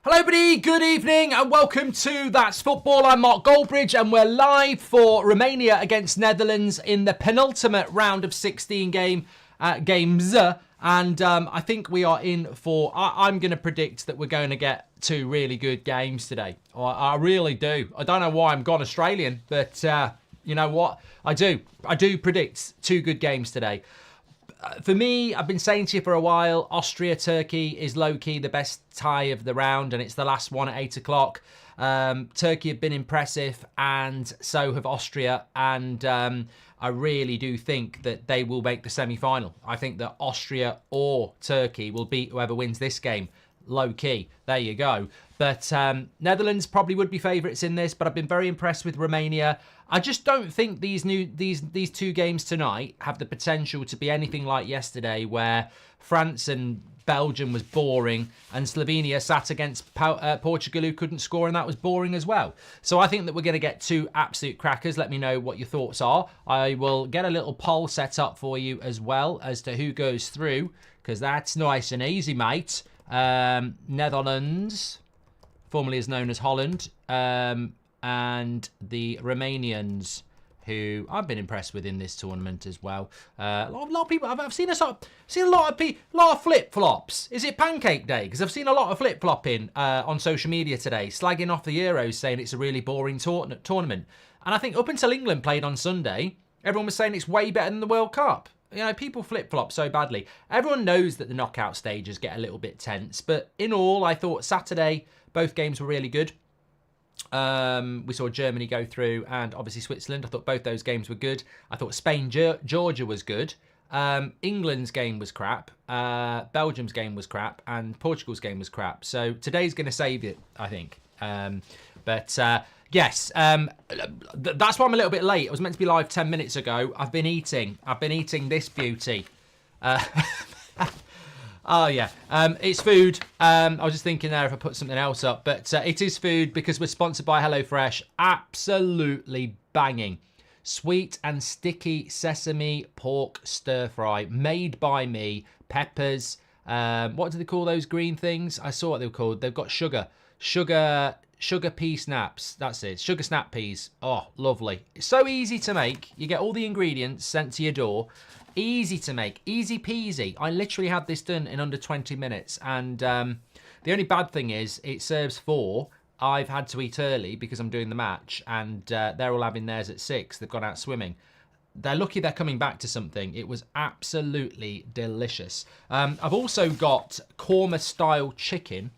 Hello everybody, good evening and welcome to That's Football. I'm Mark Goldbridge and we're live for Romania against Netherlands in the penultimate round of 16 games. And I think we are in for, I'm going to predict that we're going to get two really good games today. I really do. I don't know why I'm gone Australian, but you know what? I do predict two good games today. For me, I've been saying to you for a while, Austria-Turkey is low-key the best tie of the round, and it's the last one at 8 o'clock. Turkey have been impressive, and so have Austria, and I really do think that they will make the semi-final. I think that Austria or Turkey will beat whoever wins this game. Low-key. There you go. But Netherlands probably would be favourites in this, but I've been very impressed with Romania. I just don't think these two games tonight have the potential to be anything like yesterday, where France and Belgium was boring and Slovenia sat against Portugal, who couldn't score, and that was boring as well. So I think that we're going to get two absolute crackers. Let me know what your thoughts are. I will get a little poll set up for you as well as to who goes through, because that's nice and easy, mate. Netherlands, formerly as known as Holland, and the Romanians, who I've been impressed with in this tournament as well. A lot of people, I've seen a lot of flip flops. Is it Pancake Day? Because I've seen a lot of flip flopping on social media today, slagging off the Euros, saying it's a really boring tournament. And I think up until England played on Sunday, everyone was saying it's way better than the World Cup. You know, people flip-flop so badly. Everyone knows that the knockout stages get a little bit tense, but in all, I thought Saturday, both games were really good. We saw Germany go through and obviously Switzerland. I thought both those games were good. I thought Spain-Georgia was good. England's game was crap. Belgium's game was crap. And Portugal's game was crap. So today's going to save it, I think. Yes, that's why I'm a little bit late. I was meant to be live 10 minutes ago. I've been eating this beauty. Oh, yeah. It's food. I was just thinking there if I put something else up. But it is food because we're sponsored by HelloFresh. Absolutely banging. Sweet and sticky sesame pork stir fry made by me. Peppers. What do they call those green things? I saw what they were called. They've got sugar pea snaps. That's it. Sugar snap peas. Oh, lovely. It's so easy to make. You get all the ingredients sent to your door. Easy to make. Easy peasy. I literally had this done in under 20 minutes. And the only bad thing is it serves 4. I've had to eat early because I'm doing the match. And they're all having theirs at 6. They've gone out swimming. They're lucky they're coming back to something. It was absolutely delicious. I've also got korma-style chicken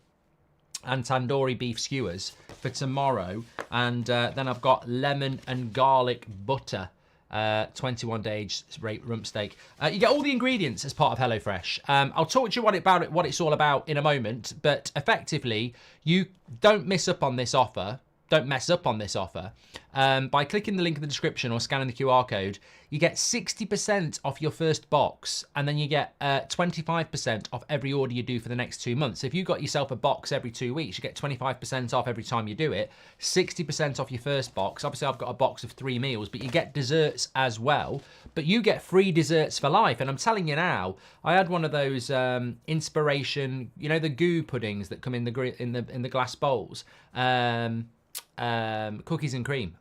and tandoori beef skewers for tomorrow, and then I've got lemon and garlic butter 21-day aged rump steak. You get all the ingredients as part of HelloFresh. I'll talk to you what it's all about in a moment, but effectively you don't miss up on this offer. Don't mess up on this offer. By clicking the link in the description or scanning the QR code, you get 60% off your first box, and then you get 25% off every order you do for the next 2 months. So if you got yourself a box every 2 weeks, you get 25% off every time you do it, 60% off your first box. Obviously, I've got a box of 3 meals, but you get desserts as well. But you get free desserts for life. And I'm telling you now, I had one of those inspiration, you know, the goo puddings that come in the glass bowls. Cookies and cream.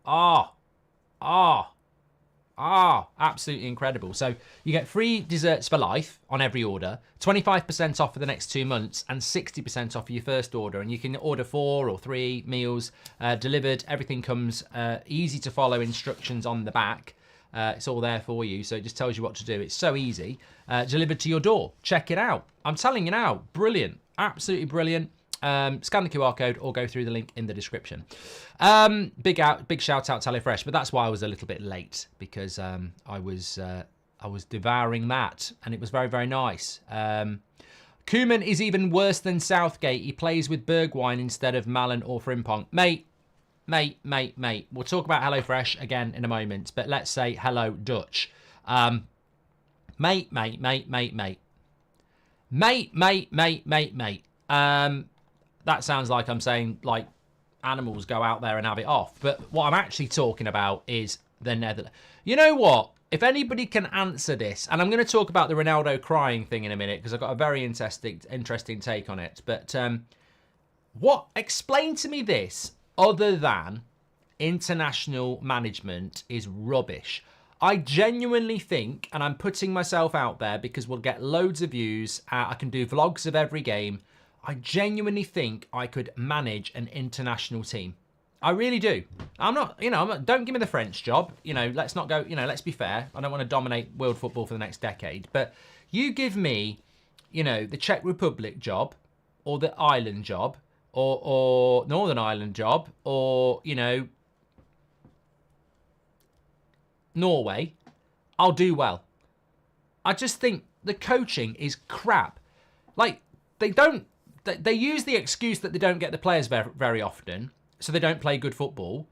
Absolutely incredible. So you get free desserts for life on every order, 25% off for the next 2 months, and 60% off for your first order. And you can order 4 or 3 meals delivered. Everything comes easy to follow instructions on the back. It's all there for you, so it just tells you what to do. It's so easy. Delivered to your door. Check it out. I'm telling you now, brilliant. Absolutely brilliant. Scan the QR code or go through the link in the description. Big shout out to HelloFresh, but that's why I was a little bit late, because I was devouring that, and it was very, very nice. Koeman is even worse than Southgate. He plays with Bergwijn instead of Malen or Frimpong. Mate. We'll talk about HelloFresh again in a moment, but let's say hello Dutch. Mate. That sounds like I'm saying, like, animals go out there and have it off. But what I'm actually talking about is the Netherlands. You know what? If anybody can answer this, and I'm going to talk about the Ronaldo crying thing in a minute, because I've got a very interesting take on it. But What? Explain to me this other than international management is rubbish. I genuinely think, and I'm putting myself out there because we'll get loads of views. I can do vlogs of every game. I genuinely think I could manage an international team. I really do. I'm not, don't give me the French job. Let's not go, let's be fair. I don't want to dominate world football for the next decade. But you give me, the Czech Republic job or the Ireland job or Northern Ireland job or, Norway, I'll do well. I just think the coaching is crap. Like, they use the excuse that they don't get the players very often, so they don't play good football.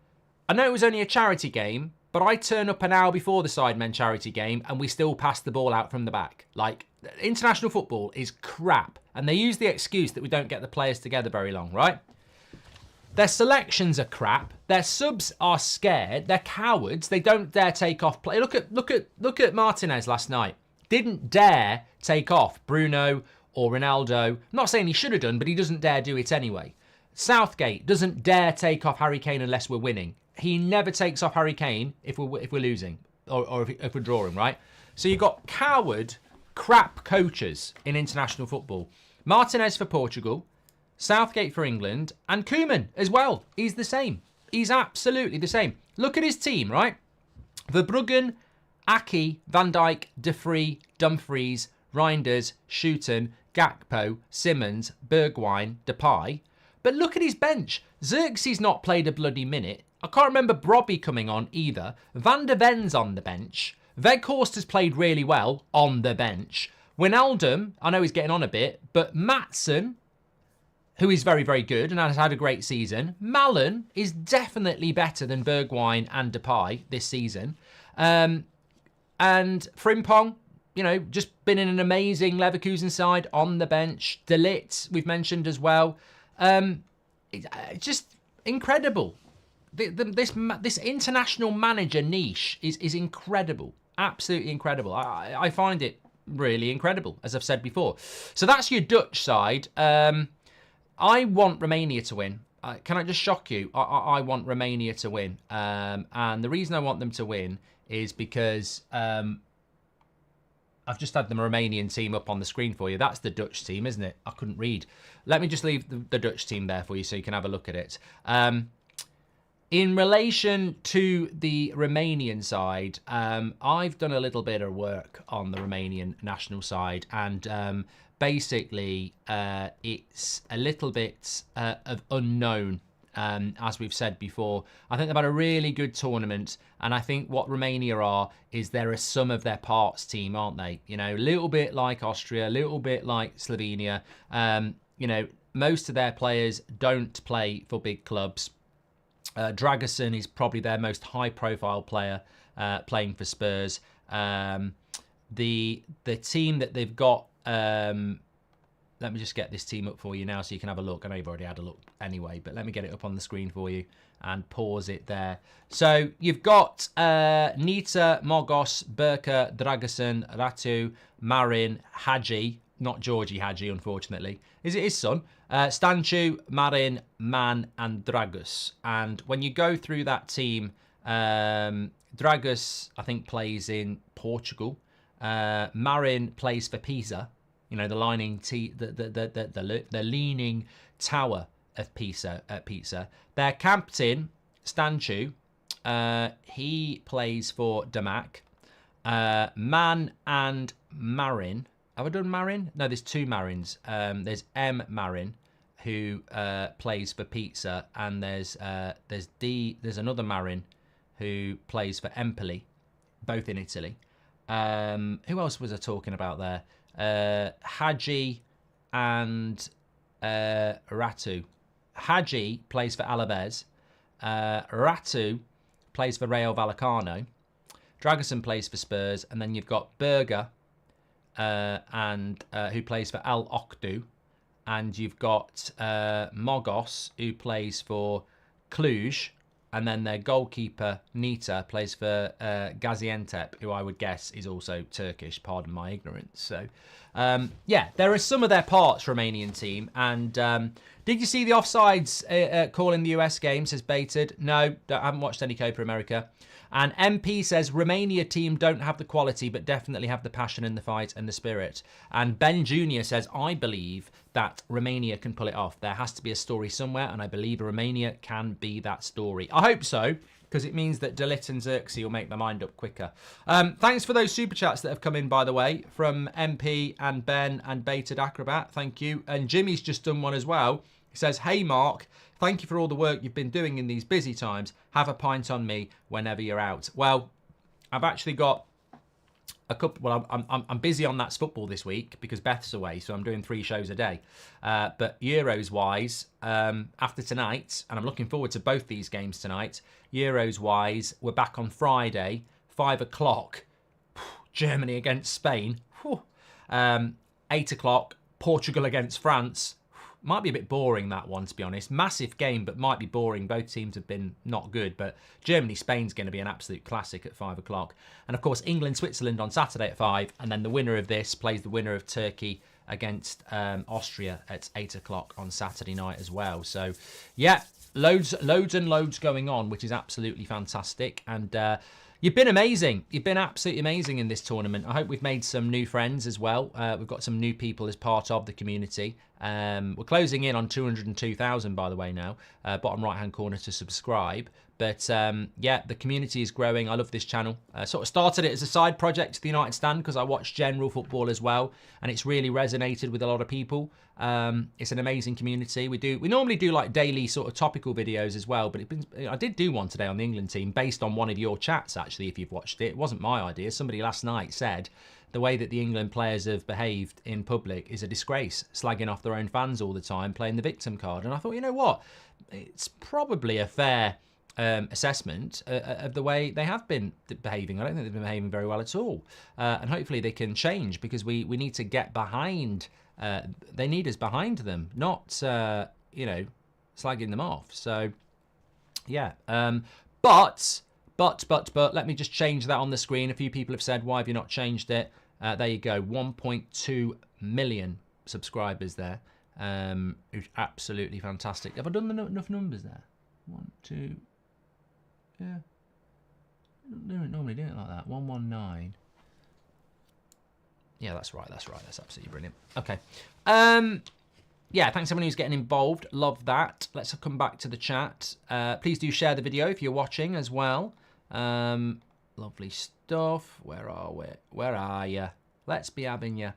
I know it was only a charity game, but I turn up an hour before the Sidemen charity game and we still pass the ball out from the back. Like, international football is crap. And they use the excuse that we don't get the players together very long, right? Their selections are crap. Their subs are scared. They're cowards. They don't dare take off play. Look at Martinez last night. Didn't dare take off Bruno or Ronaldo. I'm not saying he should have done, but he doesn't dare do it anyway. Southgate doesn't dare take off Harry Kane unless we're winning. He never takes off Harry Kane if we're losing or if we're drawing, right? So you've got coward, crap coaches in international football. Martinez for Portugal, Southgate for England, and Koeman as well. He's the same. He's absolutely the same. Look at his team, right? Verbruggen, Aki, Van Dijk, De Vrij, Dumfries, Reinders, Schuiten, Gakpo, Simmons, Bergwijn, Depay. But look at his bench. Xerxes not played a bloody minute. I can't remember Brobby coming on either. Van der Ven's on the bench. Weghorst has played really well on the bench. Wijnaldum, I know he's getting on a bit, but Maatsen, who is very, very good and has had a great season. Malen is definitely better than Bergwijn and Depay this season. And Frimpong, just been in an amazing Leverkusen side on the bench. De Ligt, we've mentioned as well. Just incredible. This international manager niche is incredible. Absolutely incredible. I find it really incredible, as I've said before. So that's your Dutch side. I want Romania to win. Can I just shock you? I want Romania to win. And the reason I want them to win is because I've just had the Romanian team up on the screen for you. That's the Dutch team, isn't it? I couldn't read. Let me just leave the Dutch team there for you so you can have a look at it. In relation to the Romanian side, I've done a little bit of work on the Romanian national side, and basically it's a little bit of unknown, as we've said before. I think they've had a really good tournament, and I think what Romania are is they're a sum of their parts team, aren't they? A little bit like Austria, a little bit like Slovenia. Most of their players don't play for big clubs. Dragusin is probably their most high-profile player playing for Spurs. The team that they've got, let me just get this team up for you now so you can have a look. I know you've already had a look anyway, but let me get it up on the screen for you and pause it there. So you've got Nita, Mogos, Berka, Dragusin, Ratu, Marin, Haji, not Georgie Haji, unfortunately. Is it his son? Stanchu, Marin, Man, and Dragus. And when you go through that team, Dragus, I think, plays in Portugal. Marin plays for Pisa. The leaning tower of Pisa. Their captain, Stanchu, he plays for Damac. Man and Marin. Have I done Marin? No, there's two Marins. There's M. Marin, who plays for Pisa, and there's another Marin who plays for Empoli, both in Italy. Who else was I talking about there? Haji and Ratu. Haji plays for Alaves. Ratu plays for Rayo Vallecano. Dragusin plays for Spurs, and then you've got Berger, and who plays for Al Okdu, and you've got Mogos, who plays for Cluj, and then their goalkeeper Nita plays for Gaziantep, who I would guess is also Turkish. Pardon my ignorance. So yeah, there are some of their parts, Romanian team, and Did you see the offsides call in the US game, says Baited? No, I haven't watched any Copa America. And MP says, Romania team don't have the quality, but definitely have the passion and the fight and the spirit. And Ben Jr. says, I believe that Romania can pull it off. There has to be a story somewhere, and I believe Romania can be that story. I hope so, because it means that Delit and Xerxes will make their mind up quicker. Thanks for those super chats that have come in, by the way, from MP and Ben and Baited Acrobat. Thank you. And Jimmy's just done one as well. He says, hey, Mark, thank you for all the work you've been doing in these busy times. Have a pint on me whenever you're out. Well, I've actually got a couple. Well, I'm busy on That's Football this week because Beth's away, so I'm doing 3 shows a day. But Euros-wise, after tonight, and I'm looking forward to both these games tonight, Euros-wise, we're back on Friday, 5 o'clock, Germany against Spain. 8 o'clock, Portugal against France. Might be a bit boring, that one, to be honest. Massive game, but might be boring. Both teams have been not good, but Germany-Spain's going to be an absolute classic at 5 o'clock. And, of course, England-Switzerland on Saturday at 5, and then the winner of this plays the winner of Turkey against Austria at 8 o'clock on Saturday night as well. So, yeah, loads and loads going on, which is absolutely fantastic. And you've been amazing. You've been absolutely amazing in this tournament. I hope we've made some new friends as well. We've got some new people as part of the community. We're closing in on 202,000, by the way, now. Bottom right-hand corner to subscribe. But, yeah, the community is growing. I love this channel. Sort of started it as a side project to the United Stand because I watch general football as well. And it's really resonated with a lot of people. It's an amazing community. We normally do like daily sort of topical videos as well. But I did do one today on the England team based on one of your chats, actually, if you've watched it. It wasn't my idea. Somebody last night said the way that the England players have behaved in public is a disgrace, slagging off their own fans all the time, playing the victim card. And I thought, you know what? It's probably a fair assessment of the way they have been behaving. I don't think they've been behaving very well at all. And hopefully they can change because we need to get behind. They need us behind them, not, slagging them off. So, yeah. But let me just change that on the screen. A few people have said, why have you not changed it? There you go, 1.2 million subscribers there. It's absolutely fantastic. Have I done enough numbers there? 1, 2, yeah. I don't normally do it like that. 119. Yeah, that's right. That's absolutely brilliant. Okay. Yeah, thanks everyone who's getting involved. Love that. Let's come back to the chat. Please do share the video if you're watching as well. Lovely stuff. Where are we? Where are you? Let's be having you.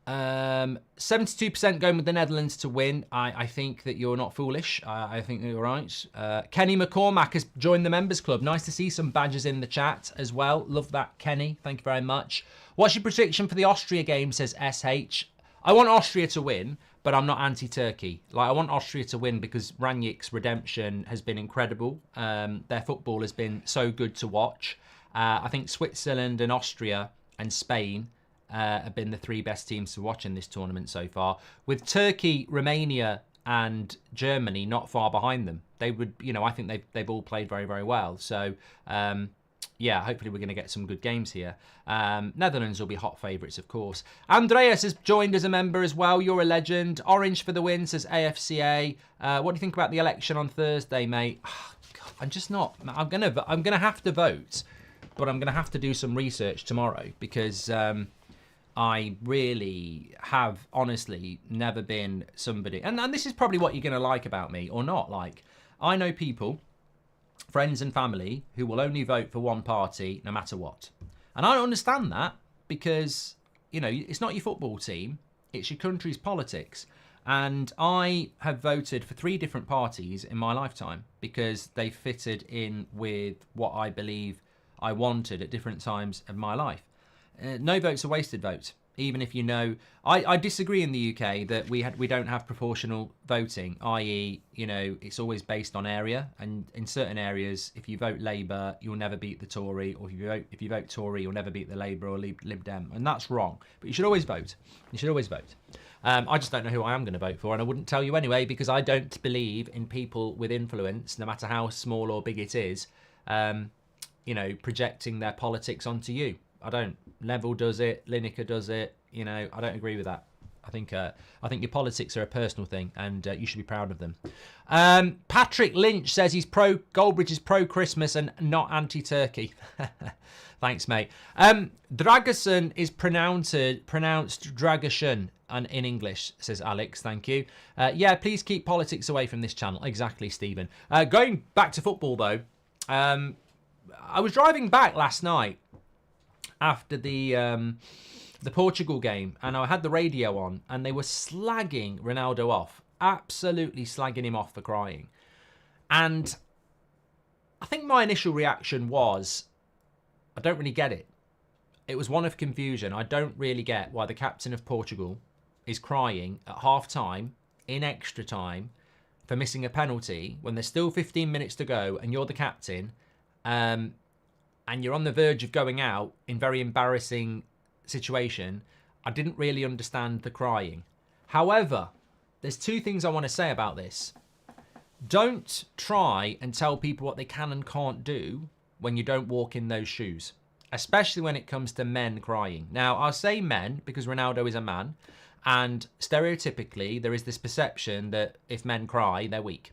72% going with the Netherlands to win. I think that you're not foolish. I think that you're right. Kenny McCormack has joined the members club. Nice to see some badges in the chat as well. Love that, Kenny. Thank you very much. What's your prediction for the Austria game, says SH. I want Austria to win, but I'm not anti-Turkey. Like, I want Austria to win because Rangnick's redemption has been incredible. Their football has been so good to watch. I think Switzerland and Austria and Spain have been the 3 best teams to watch in this tournament so far, with Turkey, Romania and Germany not far behind them. They would, I think they've all played very, very well. So, yeah, hopefully we're going to get some good games here. Netherlands will be hot favourites, of course. Andreas has joined as a member as well. You're a legend. Orange for the win, says AFCA. What do you think about the election on Thursday, mate? Oh, God, I'm just not. I'm gonna have to vote, but I'm gonna have to do some research tomorrow because I really have, honestly, never been somebody... And this is probably what you're going to like about me, or not like. I know people, friends and family, who will only vote for one party no matter what. And I don't understand that because, it's not your football team, it's your country's politics. And I have voted for 3 different parties in my lifetime because they fitted in with what I believe I wanted at different times of my life. No vote's a wasted vote, even if I disagree in the UK that we don't have proportional voting, i.e., it's always based on area, and in certain areas, if you vote Labour, you'll never beat the Tory, or if you vote Tory, you'll never beat the Labour or Lib Dem, and that's wrong. But you should always vote. You should always vote. I just don't know who I am going to vote for, and I wouldn't tell you anyway because I don't believe in people with influence, no matter how small or big it is, projecting their politics onto you. I don't. Neville does it. Lineker does it. I don't agree with that. I think your politics are a personal thing, and you should be proud of them. Patrick Lynch says he's Goldbridge is pro-Christmas and not anti-Turkey. Thanks, mate. Dragason is pronounced Dragoshan in English, says Alex. Thank you. Yeah, please keep politics away from this channel. Exactly, Stephen. Going back to football, though, I was driving back last night after the Portugal game, and I had the radio on, and they were slagging Ronaldo off. Absolutely slagging him off for crying. And I think my initial reaction was, I don't really get it. It was one of confusion. I don't really get why the captain of Portugal is crying at half-time, in extra time, for missing a penalty when there's still 15 minutes to go and you're the captain, and you're on the verge of going out in very embarrassing situation. I didn't really understand the crying. However, there's two things I want to say about this. Don't try and tell people what they can and can't do when you don't walk in those shoes, especially when it comes to men crying. Now, I'll say men because Ronaldo is a man, and stereotypically there is this perception that if men cry, they're weak.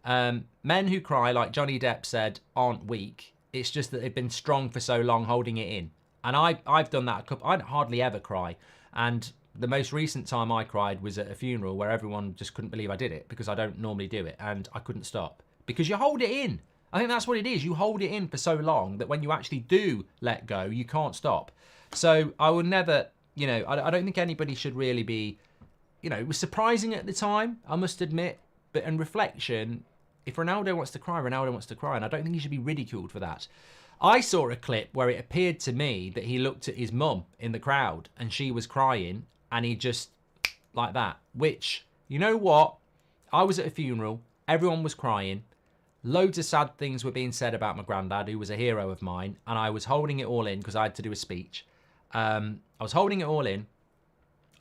Men who cry, like Johnny Depp said, aren't weak. It's just that they've been strong for so long holding it in. And I've done that I hardly ever cry. And the most recent time I cried was at a funeral where everyone just couldn't believe I did it because I don't normally do it, and I couldn't stop. Because you hold it in. I think that's what it is. You hold it in for so long that when you actually do let go, you can't stop. So I will never, I don't think anybody should really be, it was surprising at the time, I must admit. But in reflection, if Ronaldo wants to cry, Ronaldo wants to cry. And I don't think he should be ridiculed for that. I saw a clip where it appeared to me that he looked at his mum in the crowd and she was crying and he just, like that. Which, you know what? I was at a funeral. Everyone was crying. Loads of sad things were being said about my granddad, who was a hero of mine, and I was holding it all in because I had to do a speech. I was holding it all in,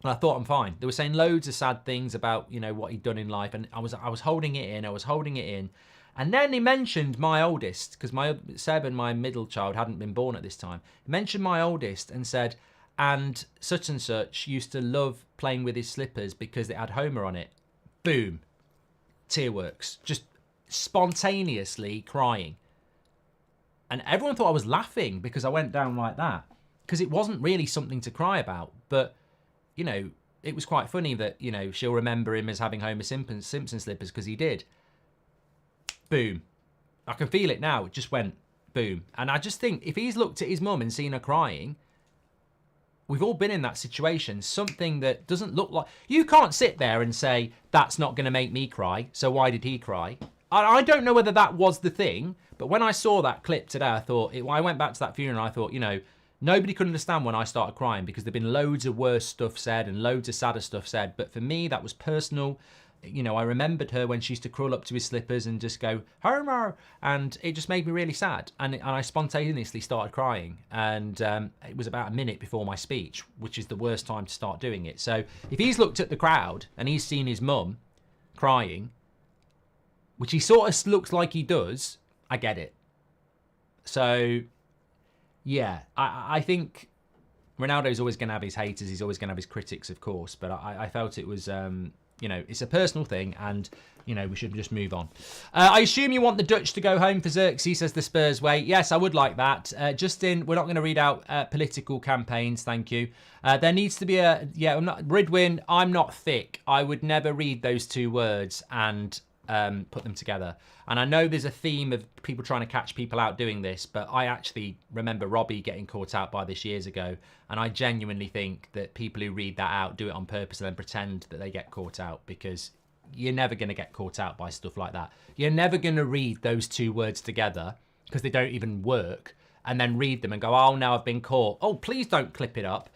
and I thought I'm fine. They were saying loads of sad things about, what he'd done in life, and I was holding it in, and then he mentioned my oldest, because Seb and my middle child hadn't been born at this time. He mentioned my oldest and said, and such used to love playing with his slippers because it had Homer on it. Boom. Tearworks. Just spontaneously crying, and everyone thought I was laughing because I went down like that, because it wasn't really something to cry about. But it was quite funny that she'll remember him as having Homer Simpson slippers because he did. Boom. I can feel it now. It just went boom. And I just think if he's looked at his mum and seen her crying, we've all been in that situation. Something that doesn't look like, you can't sit there and say that's not going to make me cry, so why did he cry? I don't know whether that was the thing, but when I saw that clip today, I thought, I went back to that funeral, I thought, nobody could understand when I started crying because there'd been loads of worse stuff said and loads of sadder stuff said. But for me, that was personal. I remembered her when she used to crawl up to his slippers and just go, Homer, and it just made me really sad. And I spontaneously started crying. And it was about a minute before my speech, which is the worst time to start doing it. So if he's looked at the crowd and he's seen his mum crying, which he sort of looks like he does, I get it. So, yeah, I think Ronaldo's always going to have his haters. He's always going to have his critics, of course. But I felt it was, it's a personal thing, and, we should just move on. I assume you want the Dutch to go home for Xerxes, says the Spurs way. Yes, I would like that. Justin, we're not going to read out political campaigns, thank you. There needs to be Ridwin, I'm not thick. I would never read those two words and put them together. And I know there's a theme of people trying to catch people out doing this, but I actually remember Robbie getting caught out by this years ago, and I genuinely think that people who read that out do it on purpose and then pretend that they get caught out, because you're never going to get caught out by stuff like that. You're never going to read those two words together because they don't even work, and then read them and go, oh, now I've been caught. Oh, please don't clip it up.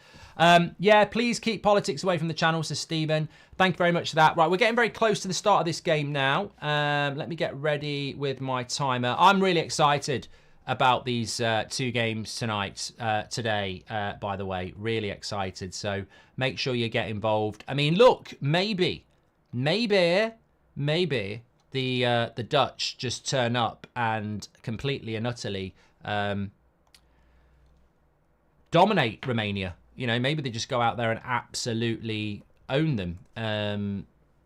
Yeah, please keep politics away from the channel, says Stephen. Thank you very much for that. Right, we're getting very close to the start of this game now. Let me get ready with my timer. I'm really excited about these two games today, by the way. Really excited. So make sure you get involved. I mean, look, maybe the Dutch just turn up and completely and utterly dominate Romania. Maybe they just go out there and absolutely own them.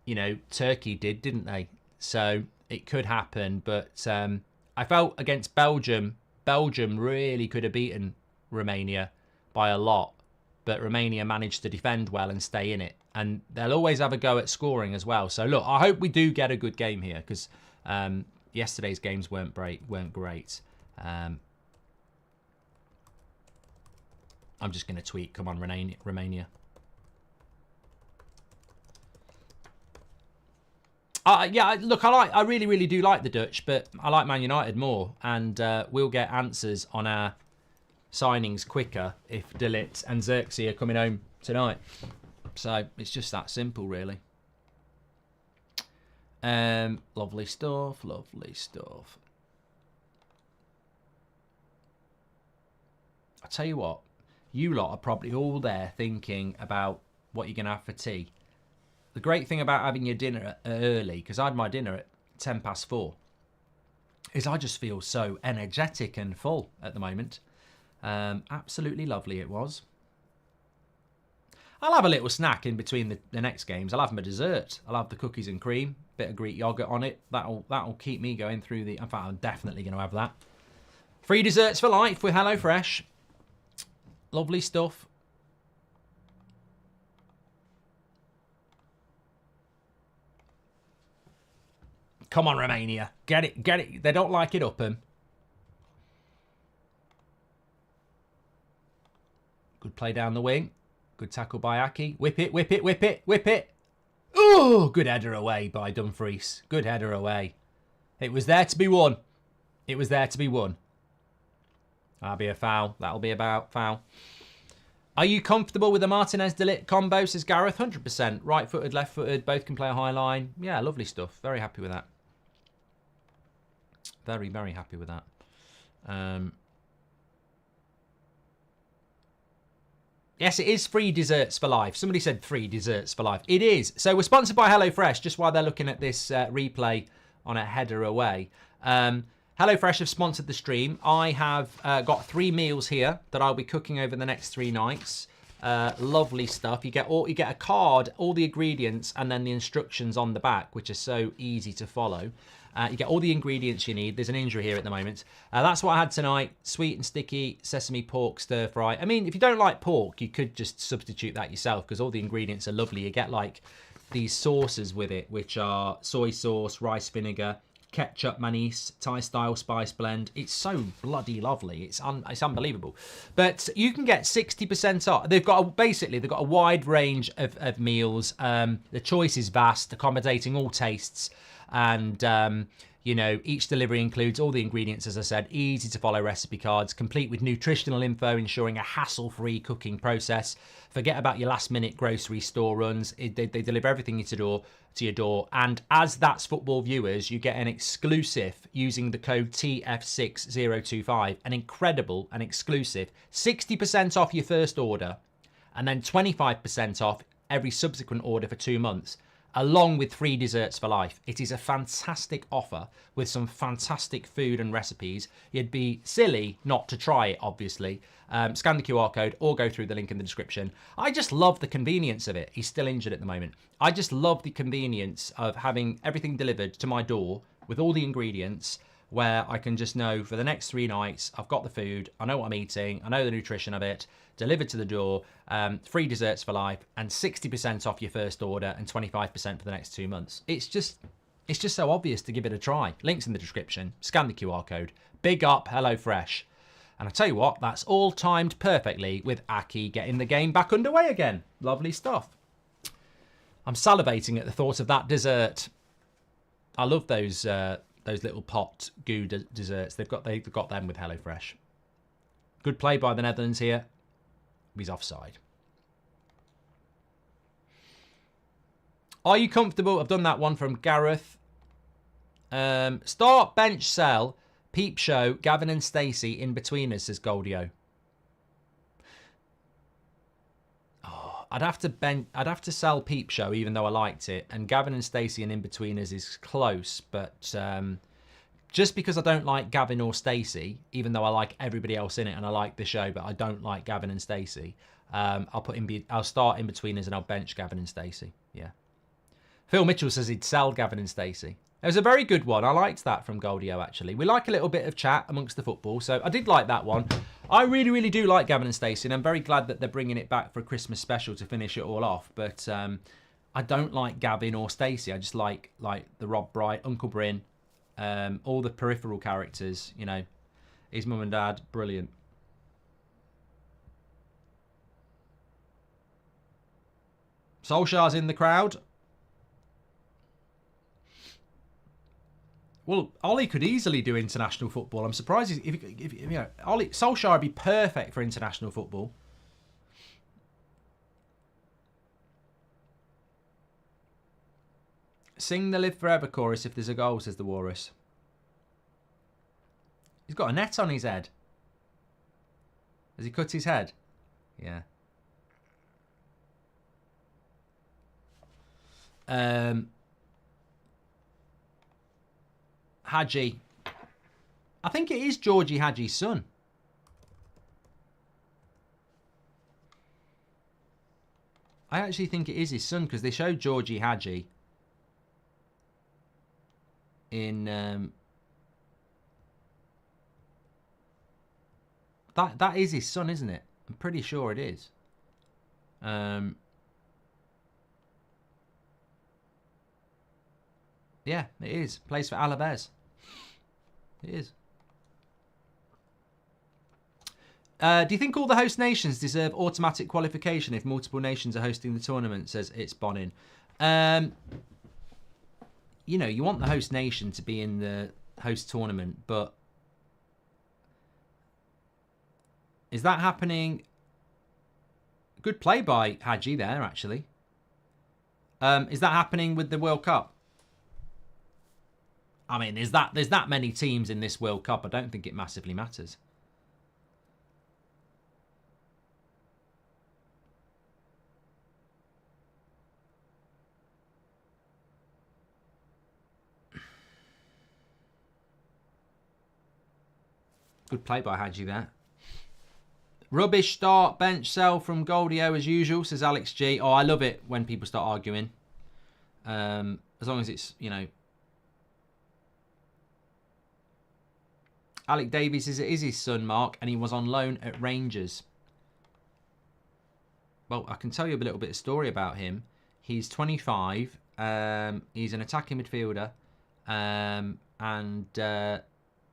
You know, Turkey did, didn't they? So it could happen. But I felt against Belgium really could have beaten Romania by a lot. But Romania managed to defend well and stay in it. And they'll always have a go at scoring as well. So, look, I hope we do get a good game here because yesterday's games weren't great. I'm just going to tweet, come on, Romania. Yeah, look, I really do like the Dutch, but I like Man United more. And we'll get answers on our signings quicker if De Ligt and Xerxes are coming home tonight. So it's just that simple, really. Lovely stuff, lovely stuff. I tell you what, you lot are probably all there thinking about what you're going to have for tea. The great thing about having your dinner early, because I had my dinner at 4:10, is I just feel so energetic and full at the moment. Absolutely lovely it was. I'll have a little snack in between the next games. I'll have my dessert. I'll have the cookies and cream, bit of Greek yogurt on it. That'll keep me going through the... In fact, I'm definitely going to have that. Free desserts for life with HelloFresh. Lovely stuff. Come on, Romania. Get it, get it. They don't like it up them. Good play down the wing. Good tackle by Aki. Whip it, whip it, whip it, whip it. Oh, good header away by Dumfries. Good header away. It was there to be won. It was there to be won. That'll be a foul. That'll be about foul. Are you comfortable with the Martinez De Ligt combo, says Gareth? 100%. Right-footed, left-footed. Both can play a high line. Yeah, lovely stuff. Very happy with that. Very, very happy with that. Yes, it is free desserts for life. Somebody said free desserts for life. It is. So we're sponsored by HelloFresh, just while they're looking at this replay on a header away. HelloFresh have sponsored the stream. I have got 3 meals here that I'll be cooking over the next 3 nights. Lovely stuff. You get a card, all the ingredients, and then the instructions on the back, which are so easy to follow. You get all the ingredients you need. There's an injury here at the moment. That's what I had tonight. Sweet and sticky sesame pork stir fry. I mean, if you don't like pork, you could just substitute that yourself because all the ingredients are lovely. You get like these sauces with it, which are soy sauce, rice vinegar, ketchup, manis, Thai-style spice blend. It's so bloody lovely. It's unbelievable. But you can get 60% off. They've got a wide range of meals. The choice is vast, accommodating all tastes. And, you know, each delivery includes all the ingredients, as I said, easy to follow recipe cards, complete with nutritional info, ensuring a hassle-free cooking process. Forget about your last-minute grocery store runs. They deliver everything to your door. And as That's Football viewers, you get an exclusive using the code TF6025, an incredible and exclusive 60% off your first order, and then 25% off every subsequent order for 2 months. Along with free desserts for life. It is a fantastic offer with some fantastic food and recipes. You'd be silly not to try it, obviously. Scan the QR code or go through the link in the description. I just love the convenience of it. He's still injured at the moment. I just love the convenience of having everything delivered to my door with all the ingredients, where I can just know for the next 3 nights, I've got the food, I know what I'm eating, I know the nutrition of it, delivered to the door, free desserts for life, and 60% off your first order and 25% for the next 2 months. It's just so obvious to give it a try. Links in the description. Scan the QR code. Big up HelloFresh. And I tell you what, that's all timed perfectly with Aki getting the game back underway again. Lovely stuff. I'm salivating at the thought of that dessert. I love those little pot goo desserts. They've got them with HelloFresh. Good play by the Netherlands here. He's offside. Are you comfortable? I've done that one from Gareth. Start, bench, sell, peep show, Gavin and Stacey in between us, says Goldio. Oh, I'd have to sell peep show even though I liked it, and Gavin and Stacey and in between us is close, but just because I don't like Gavin or Stacey, even though I like everybody else in it and I like the show, but I don't like Gavin and Stacey, I'll start in betweeners and I'll bench Gavin and Stacey. Yeah. Phil Mitchell says he'd sell Gavin and Stacey. It was a very good one. I liked that from Goldio, actually. We like a little bit of chat amongst the football, so I did like that one. I really, really do like Gavin and Stacey, and I'm very glad that they're bringing it back for a Christmas special to finish it all off. But I don't like Gavin or Stacey. I just like the Rob Bright, Uncle Bryn, all the peripheral characters, you know. His mum and dad, brilliant. Solskjaer's in the crowd. Well, Ollie could easily do international football. I'm surprised if you know, Solskjaer would be perfect for international football. Sing the Live Forever chorus if there's a goal, says the Walrus. He's got a net on his head. Has he cut his head? Yeah. Haji. I think it is Georgie Haji's son. I actually think it is his son because they showed Georgie Haji in that is his son, isn't it? I'm pretty sure it is. Yeah, it is. Plays for Alaves. It is. Do you think all the host nations deserve automatic qualification if multiple nations are hosting the tournament? Says it's Bonin. You know, you want the host nation to be in the host tournament, but is that happening? Good play by Haji there, actually. Is that happening with the World Cup? I mean, there's that many teams in this World Cup. I don't think it massively matters. Good play by Haji there. Rubbish start, bench, sell from Goldio as usual, says Alex G. Oh, I love it when people start arguing. As long as it's, you know. Alec Davies says it is his son, Mark, and he was on loan at Rangers. Well, I can tell you a little bit of story about him. He's 25. He's an attacking midfielder.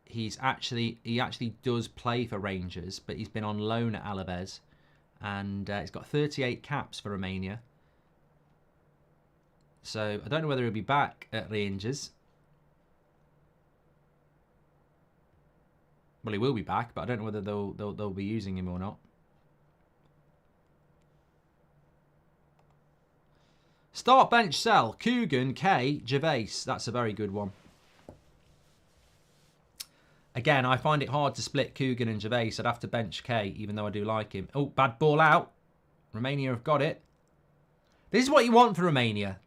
He actually does play for Rangers, but he's been on loan at Alaves, and he's got 38 caps for Romania. So I don't know whether he'll be back at Rangers. Well, he will be back, but I don't know whether they'll be using him or not. Start, bench, sell. Coogan, K, Gervais. That's a very good one. Again, I find it hard to split Coogan and Gervais. I'd have to bench K, even though I do like him. Oh, bad ball out. Romania have got it. This is what you want for Romania.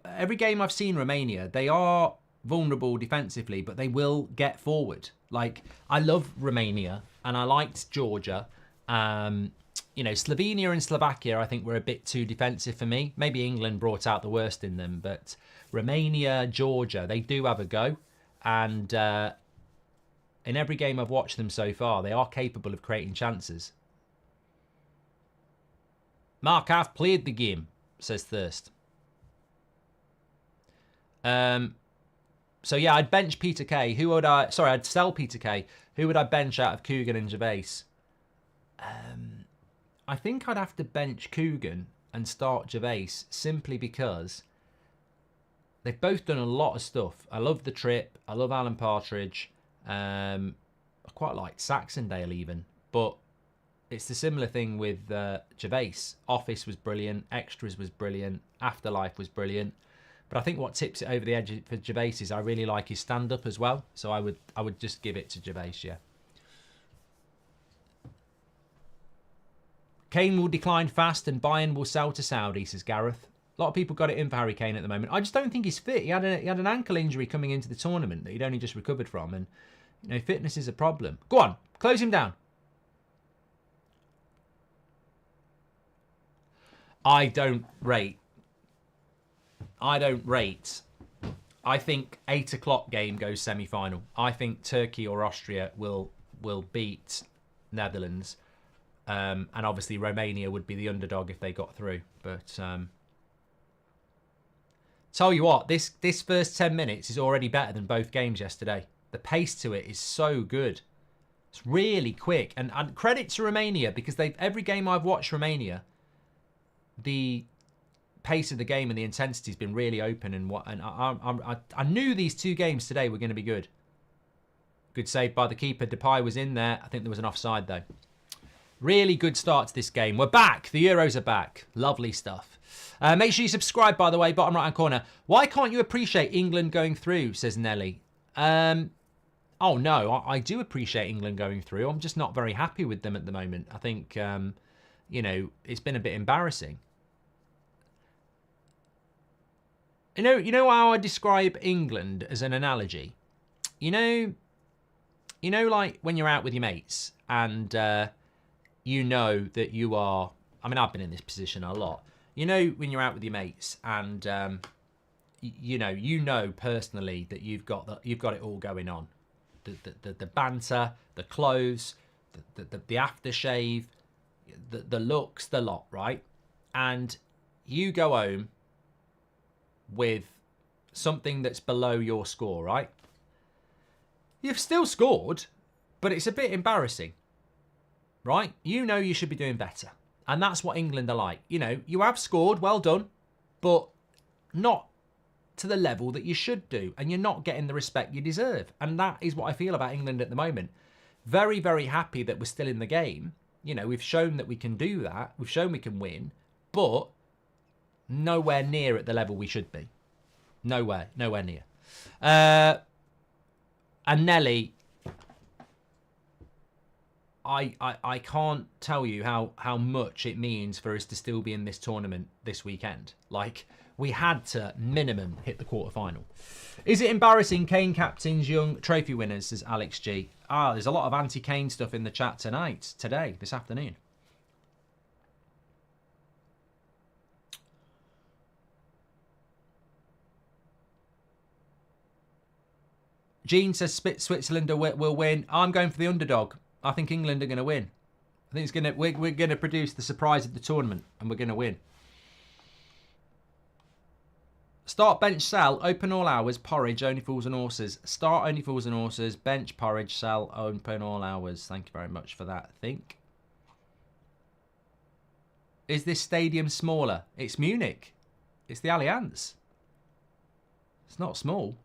Every game I've seen Romania, they are vulnerable defensively, but they will get forward. Like, I love Romania, and I liked Georgia. You know, Slovenia and Slovakia, I think, were a bit too defensive for me. Maybe England brought out the worst in them, but Romania, Georgia, they do have a go. And in every game I've watched them so far, they are capable of creating chances. Mark, I've played the game, says Thirst. So yeah, I'd bench Peter Kay. I'd sell Peter Kay. Who would I bench out of Coogan and Gervais? I think I'd have to bench Coogan and start Gervais simply because they've both done a lot of stuff. I love the trip. I love Alan Partridge. I quite like Saxondale even, but it's the similar thing with Gervais. Office was brilliant. Extras was brilliant. Afterlife was brilliant. But I think what tips it over the edge for Gervais is I really like his stand-up as well. So I would just give it to Gervais, yeah. Kane will decline fast and Bayern will sell to Saudi, says Gareth. A lot of people got it in for Harry Kane at the moment. I just don't think he's fit. He had an ankle injury coming into the tournament that he'd only just recovered from. And, you know, fitness is a problem. Go on, close him down. I don't rate. I think 8 o'clock game goes semi-final. I think Turkey or Austria will beat Netherlands. And obviously Romania would be the underdog if they got through. But tell you what, this first 10 minutes is already better than both games yesterday. The pace to it is so good. It's really quick. And credit to Romania, because every game I've watched Romania, the pace of the game and the intensity has been really open. And I knew these two games today were going to be good. Good save by the keeper. Depay was in there. I think there was an offside though. Really good start to this game. We're back. The Euros are back. Lovely stuff. Make sure you subscribe, by the way, bottom right-hand corner. Why can't you appreciate England going through, says Nelly. Oh, no, I do appreciate England going through. I'm just not very happy with them at the moment. I think, you know, it's been a bit embarrassing. You know how I describe England as an analogy? You know, like when you're out with your mates and you know that you are... I mean, I've been in this position a lot. You know, when you're out with your mates and, you know personally that you've got it all going on. The banter, the clothes, the aftershave, the looks, the lot, right? And you go home with something that's below your score, right? You've still scored, but it's a bit embarrassing, right? You know you should be doing better. And that's what England are like. You know, you have scored, well done, but not to the level that you should do. And you're not getting the respect you deserve. And that is what I feel about England at the moment. Very, very happy that we're still in the game. You know, we've shown that we can do that. We've shown we can win, but nowhere near at the level we should be. Nowhere near. And Nelly, I can't tell you how much it means for us to still be in this tournament this weekend. Like, we had to minimum hit the quarterfinal. Is it embarrassing Kane captains young trophy winners, says Alex G. There's a lot of anti-Kane stuff in the chat this afternoon. Gene says Switzerland will win. I'm going for the underdog. I think England are going to win. I think we're going to produce the surprise of the tournament, and we're going to win. Start, bench, sell, open all hours, porridge, only fools and horses. Start, only fools and horses, bench, porridge, sell, open all hours. Thank you very much for that, I think. Is this stadium smaller? It's Munich. It's the Allianz. It's not small.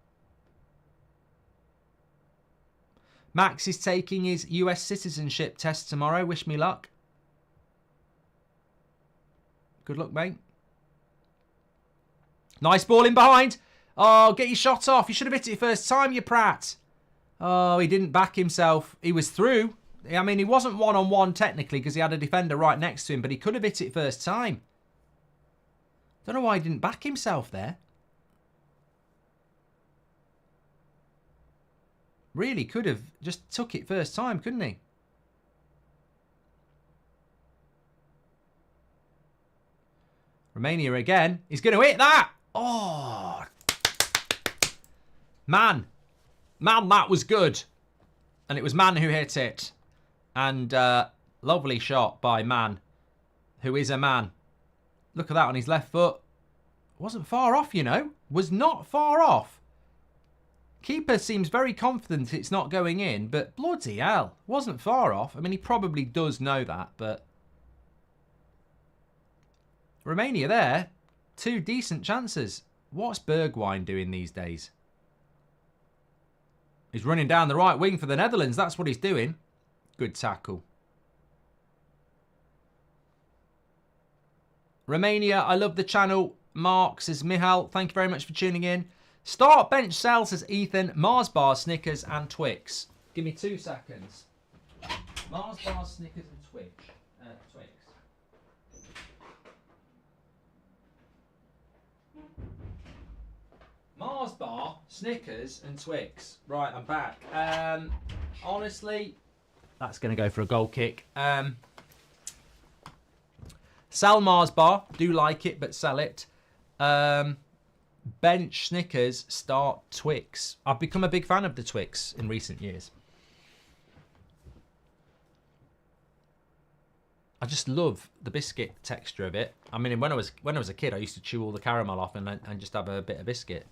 Max is taking his US citizenship test tomorrow. Wish me luck. Good luck, mate. Nice ball in behind. Oh, get your shot off. You should have hit it first time, you prat. Oh, he didn't back himself. He was through. I mean, he wasn't one-on-one technically because he had a defender right next to him, but he could have hit it first time. Don't know why he didn't back himself there. Really could have just took it first time, couldn't he? Romania again. He's going to hit that. Oh. Man, that was good. And it was Man who hit it. And lovely shot by Man, who is a man. Look at that on his left foot. Wasn't far off, you know. Was not far off. Keeper seems very confident it's not going in, but bloody hell, wasn't far off. I mean, he probably does know that, but... Romania there, 2 decent chances. What's Bergwijn doing these days? He's running down the right wing for the Netherlands. That's what he's doing. Good tackle. Romania, I love the channel. Mark says, Michal, thank you very much for tuning in. Start, bench, sell, says Ethan. Mars bar, Snickers and Twix. Give me 2 seconds. Mars bar, Snickers and Twix. Mars bar, Snickers and Twix. Right, I'm back. Honestly, that's going to go for a goal kick. Sell Mars bar. Do like it, but sell it. Bench Snickers, start Twix. I've become a big fan of the Twix in recent years. I just love the biscuit texture of it. I mean, when I was a kid, I used to chew all the caramel off and just have a bit of biscuit.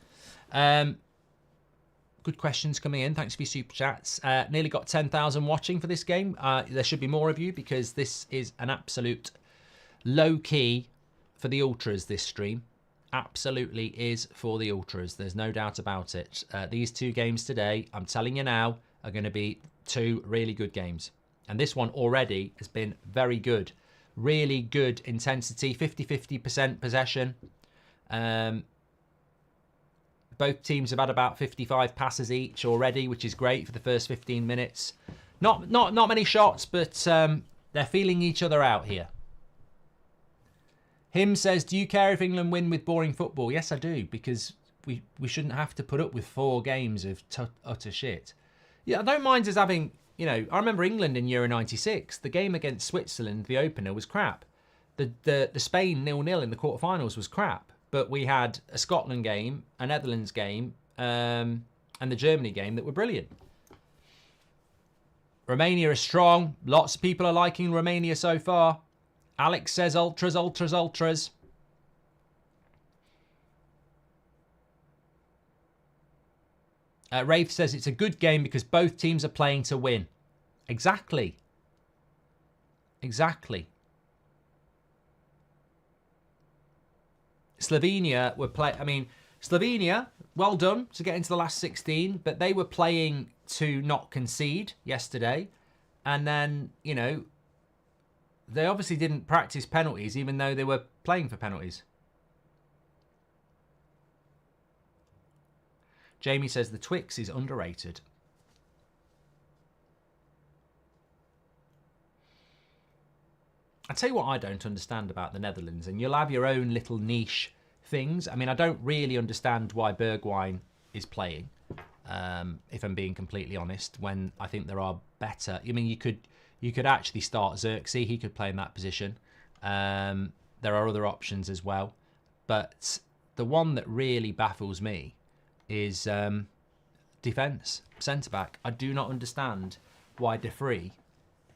Good questions coming in. Thanks for your super chats. Nearly got 10,000 watching for this game. There should be more of you because this is an absolute low key for the ultras. This stream absolutely is for the ultras. There's no doubt about it. These two games today, I'm telling you now, are going to be two really good games. And this one already has been very good. Really good intensity, 50-50% possession. Both teams have had about 55 passes each already, which is great for the first 15 minutes. Not many shots, but they're feeling each other out here. Him says, do you care if England win with boring football? Yes, I do, because we shouldn't have to put up with 4 games of utter shit. Yeah, I don't mind us having, you know, I remember England in Euro 96. The game against Switzerland, the opener, was crap. The Spain 0-0 in the quarterfinals was crap. But we had a Scotland game, a Netherlands game, and the Germany game that were brilliant. Romania is strong. Lots of people are liking Romania so far. Alex says ultras, ultras, ultras. Rafe says it's a good game because both teams are playing to win. Exactly. Exactly. Slovenia were Slovenia, well done to get into the last 16, but they were playing to not concede yesterday. And then, you know, they obviously didn't practice penalties, even though they were playing for penalties. Jamie says the Twix is underrated. I'll tell you what I don't understand about the Netherlands, and you'll have your own little niche things. I mean, I don't really understand why Bergwijn is playing, if I'm being completely honest, when I think there are better... I mean, you could actually start Xerxes. He could play in that position. There are other options as well. But the one that really baffles me is defence, centre-back. I do not understand why De Vrij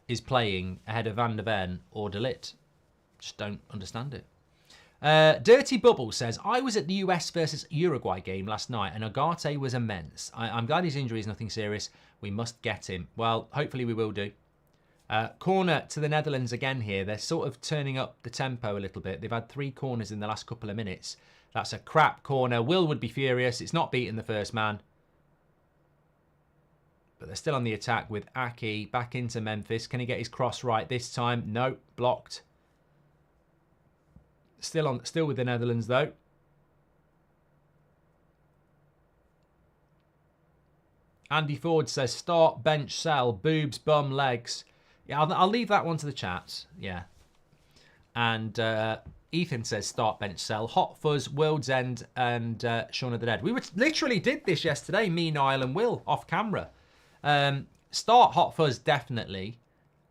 is playing ahead of Van der Ven or De Ligt. Just don't understand it. Dirty Bubble says, I was at the US versus Uruguay game last night and Ugarte was immense. I'm glad his injury is nothing serious. We must get him. Well, hopefully we will do. Corner to the Netherlands again here. They're sort of turning up the tempo a little bit. They've had 3 corners in the last couple of minutes. That's a crap corner. Will would be furious. It's not beating the first man. But they're still on the attack with Aki back into Memphis. Can he get his cross right this time? No, blocked. Still with the Netherlands though. Andy Ford says start, bench, sell, boobs, bum, legs. Yeah, I'll leave that one to the chat. Yeah. And Ethan says start, bench, sell, hot fuzz, World's End, and Shaun of the Dead. We literally did this yesterday, me, Niall, and Will off camera. Start Hot Fuzz, definitely.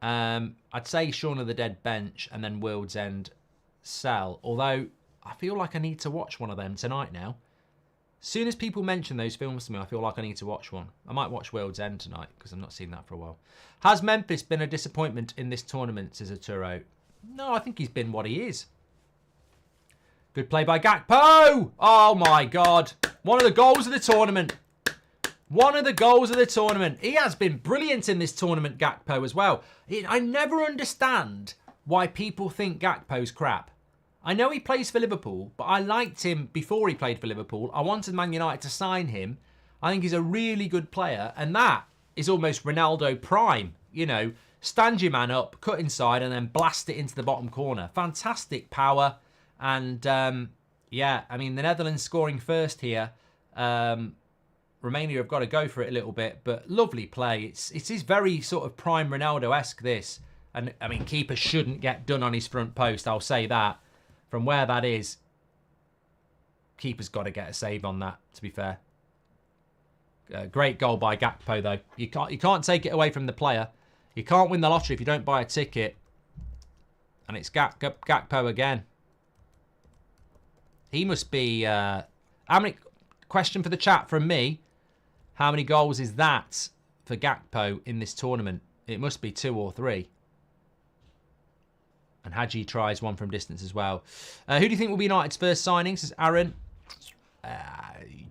I'd say Shaun of the Dead bench and then World's End sell. Although, I feel like I need to watch one of them tonight now. As soon as people mention those films to me, I feel like I need to watch one. I might watch World's End tonight because I've not seen that for a while. Has Memphis been a disappointment in this tournament, says Arturo? No, I think he's been what he is. Good play by Gakpo! Oh my God. One of the goals of the tournament. One of the goals of the tournament. He has been brilliant in this tournament, Gakpo, as well. I never understand why people think Gakpo's crap. I know he plays for Liverpool, but I liked him before he played for Liverpool. I wanted Man United to sign him. I think he's a really good player, and that is almost Ronaldo prime. You know, stand your man up, cut inside, and then blast it into the bottom corner. Fantastic power. And, yeah, I mean, the Netherlands scoring first here. Romania have got to go for it a little bit, but lovely play. It is very sort of prime Ronaldo-esque, this. And, I mean, keeper shouldn't get done on his front post, I'll say that. From where that is, keeper's got to get a save on that, to be fair. Great goal by Gakpo, though. You can't take it away from the player. You can't win the lottery if you don't buy a ticket. And it's Gakpo again. He must be... how many... Question for the chat from me. How many goals is that for Gakpo in this tournament? It must be 2 or 3. And Haji tries one from distance as well. Who do you think will be United's first signings? Says Aaron.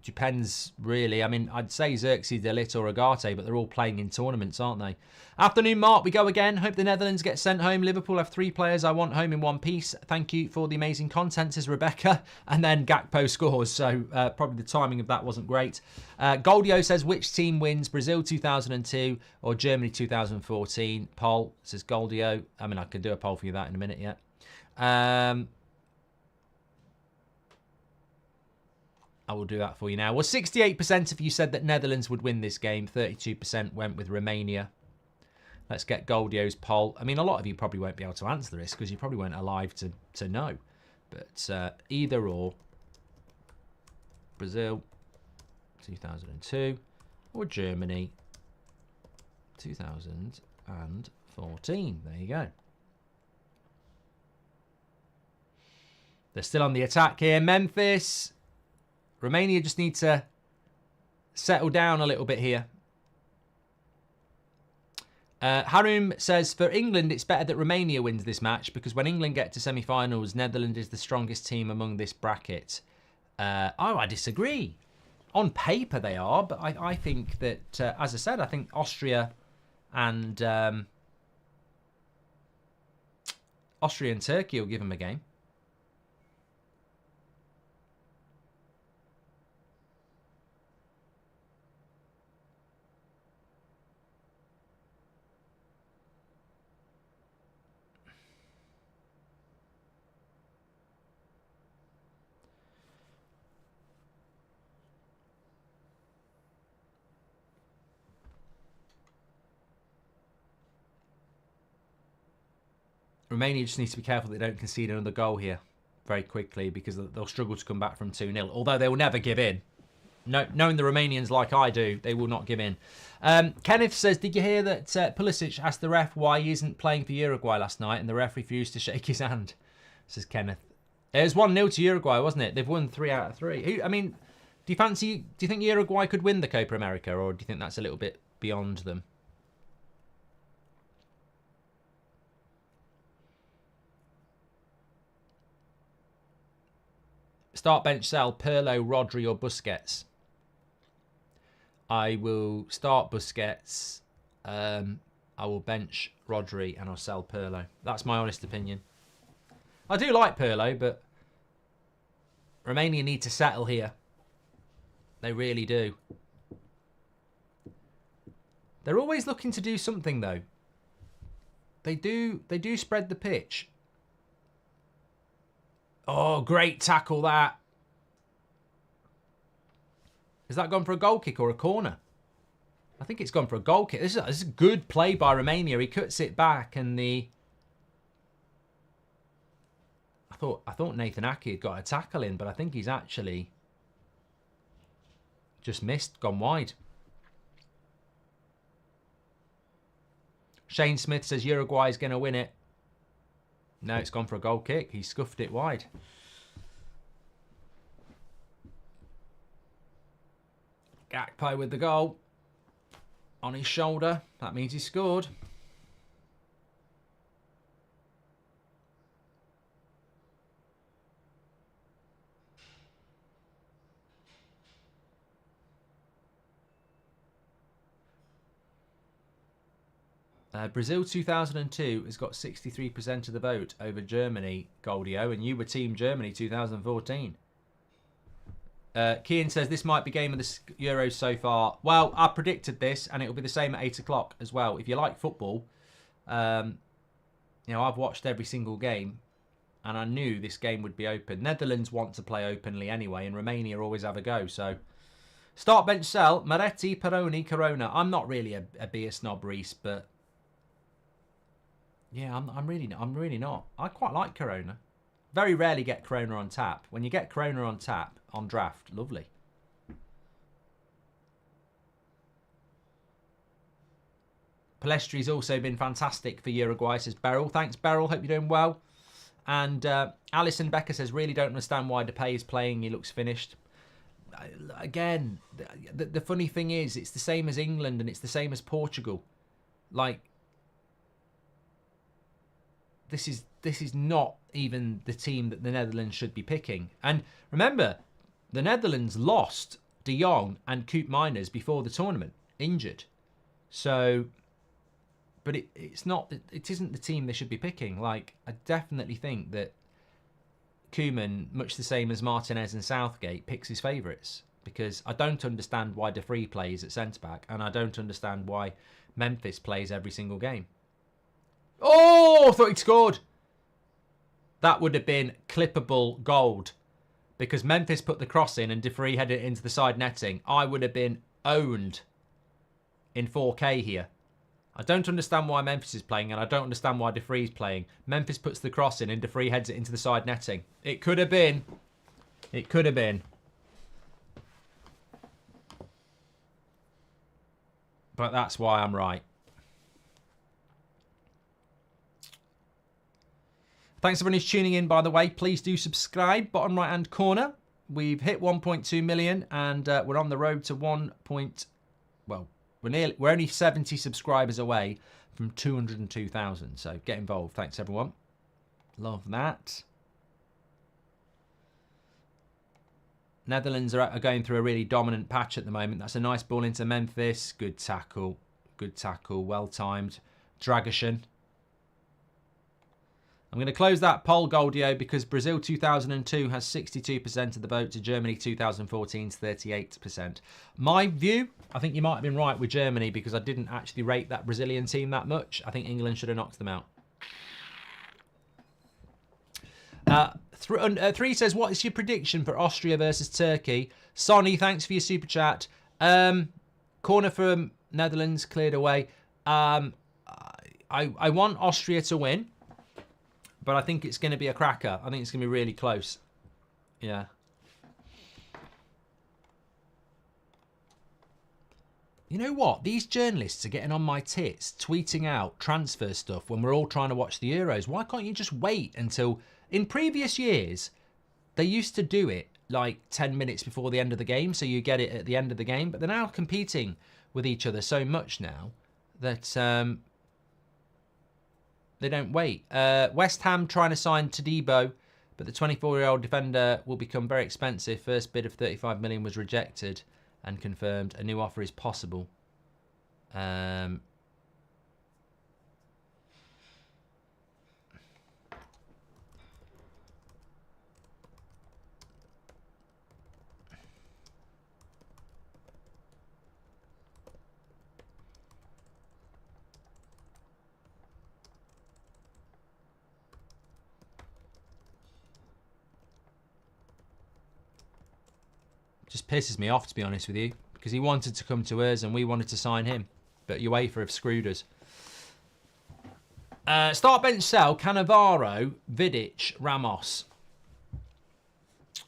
Depends, really. I mean, I'd say Xerxes, De Ligt or Agate, but they're all playing in tournaments, aren't they? Afternoon, Mark. We go again. Hope the Netherlands get sent home. Liverpool have 3 players I want home in one piece. Thank you for the amazing content, says Rebecca. And then Gakpo scores, so probably the timing of that wasn't great. Goldio says, which team wins? Brazil 2002 or Germany 2014? Poll, says Goldio. I mean, I can do a poll for you that in a minute, yeah. I will do that for you now. Well, 68% of you said that Netherlands would win this game. 32% went with Romania. Let's get Goldio's poll. I mean, a lot of you probably won't be able to answer this because you probably weren't alive to know. But either or, Brazil 2002 or Germany 2014. There you go. They're still on the attack here. Memphis. Romania just need to settle down a little bit here. Harum says, for England, it's better that Romania wins this match because when England get to semi-finals, Netherlands is the strongest team among this bracket. I disagree. On paper they are, but I think that, as I said, I think Austria and Turkey will give them a game. Romania just needs to be careful they don't concede another goal here very quickly because they'll struggle to come back from 2-0. Although they will never give in. No, knowing the Romanians like I do, they will not give in. Kenneth says, did you hear that Pulisic asked the ref why he isn't playing for Uruguay last night and the ref refused to shake his hand? Says Kenneth. It was 1-0 to Uruguay, wasn't it? They've won 3 out of 3. I mean, do you think Uruguay could win the Copa America or do you think that's a little bit beyond them? Start, bench, sell, Pirlo, Rodri or Busquets. I will start Busquets. I will bench Rodri and I'll sell Pirlo. That's my honest opinion. I do like Pirlo, but Romania need to settle here. They really do. They're always looking to do something, though. They do spread the pitch. Oh, great tackle that. Has that gone for a goal kick or a corner? I think it's gone for a goal kick. This is a good play by Romania. He cuts it back and the... I thought Nathan Aki had got a tackle in, but I think he's actually just missed, gone wide. Shane Smith says Uruguay's going to win it. No, it's gone for a goal kick. He scuffed it wide. Gakpo with the goal. On his shoulder. That means he scored. Brazil 2002 has got 63% of the vote over Germany, Goldio, and you were Team Germany 2014. Kian says this might be game of the Euros so far. Well, I predicted this, and it'll be the same at 8 o'clock as well. If you like football, you know, I've watched every single game, and I knew this game would be open. Netherlands want to play openly anyway, and Romania always have a go. So, start, bench, sell. Moretti, Peroni, Corona. I'm not really a beer snob, Reese, but yeah, I'm really not. I quite like Corona. Very rarely get Corona on tap. When you get Corona on tap, on draft, lovely. Palestri's also been fantastic for Uruguay, says Beryl. Thanks, Beryl. Hope you're doing well. And Alison Becker says, really don't understand why Depay is playing. He looks finished. Again, the funny thing is, it's the same as England and it's the same as Portugal. Like, this is not even the team that the Netherlands should be picking. And remember, the Netherlands lost De Jong and Koop Miners before the tournament, injured. So, but it isn't the team they should be picking. Like, I definitely think that Koeman, much the same as Martinez and Southgate, picks his favourites, because I don't understand why De Vrij plays at centre-back, and I don't understand why Memphis plays every single game. Oh, I thought he'd scored. That would have been clippable gold, because Memphis put the cross in and De Vrij headed it into the side netting. I would have been owned in 4K here. I don't understand why Memphis is playing, and I don't understand why De Vrij is playing. Memphis puts the cross in and De Vrij heads it into the side netting. It could have been. It could have been. But that's why I'm right. Thanks everyone who's tuning in, by the way. Please do subscribe. Bottom right-hand corner. We've hit 1.2 million, and we're on the road to we're only 70 subscribers away from 202,000. So get involved. Thanks, everyone. Love that. Netherlands are going through a really dominant patch at the moment. That's a nice ball into Memphis. Good tackle. Good tackle. Well timed. Dragishin. I'm going to close that poll, Goldio, because Brazil 2002 has 62% of the vote to Germany 2014's 38%. My view, I think you might have been right with Germany, because I didn't actually rate that Brazilian team that much. I think England should have knocked them out. 3 says, what is your prediction for Austria versus Turkey? Sonny, thanks for your super chat. Corner from Netherlands cleared away. I want Austria to win, but I think it's going to be a cracker. I think it's going to be really close. Yeah. You know what? These journalists are getting on my tits, tweeting out transfer stuff when we're all trying to watch the Euros. Why can't you just wait until... In previous years, they used to do it like 10 minutes before the end of the game, so you get it at the end of the game. But they're now competing with each other so much now that they don't wait. West Ham trying to sign Todibo, but the 24-year-old defender will become very expensive. First bid of 35 million was rejected and confirmed. A new offer is possible. Just pisses me off, to be honest with you, because he wanted to come to us and we wanted to sign him, but UEFA have screwed us. Start, bench, sell: Cannavaro, Vidic, Ramos.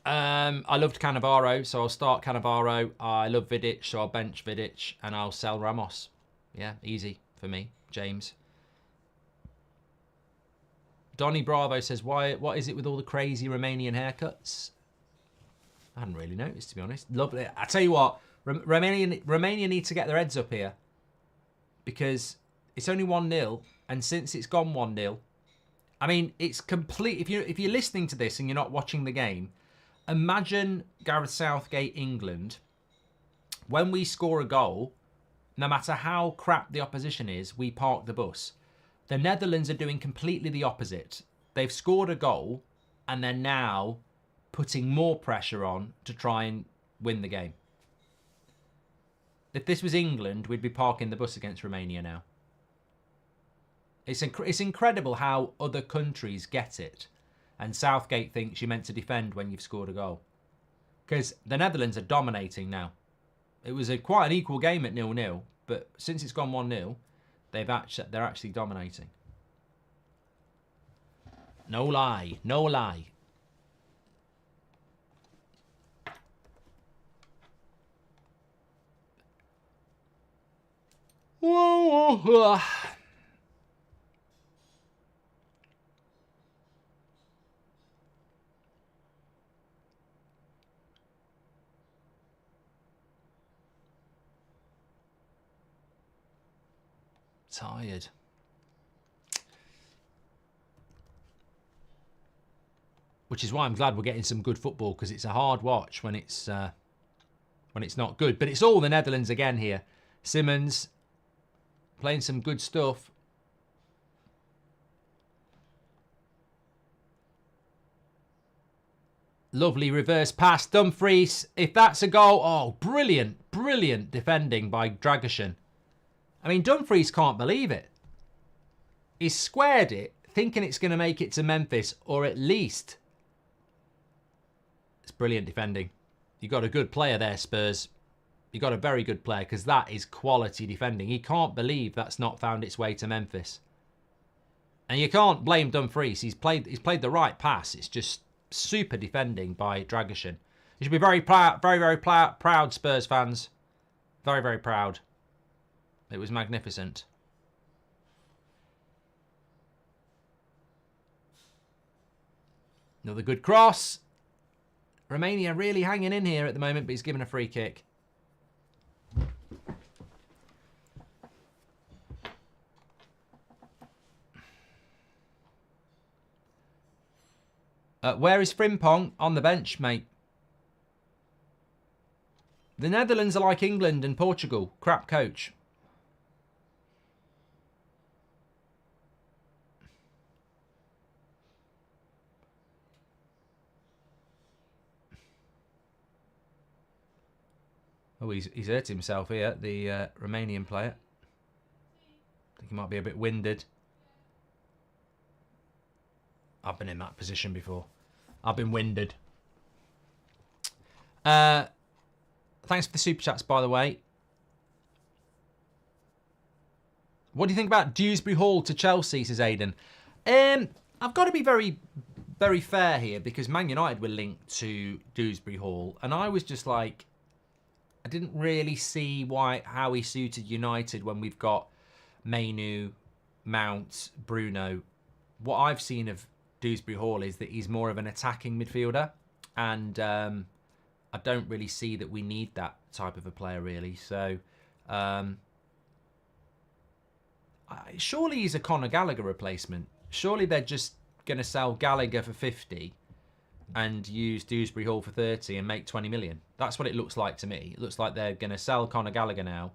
I loved Cannavaro, so I'll start Cannavaro. I love Vidic, so I'll bench Vidic and I'll sell Ramos. Yeah, easy for me, James. Donny Bravo says, what is it with all the crazy Romanian haircuts? I hadn't really noticed, to be honest. Lovely. I tell you what, Romania need to get their heads up here, because it's only 1-0, and since it's gone 1-0, I mean, it's complete. If you're listening to this and you're not watching the game, imagine Gareth Southgate, England. When we score a goal, no matter how crap the opposition is, we park the bus. The Netherlands are doing completely the opposite. They've scored a goal, and they're now putting more pressure on to try and win the game. If this was England, we'd be parking the bus against Romania now. It's incredible how other countries get it, and Southgate thinks you're meant to defend when you've scored a goal. Because the Netherlands are dominating now. It was quite an equal game at 0-0, but since it's gone 1-0, they're actually dominating. No lie, no lie. Whoa, Tired. Which is why I'm glad we're getting some good football, because it's a hard watch when it's not good. But it's all the Netherlands again here. Simmons playing some good stuff. Lovely reverse pass. Dumfries, if that's a goal, oh, brilliant, brilliant defending by Dragusin. I mean, Dumfries can't believe it. He's squared it, thinking it's going to make it to Memphis, or at least... It's brilliant defending. You got a good player there, Spurs. You got a very good player, because that is quality defending. He can't believe that's not found its way to Memphis. And you can't blame Dumfries. He's played the right pass. It's just super defending by Dragusin. You should be very proud, very proud, Spurs fans. Very, very proud. It was magnificent. Another good cross. Romania really hanging in here at the moment, but he's given a free kick. Where is Frimpong? On the bench, mate. The Netherlands are like England and Portugal. Crap coach. Oh, he's hurt himself here, the Romanian player. I think he might be a bit winded. I've been in that position before. I've been winded. Thanks for the super chats, by the way. What do you think about Dewsbury Hall to Chelsea, says Aidan? I've got to be very, very fair here, because Man United were linked to Dewsbury Hall, and I was just like, I didn't really see how he suited United when we've got Mainu, Mount, Bruno. What I've seen of Dewsbury Hall is that he's more of an attacking midfielder, and I don't really see that we need that type of a player, really. So surely he's a Conor Gallagher replacement. Surely they're just going to sell Gallagher for 50 and use Dewsbury Hall for 30 and make 20 million. That's what it looks like to me. It looks like they're going to sell Conor Gallagher now,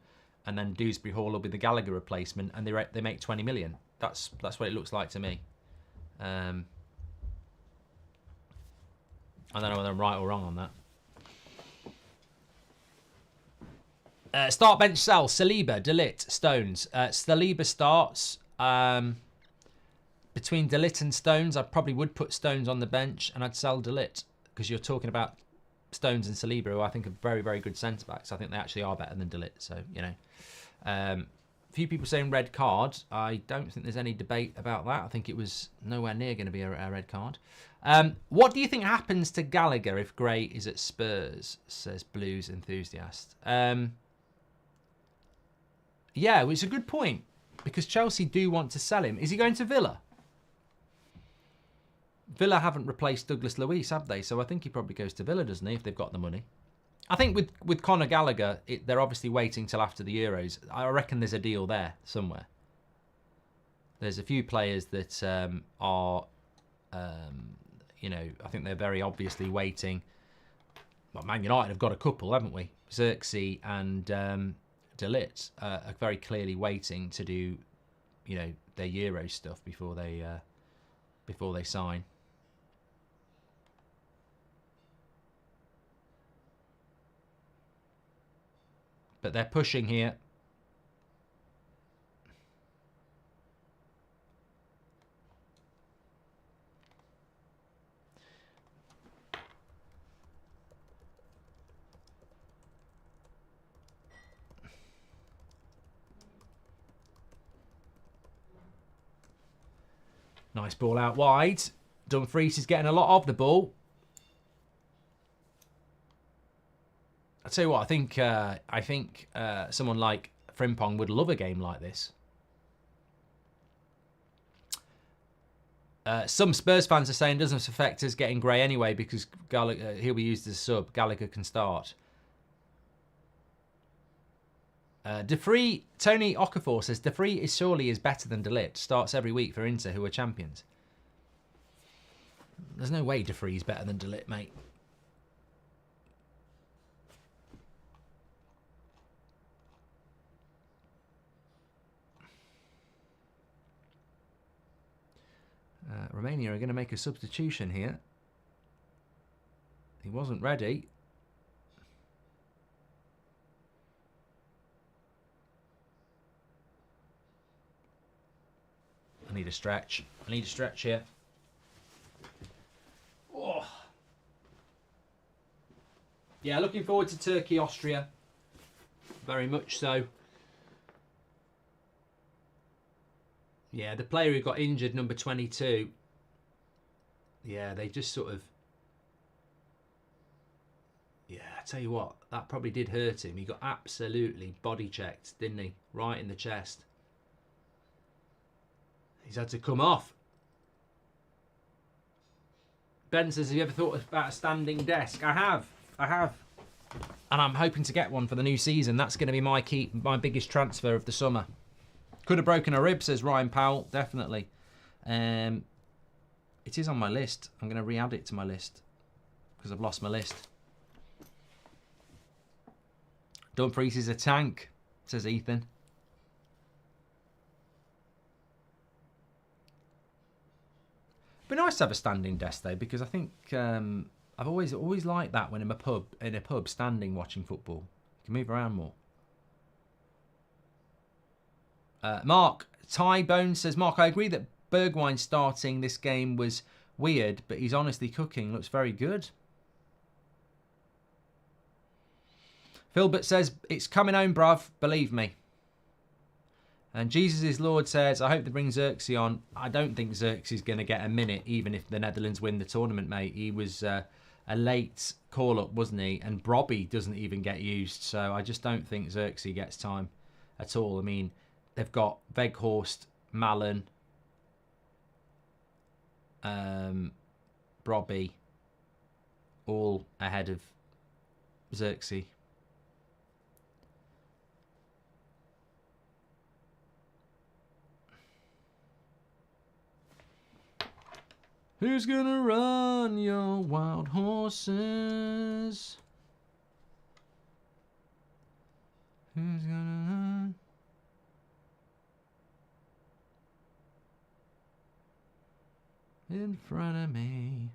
and then Dewsbury Hall will be the Gallagher replacement, and they make 20 million. That's what it looks like to me. I don't know whether I'm right or wrong on that. Start, bench, sell. Saliba, De Ligt, Stones. Saliba starts. Between De Ligt and Stones, I probably would put Stones on the bench, and I'd sell De Ligt, because you're talking about Stones and Saliba, who I think are very, very good centre-backs. I think they actually are better than De Ligt, so, you know. A few people saying red card. I don't think there's any debate about that. I think it was nowhere near going to be a red card. What do you think happens to Gallagher if Gray is at Spurs, says Blues enthusiast? Yeah, well, it's a good point, because Chelsea do want to sell him. Is he going to Villa? Villa haven't replaced Douglas Luiz, have they? So I think he probably goes to Villa, doesn't he, if they've got the money? I think with Conor Gallagher, they're obviously waiting till after the Euros. I reckon there's a deal there somewhere. There's a few players that are, you know, I think they're very obviously waiting. Well, Man United have got a couple, haven't we? Xerxes and De Ligt are very clearly waiting to do, you know, their Euro stuff before they sign. But they're pushing here. Nice ball out wide. Dumfries is getting a lot of the ball. I'll tell you what, I think someone like Frimpong would love a game like this. Some Spurs fans are saying it doesn't affect us getting Gray anyway because he'll be used as a sub. Gallagher can start. Tony Okafor says, De Vrij is surely better than De Ligt. Starts every week for Inter, who are champions. There's no way De Vrij is better than De Ligt, mate. Romania are going to make a substitution here. He wasn't ready. I need a stretch. I need a stretch here. Oh. Yeah, looking forward to Turkey, Austria. Very much so. Yeah, the player who got injured, number 22. Yeah, they just sort of... Yeah, I tell you what, that probably did hurt him. He got absolutely body checked, didn't he? Right in the chest. He's had to come off. Ben says, have you ever thought about a standing desk? I have. And I'm hoping to get one for the new season. That's going to be my biggest transfer of the summer. Could have broken a rib, says Ryan Powell. Definitely. It is on my list. I'm going to re-add it to my list because I've lost my list. Dumfries is a tank, says Ethan. It'd be nice to have a standing desk though, because I think I've always liked that when I'm in a pub standing watching football. You can move around more. Mark Ty Bones says, Mark, I agree that Bergwijn starting this game was weird, but he's honestly cooking. Looks very good. Philbert says, it's coming home, bruv. Believe me. And Jesus is Lord says, I hope they bring Xerxes on. I don't think Xerxes is going to get a minute, even if the Netherlands win the tournament, mate. He was a late call-up, wasn't he? And Brobby doesn't even get used. So I just don't think Xerxes gets time at all. I mean, they've got Weghorst, Malen, Brobby, all ahead of Xerxes. Who's gonna run your wild horses? Who's gonna run? In front of me.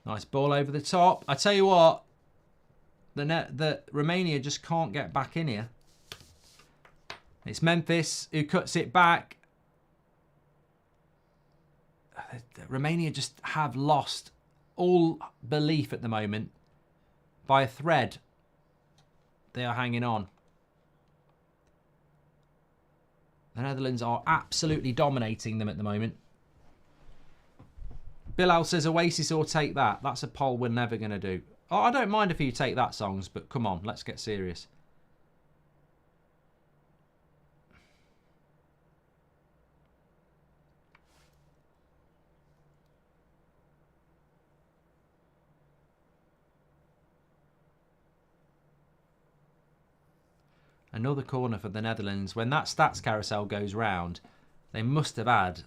Nice ball over the top. I tell you what, the Romania just can't get back in here. It's Memphis who cuts it back. Romania just have lost all belief at the moment. By a thread, they are hanging on. The Netherlands are absolutely dominating them at the moment. Bilal says Oasis or Take That. That's a poll we're never going to do. Oh, I don't mind if you Take That songs, but come on, let's get serious. Another corner for the Netherlands. When that stats carousel goes round, they must have had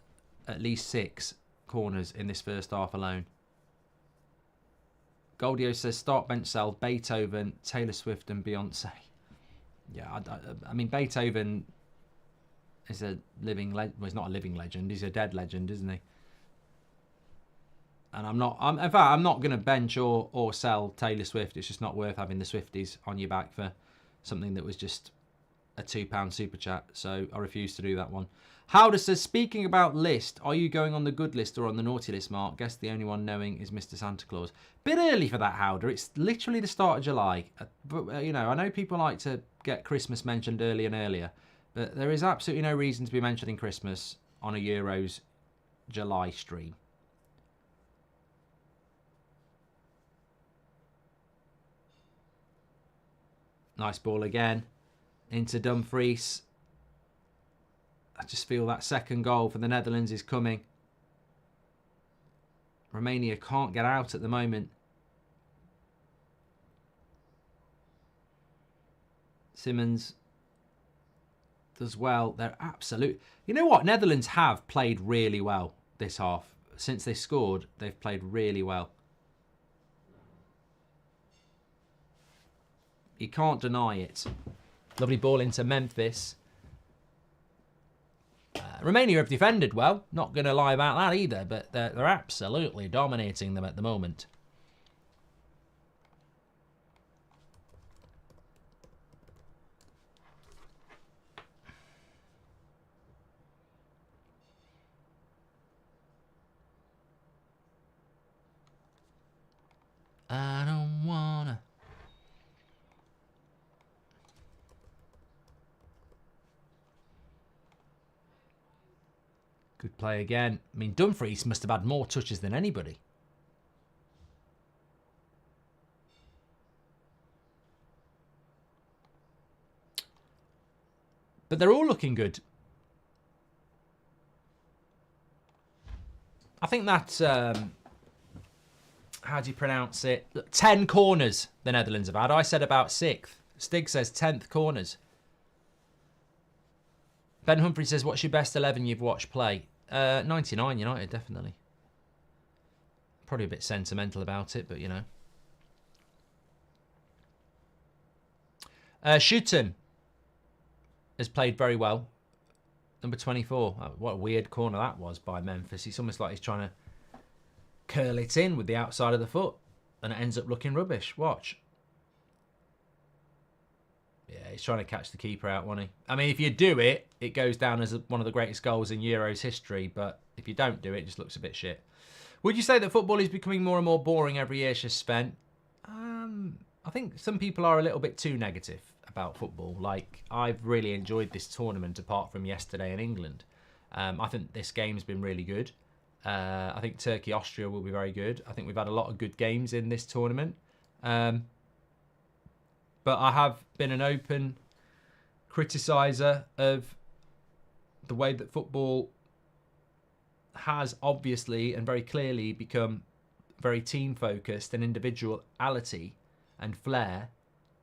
at least 6 corners in this first half alone. Goldio says start bench sell Beethoven, Taylor Swift and Beyonce. Yeah, I mean Beethoven is a living legend. Well, he's not a living legend. He's a dead legend, isn't he? And in fact, I'm not going to bench or sell Taylor Swift. It's just not worth having the Swifties on your back for something that was just a £2 super chat. So I refuse to do that one. Howder says, speaking about list, are you going on the good list or on the naughty list, Mark? Guess the only one knowing is Mr. Santa Claus. Bit early for that, Howder. It's literally the start of July. But, you know, I know people like to get Christmas mentioned early and earlier. But there is absolutely no reason to be mentioning Christmas on a Euros July stream. Nice ball again into Dumfries. I just feel that second goal for the Netherlands is coming. Romania can't get out at the moment. Simmons does well. They're absolute. You know what? Netherlands have played really well this half. Since they scored, they've played really well. You can't deny it. Lovely ball into Memphis. Romania have defended well. Not going to lie about that either, but they're absolutely dominating them at the moment. I don't wanna. Good play again. I mean, Dumfries must have had more touches than anybody. But they're all looking good. I think that... how do you pronounce it? 10 corners the Netherlands have had. I said about 6th. Stig says 10th corners. Ben Humphrey says, what's your best 11 you've watched play? 99 United, definitely. Probably a bit sentimental about it, but you know. Schutten has played very well. Number 24. Oh, what a weird corner that was by Memphis. It's almost like he's trying to curl it in with the outside of the foot. And it ends up looking rubbish. Watch. Yeah, he's trying to catch the keeper out, wasn't he? I mean, if you do it, it goes down as one of the greatest goals in Euros history. But if you don't do it, it just looks a bit shit. Would you say that football is becoming more and more boring every year, Sven? I think some people are a little bit too negative about football. Like, I've really enjoyed this tournament apart from yesterday in England. I think this game's been really good. I think Turkey-Austria will be very good. I think we've had a lot of good games in this tournament. But I have been an open criticiser of the way that football has obviously and very clearly become very team-focused, and individuality and flair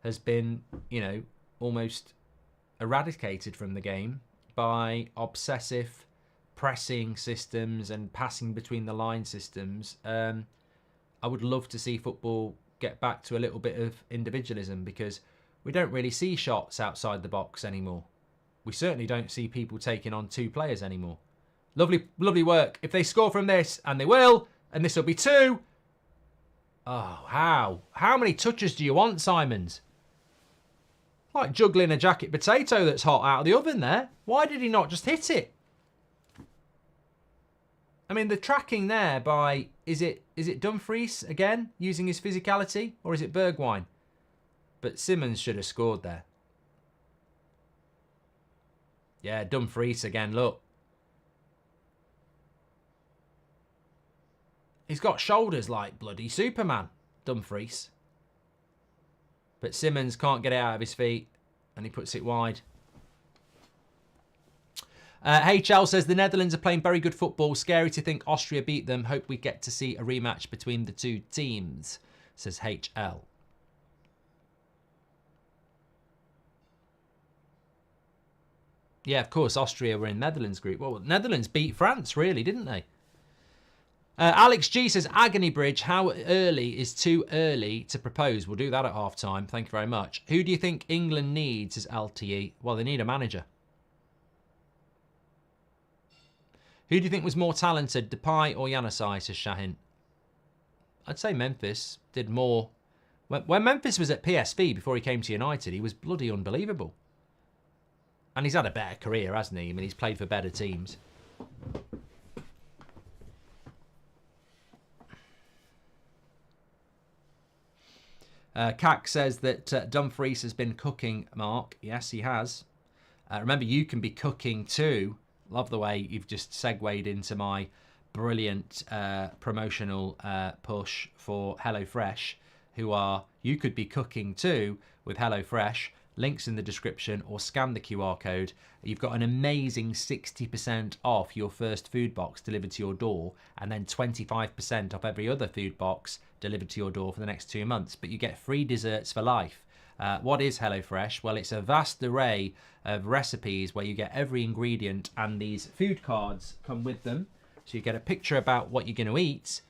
has been, you know, almost eradicated from the game by obsessive pressing systems and passing between the line systems. I would love to see football get back to a little bit of individualism, because we don't really see shots outside the box anymore. We certainly don't see people taking on 2 players anymore. Lovely work. If they score from this, and they will, and this will be 2. Oh, how many touches do you want, Simons? Like juggling a jacket potato that's hot out of the oven there. Why did he not just hit it? I mean, the tracking there by... Is it Dumfries again, using his physicality? Or is it Bergwijn? But Simmons should have scored there. Yeah, Dumfries again, look. He's got shoulders like bloody Superman, Dumfries. But Simmons can't get it out of his feet, and he puts it wide. HL says, the Netherlands are playing very good football. Scary to think Austria beat them. Hope we get to see a rematch between the 2 teams, says HL. Yeah, of course, Austria were in Netherlands group. Well, Netherlands beat France, really, didn't they? Alex G says, Agony Bridge, how early is too early to propose? We'll do that at half time. Thank you very much. Who do you think England needs as LTE? Well, they need a manager. Who do you think was more talented, Depay or Januzaj, says Shahin? I'd say Memphis did more. When Memphis was at PSV before he came to United, he was bloody unbelievable. And he's had a better career, hasn't he? I mean, he's played for better teams. Kak says that Dumfries has been cooking, Mark. Yes, he has. Remember, you can be cooking too. Love the way you've just segued into my brilliant promotional push for HelloFresh, you could be cooking too with HelloFresh. Links in the description, or scan the QR code. You've got an amazing 60% off your first food box delivered to your door, and then 25% off every other food box delivered to your door for the next 2 months. But you get free desserts for life. What is HelloFresh? Well, it's a vast array of recipes where you get every ingredient, and these food cards come with them. So you get a picture about what you're going to eat,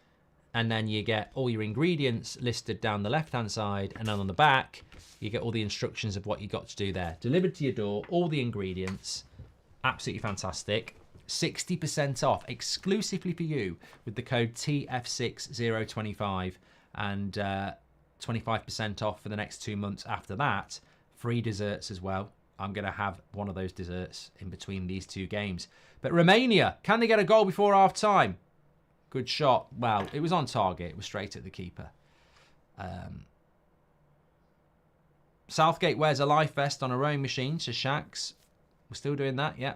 and then you get all your ingredients listed down the left-hand side, and then on the back, you get all the instructions of what you got to do there. Delivered to your door, all the ingredients. Absolutely fantastic. 60% off exclusively for you with the code TF6025, and 25% off for the next 2 months after that. Free desserts as well. I'm going to have one of those desserts in between these 2 games. But Romania, can they get a goal before half time? Good shot. Well, it was on target. It was straight at the keeper. Southgate wears a life vest on a rowing machine, says Shax. We're still doing that, yeah.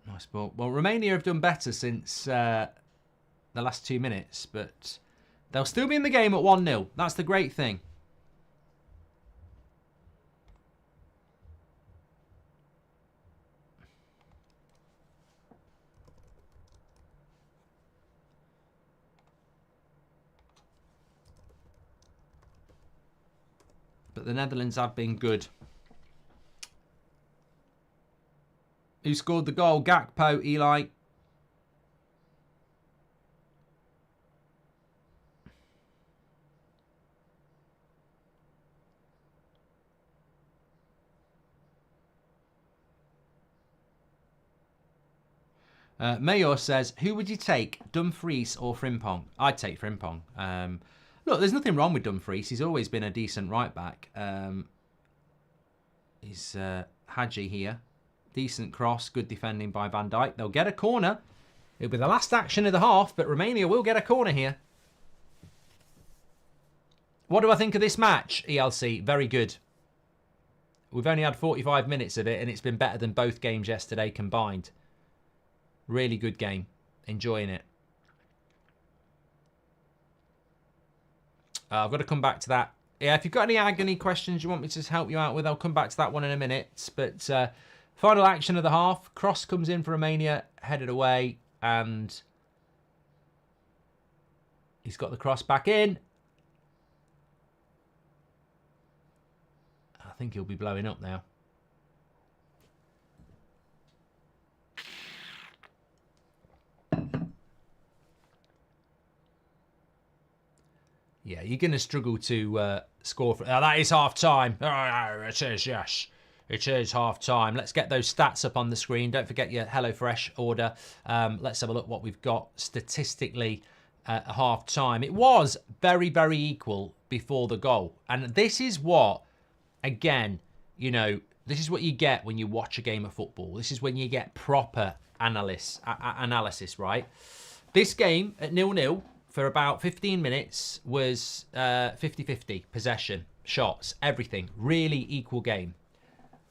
Nice ball. Well, Romania have done better since the last 2 minutes, but they'll still be in the game at 1-0. That's the great thing. But the Netherlands have been good. Who scored the goal? Gakpo, Eli. Mayor says, who would you take, Dumfries or Frimpong? I'd take Frimpong. Look, there's nothing wrong with Dumfries. He's always been a decent right back. He's Haji here. Decent cross, good defending by Van Dijk. They'll get a corner. It'll be the last action of the half, but Romania will get a corner here. What do I think of this match, ELC? Very good. We've only had 45 minutes of it, and it's been better than both games yesterday combined. Really good game. Enjoying it. I've got to come back to that. Yeah, if you've got any agony questions you want me to help you out with, I'll come back to that one in a minute. But final action of the half. Cross comes in for Romania, headed away, and he's got the cross back in. I think he'll be blowing up now. Yeah, you're going to struggle to score. That is half-time. It is, yes. It is half-time. Let's get those stats up on the screen. Don't forget your HelloFresh order. Let's have a look what we've got statistically at half-time. It was very, very equal before the goal. And this is what, again, you know, this is what you get when you watch a game of football. This is when you get proper analysis, right? This game at 0-0 for about 15 minutes was 50-50 possession, shots, everything. Really equal game.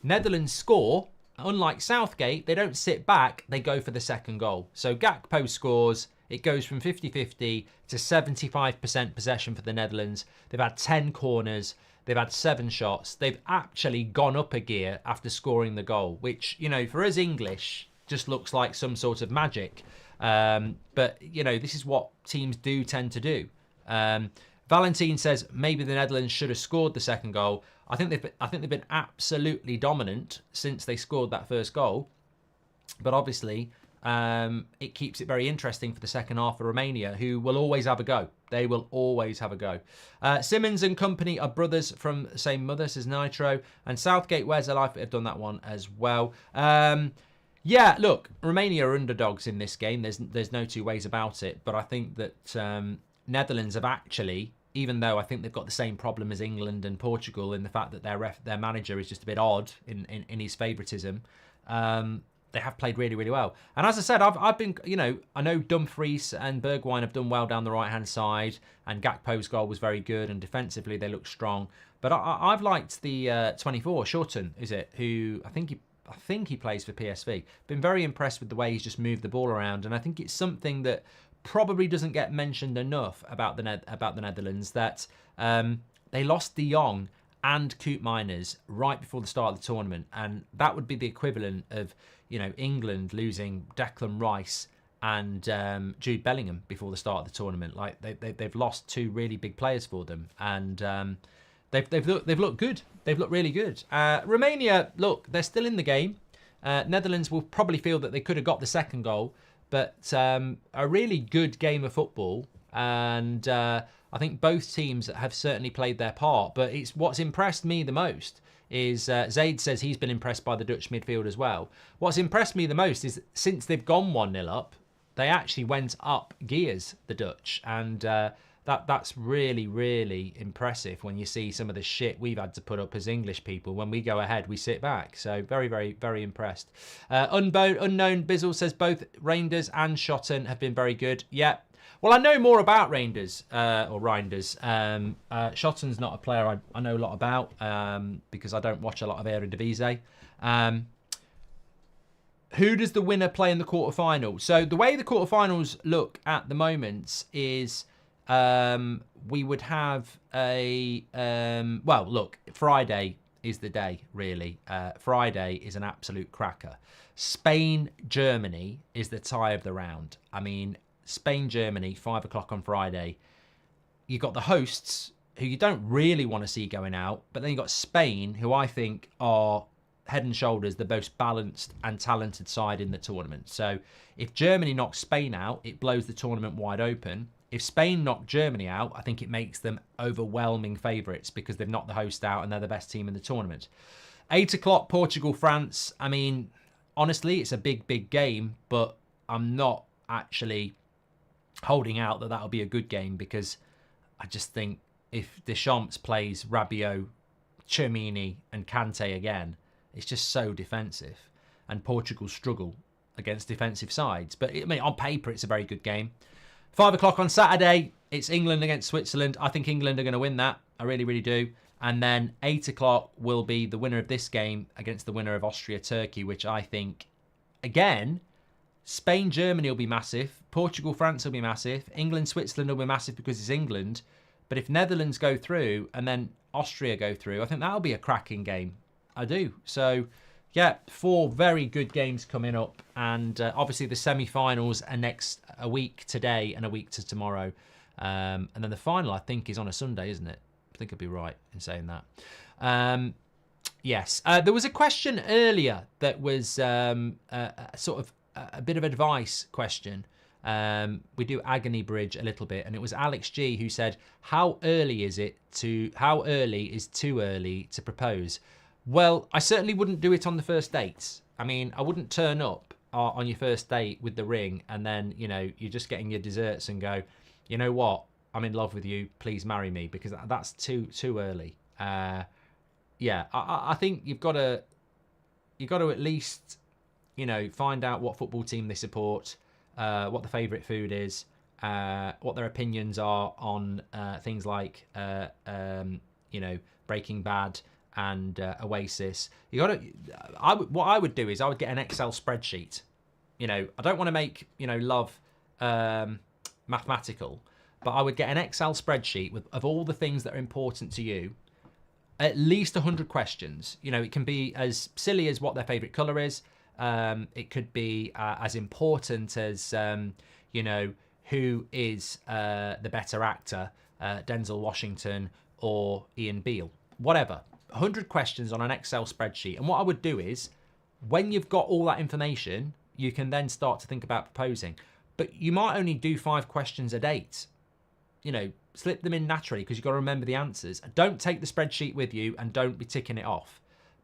Netherlands score. Unlike Southgate, they don't sit back. They go for the second goal. So Gakpo scores. It goes from 50-50 to 75% possession for the Netherlands. They've had 10 corners. They've had 7 shots. They've actually gone up a gear after scoring the goal, which, you know, for us English, just looks like some sort of magic. But, you know, this is what teams do tend to do. Valentine says maybe the Netherlands should have scored the second goal. I think they've been absolutely dominant since they scored that first goal. But obviously, it keeps it very interesting for the second half of Romania, who will always have a go. They will always have a go. Simmons and company are brothers from the same mother, says Nitro. And Southgate, where's their life? Have done that one as well. Yeah, look, Romania are underdogs in this game. There's no two ways about it. But I think that Netherlands have actually, even though I think they've got the same problem as England and Portugal in the fact that their manager is just a bit odd in his favouritism, they have played really, really well. And as I said, I've been, I know Dumfries and Bergwijn have done well down the right-hand side, and Gakpo's goal was very good, and defensively they look strong. But I've liked the 24, Shorten, is it, who I think he plays for PSV. Been very impressed with the way he's just moved the ball around, and I think it's something that probably doesn't get mentioned enough about the Netherlands, that they lost De Jong and Koopmeiners right before the start of the tournament, and that would be the equivalent of England losing Declan Rice and Jude Bellingham before the start of the tournament. Like they've lost two really big players for them, and they've looked good. They've looked really good. Romania, look, they're still in the game. Netherlands will probably feel that they could have got the second goal, but a really good game of football, and I think both teams have certainly played their part. But it's what's impressed me the most is Zaid says he's been impressed by the Dutch midfield as well. What's impressed me the most is since they've gone 1-0 up, they actually went up gears, the Dutch, and that's really, really impressive when you see some of the shit we've had to put up as English people. When we go ahead, we sit back. So very, very, very impressed. Unknown Bizzle says both Reinders and Schotten have been very good. Yeah. Well, I know more about Reinders, or Reinders. Schotten's not a player I know a lot about because I don't watch a lot of Eredivisie. Who does the winner play in the quarterfinal? So the way the quarterfinals look at the moment is we would have a... well, look, Friday is the day, really. Friday is an absolute cracker. Spain-Germany is the tie of the round. I mean, Spain-Germany, 5 o'clock on Friday. You've got the hosts, who you don't really want to see going out, but then you've got Spain, who I think are head and shoulders the most balanced and talented side in the tournament. So if Germany knocks Spain out, it blows the tournament wide open. If Spain knock Germany out, I think it makes them overwhelming favourites because they've knocked the host out and they're the best team in the tournament. 8 o'clock, Portugal-France. I mean, honestly, it's a big, big game, but I'm not actually holding out that that'll be a good game because I just think if Deschamps plays Rabiot, Tchouaméni and Kante again, it's just so defensive, and Portugal struggle against defensive sides. But I mean, on paper, it's a very good game. 5 o'clock on Saturday, it's England against Switzerland. I think England are going to win that. I really, really do. And then 8 o'clock will be the winner of this game against the winner of Austria-Turkey, which I think, again, Spain-Germany will be massive. Portugal-France will be massive. England-Switzerland will be massive because it's England. But if Netherlands go through and then Austria go through, I think that'll be a cracking game. I do. So, yeah, 4 very good games coming up. And obviously the semi-finals are a week today and a week to tomorrow. And then the final, I think, is on a Sunday, isn't it? I think I'd be right in saying that. Yes. There was a question earlier that was sort of a bit of advice question. We do Agony Bridge a little bit, and it was Alex G who said, how early is too early to propose? Well, I certainly wouldn't do it on the first date. I mean, I wouldn't turn up on your first date with the ring and then, you're just getting your desserts and go, you know what, I'm in love with you, please marry me, because that's too early. Yeah, I think you've got to at least, find out what football team they support, what the favourite food is, what their opinions are on things like, Breaking Bad and Oasis. What I would do is I would get an Excel spreadsheet. I don't want to make love mathematical, but I would get an Excel spreadsheet of all the things that are important to you. At least 100 questions. It can be as silly as what their favourite colour is. It could be as important as who is the better actor, Denzel Washington or Ian Beale, whatever. 100 questions on an Excel spreadsheet. And what I would do is, when you've got all that information, you can then start to think about proposing. But you might only do 5 questions a date. You know, slip them in naturally because you've got to remember the answers. Don't take the spreadsheet with you and don't be ticking it off.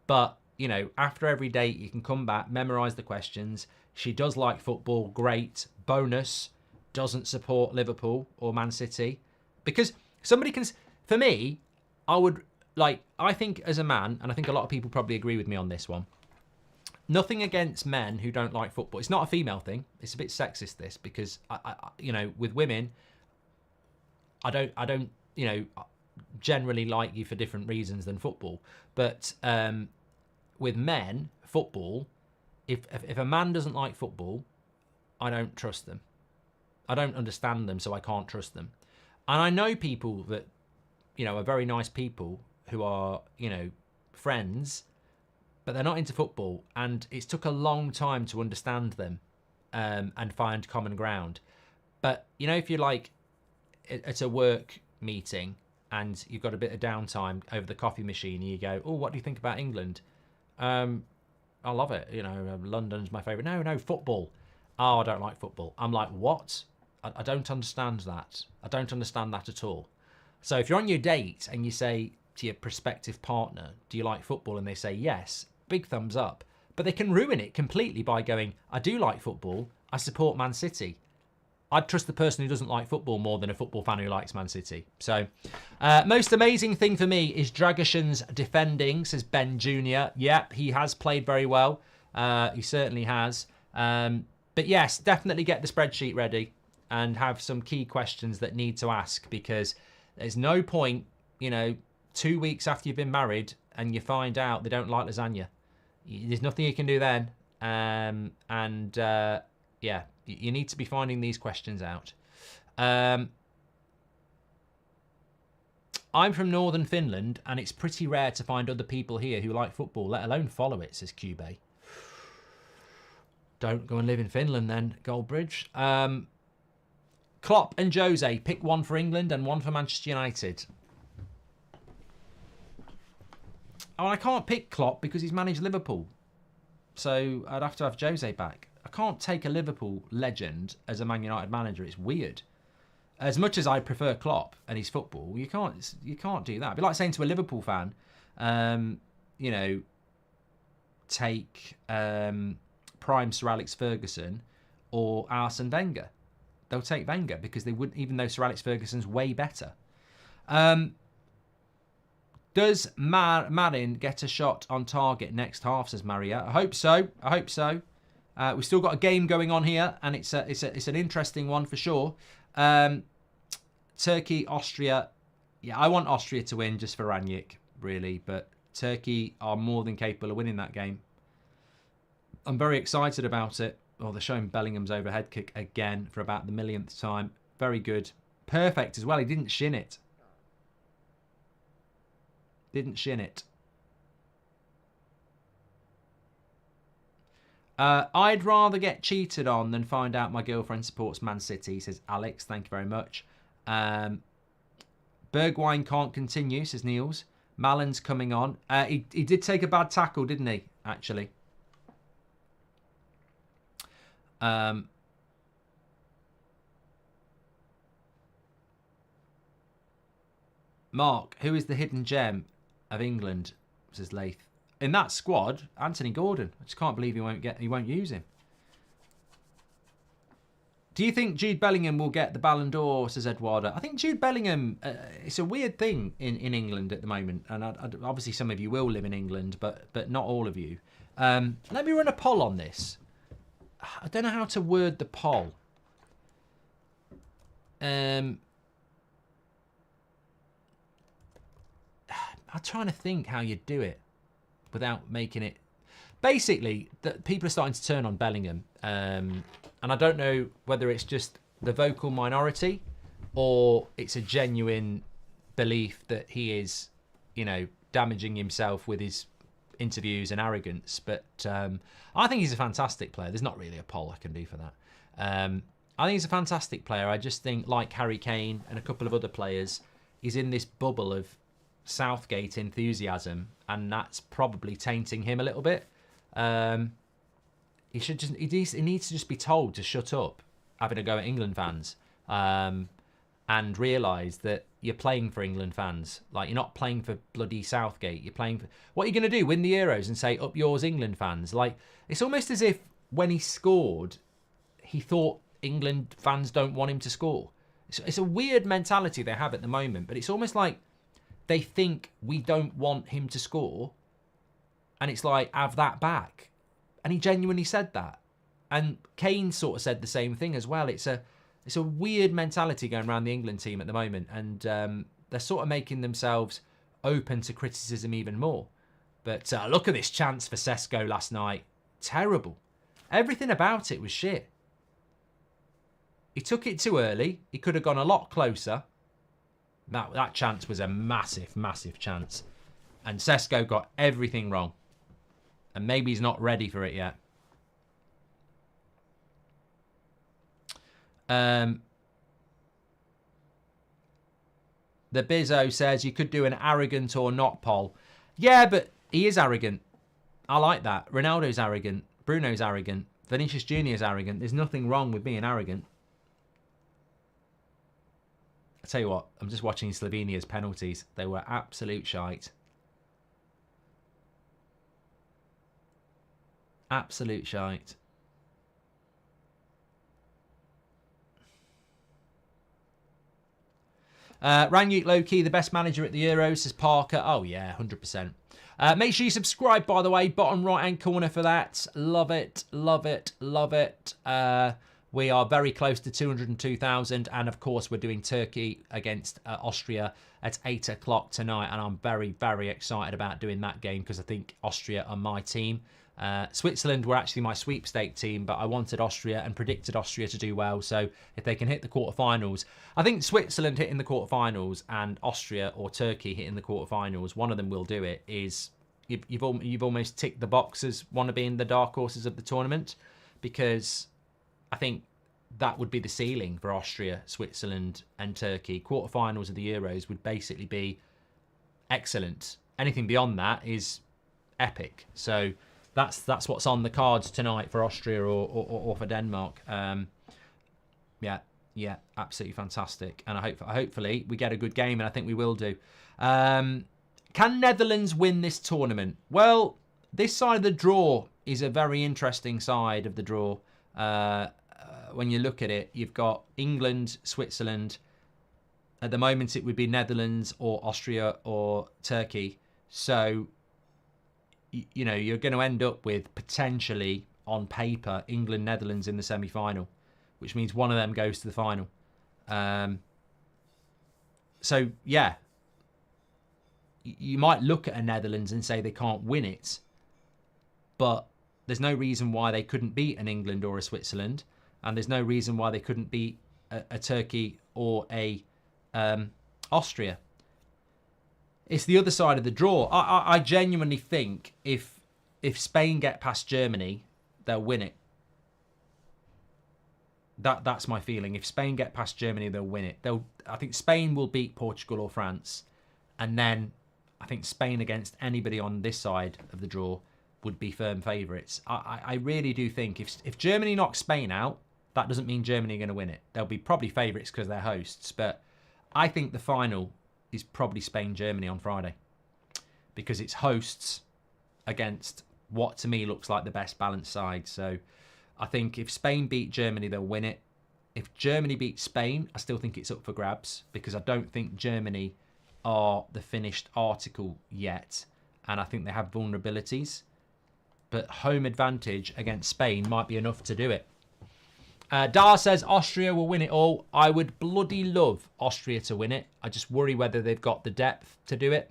But, you know, after every date, you can come back, memorize the questions. She does like football, great. Bonus, doesn't support Liverpool or Man City. Because somebody can, for me, I think as a man, and I think a lot of people probably agree with me on this one, nothing against men who don't like football. It's not a female thing. It's a bit sexist, this, because, you know, with women, I don't, you know, generally like you for different reasons than football. But with men, football, if a man doesn't like football, I don't trust them. I don't understand them, so I can't trust them. And I know people that, you know, are very nice people who are, you know, friends, but they're not into football. And it's took a long time to understand them and find common ground. But, you know, if you're like at a work meeting and you've got a bit of downtime over the coffee machine and you go, oh, what do you think about England? I love it. You know, London's my favourite. No, football. Oh, I don't like football. I'm like, what? I don't understand that. I don't understand that at all. So if you're on your date and you say to your prospective partner, do you like football? And they say yes, big thumbs up. But they can ruin it completely by going, I do like football. I support Man City. I'd trust the person who doesn't like football more than a football fan who likes Man City. So, most amazing thing for me is Dragoshan's defending, says Ben Jr. Yep, he has played very well. He certainly has. But yes, definitely get the spreadsheet ready and have some key questions that need to ask, because there's no point, you know, 2 weeks after you've been married and you find out they don't like lasagna. There's nothing you can do then. Yeah, you need to be finding these questions out. I'm from northern Finland, and it's pretty rare to find other people here who like football, let alone follow it, says Cube. Don't go and live in Finland then, Goldbridge. Klopp and Jose, pick one for England and one for Manchester United. Oh, I can't pick Klopp because he's managed Liverpool. So I'd have to have Jose back. I can't take a Liverpool legend as a Man United manager. It's weird. As much as I prefer Klopp and his football, you can't do that. It'd be like saying to a Liverpool fan, you know, take prime Sir Alex Ferguson or Arsene Wenger. They'll take Wenger because they wouldn't, even though Sir Alex Ferguson's way better. Does Marin get a shot on target next half, says Maria? I hope so. We've still got a game going on here, and it's an interesting one for sure. Turkey, Austria. Yeah, I want Austria to win just for Ranić, really. But Turkey are more than capable of winning that game. I'm very excited about it. Oh, they're showing Bellingham's overhead kick again for about the millionth time. Very good. Perfect as well. He didn't shin it. I'd rather get cheated on than find out my girlfriend supports Man City, says Alex. Thank you very much. Bergwijn can't continue, says Niels. Mallon's coming on. He did take a bad tackle, didn't he, actually? Mark, who is the hidden gem of England, says Lath. In that squad, Anthony Gordon. I just can't believe he won't use him. Do you think Jude Bellingham will get the Ballon d'Or, says Eduardo? I think Jude Bellingham, it's a weird thing in England at the moment. And obviously some of you will live in England, but not all of you. Let me run a poll on this. I don't know how to word the poll. I'm trying to think how you do it without making it. Basically, people are starting to turn on Bellingham. And I don't know whether it's just the vocal minority or it's a genuine belief that he is, you know, damaging himself with his interviews and arrogance. But I think he's a fantastic player. There's not really a poll I can do for that. I think he's a fantastic player. I just think, like Harry Kane and a couple of other players, he's in this bubble of Southgate enthusiasm, and that's probably tainting him a little bit. he needs to just be told to shut up, having a go at England fans, and realise that you're playing for England fans. Like, you're not playing for bloody Southgate. You're playing for... What are you going to do? Win the Euros and say, up yours, England fans? Like, it's almost as if when he scored, he thought England fans don't want him to score. It's a weird mentality they have at the moment, but it's almost like they think we don't want him to score, and it's like, have that back. And he genuinely said that. And Kane sort of said the same thing as well. It's a weird mentality going around the England team at the moment, and they're sort of making themselves open to criticism even more. But look at this chance for Sesko last night. Terrible. Everything about it was shit. He took it too early. He could have gone a lot closer. That chance was a massive, massive chance. And Sesko got everything wrong. And maybe he's not ready for it yet. The Bizzo says you could do an arrogant or not poll. Yeah, but he is arrogant. I like that. Ronaldo's arrogant. Bruno's arrogant. Vinicius Jr.'s arrogant. There's nothing wrong with being arrogant. I tell you what, I'm just watching Slovenia's penalties. They were absolute shite. Absolute shite. Rangnick low-key, the best manager at the Euros, says Parker. Oh, yeah, 100%. Make sure you subscribe, by the way. Bottom right-hand corner for that. Love it, love it, love it. We are very close to 202,000. And, of course, we're doing Turkey against Austria at 8 o'clock tonight. And I'm very, very excited about doing that game because I think Austria are my team. Switzerland were actually my sweepstake team, but I wanted Austria and predicted Austria to do well. So if they can hit the quarterfinals, I think Switzerland hitting the quarterfinals and Austria or Turkey hitting the quarterfinals, one of them will do it. Is you've almost ticked the box as one of being the dark horses of the tournament, because I think that would be the ceiling for Austria, Switzerland, and Turkey. Quarterfinals of the Euros would basically be excellent. Anything beyond that is epic. So that's what's on the cards tonight for Austria or for Denmark. Yeah, absolutely fantastic. And hopefully we get a good game, and I think we will do. Can Netherlands win this tournament? Well, this side of the draw is a very interesting side of the draw. When you look at it, you've got England, Switzerland. At the moment, it would be Netherlands or Austria or Turkey. So, you know, you're going to end up with potentially, on paper, England, Netherlands in the semi-final, which means one of them goes to the final. So, yeah, you might look at a Netherlands and say they can't win it, but there's no reason why they couldn't beat an England or a Switzerland, and there's no reason why they couldn't beat a Turkey or a Austria. It's the other side of the draw. I genuinely think if Spain get past Germany, they'll win it. That's my feeling. If Spain get past Germany, they'll win it. I think Spain will beat Portugal or France, and then I think Spain against anybody on this side of the draw would be firm favourites. I really do think if Germany knocks Spain out, that doesn't mean Germany are going to win it. They'll be probably favourites because they're hosts, but I think the final is probably Spain-Germany on Friday, because it's hosts against what to me looks like the best balanced side. So I think if Spain beat Germany, they'll win it. If Germany beats Spain, I still think it's up for grabs, because I don't think Germany are the finished article yet, and I think they have vulnerabilities. But home advantage against Spain might be enough to do it. Dar says Austria will win it all. I would bloody love Austria to win it. I just worry whether they've got the depth to do it.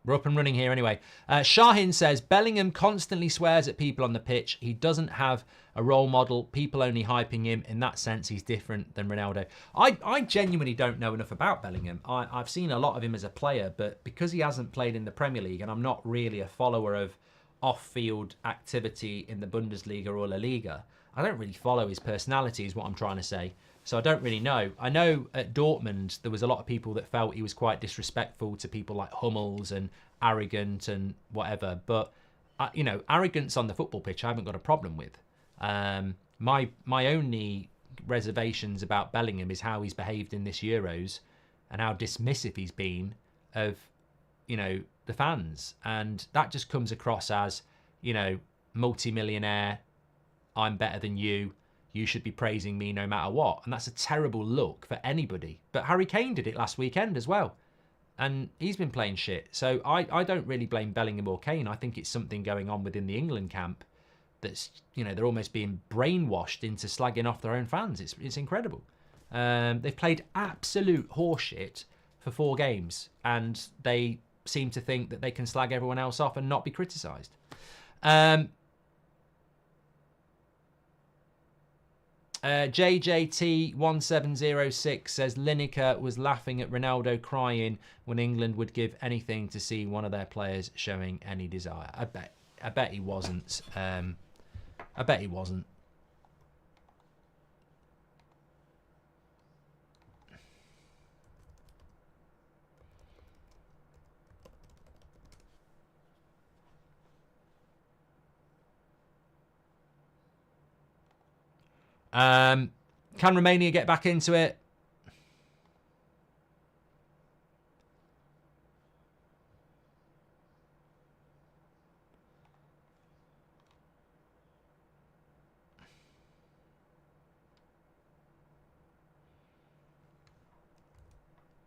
We're up and running here anyway. Shahin says, Bellingham constantly swears at people on the pitch. He doesn't have a role model. People only hyping him. In that sense, he's different than Ronaldo. I genuinely don't know enough about Bellingham. I've seen a lot of him as a player, but because he hasn't played in the Premier League, and I'm not really a follower of off-field activity in the Bundesliga or La Liga, I don't really follow his personality, is what I'm trying to say. So I don't really know. I know at Dortmund, there was a lot of people that felt he was quite disrespectful to people like Hummels and arrogant and whatever. But, you know, arrogance on the football pitch, I haven't got a problem with. My only reservations about Bellingham is how he's behaved in this Euros and how dismissive he's been of, you know, the fans. And that just comes across as, you know, multi-millionaire, I'm better than you, you should be praising me no matter what. And that's a terrible look for anybody. But Harry Kane did it last weekend as well. And he's been playing shit. So I don't really blame Bellingham or Kane. I think it's something going on within the England camp that's, you know, they're almost being brainwashed into slagging off their own fans. It's incredible. They've played absolute horseshit for 4 games, and they seem to think that they can slag everyone else off and not be criticised. JJT1706 says Lineker was laughing at Ronaldo crying when England would give anything to see one of their players showing any desire. I bet he wasn't. I bet he wasn't. Can Romania get back into it?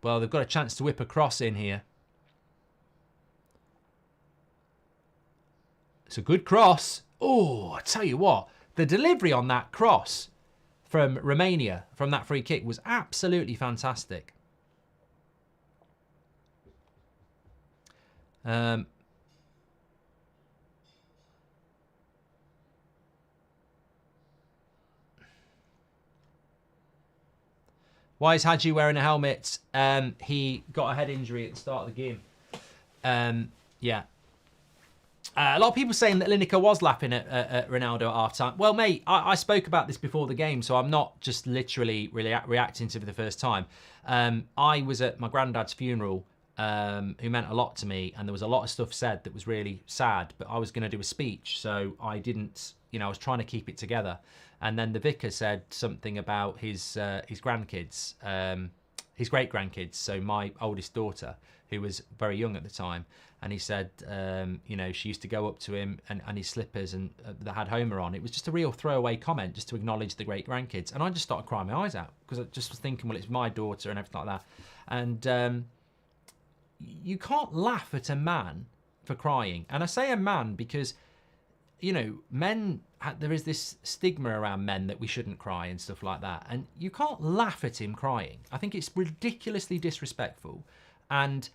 Well, they've got a chance to whip a cross in here. It's a good cross. Oh, I tell you what, the delivery on that cross from Romania, from that free kick, was absolutely fantastic. Why is Haji wearing a helmet? He got a head injury at the start of the game. Yeah. A lot of people saying that Lineker was laughing at Ronaldo at half-time. Well, mate, I spoke about this before the game, so I'm not just literally reacting to it for the first time. I was at my granddad's funeral, who meant a lot to me, and there was a lot of stuff said that was really sad, but I was going to do a speech, so I didn't, you know, I was trying to keep it together. And then the vicar said something about his grandkids, his great-grandkids, so my oldest daughter, who was very young at the time, and he said, you know, she used to go up to him and his slippers and that had Homer on. It was just a real throwaway comment just to acknowledge the great-grandkids. And I just started crying my eyes out because I just was thinking, well, it's my daughter and everything like that. And you can't laugh at a man for crying. And I say a man because, you know, men, there is this stigma around men that we shouldn't cry and stuff like that. And you can't laugh at him crying. I think it's ridiculously disrespectful. And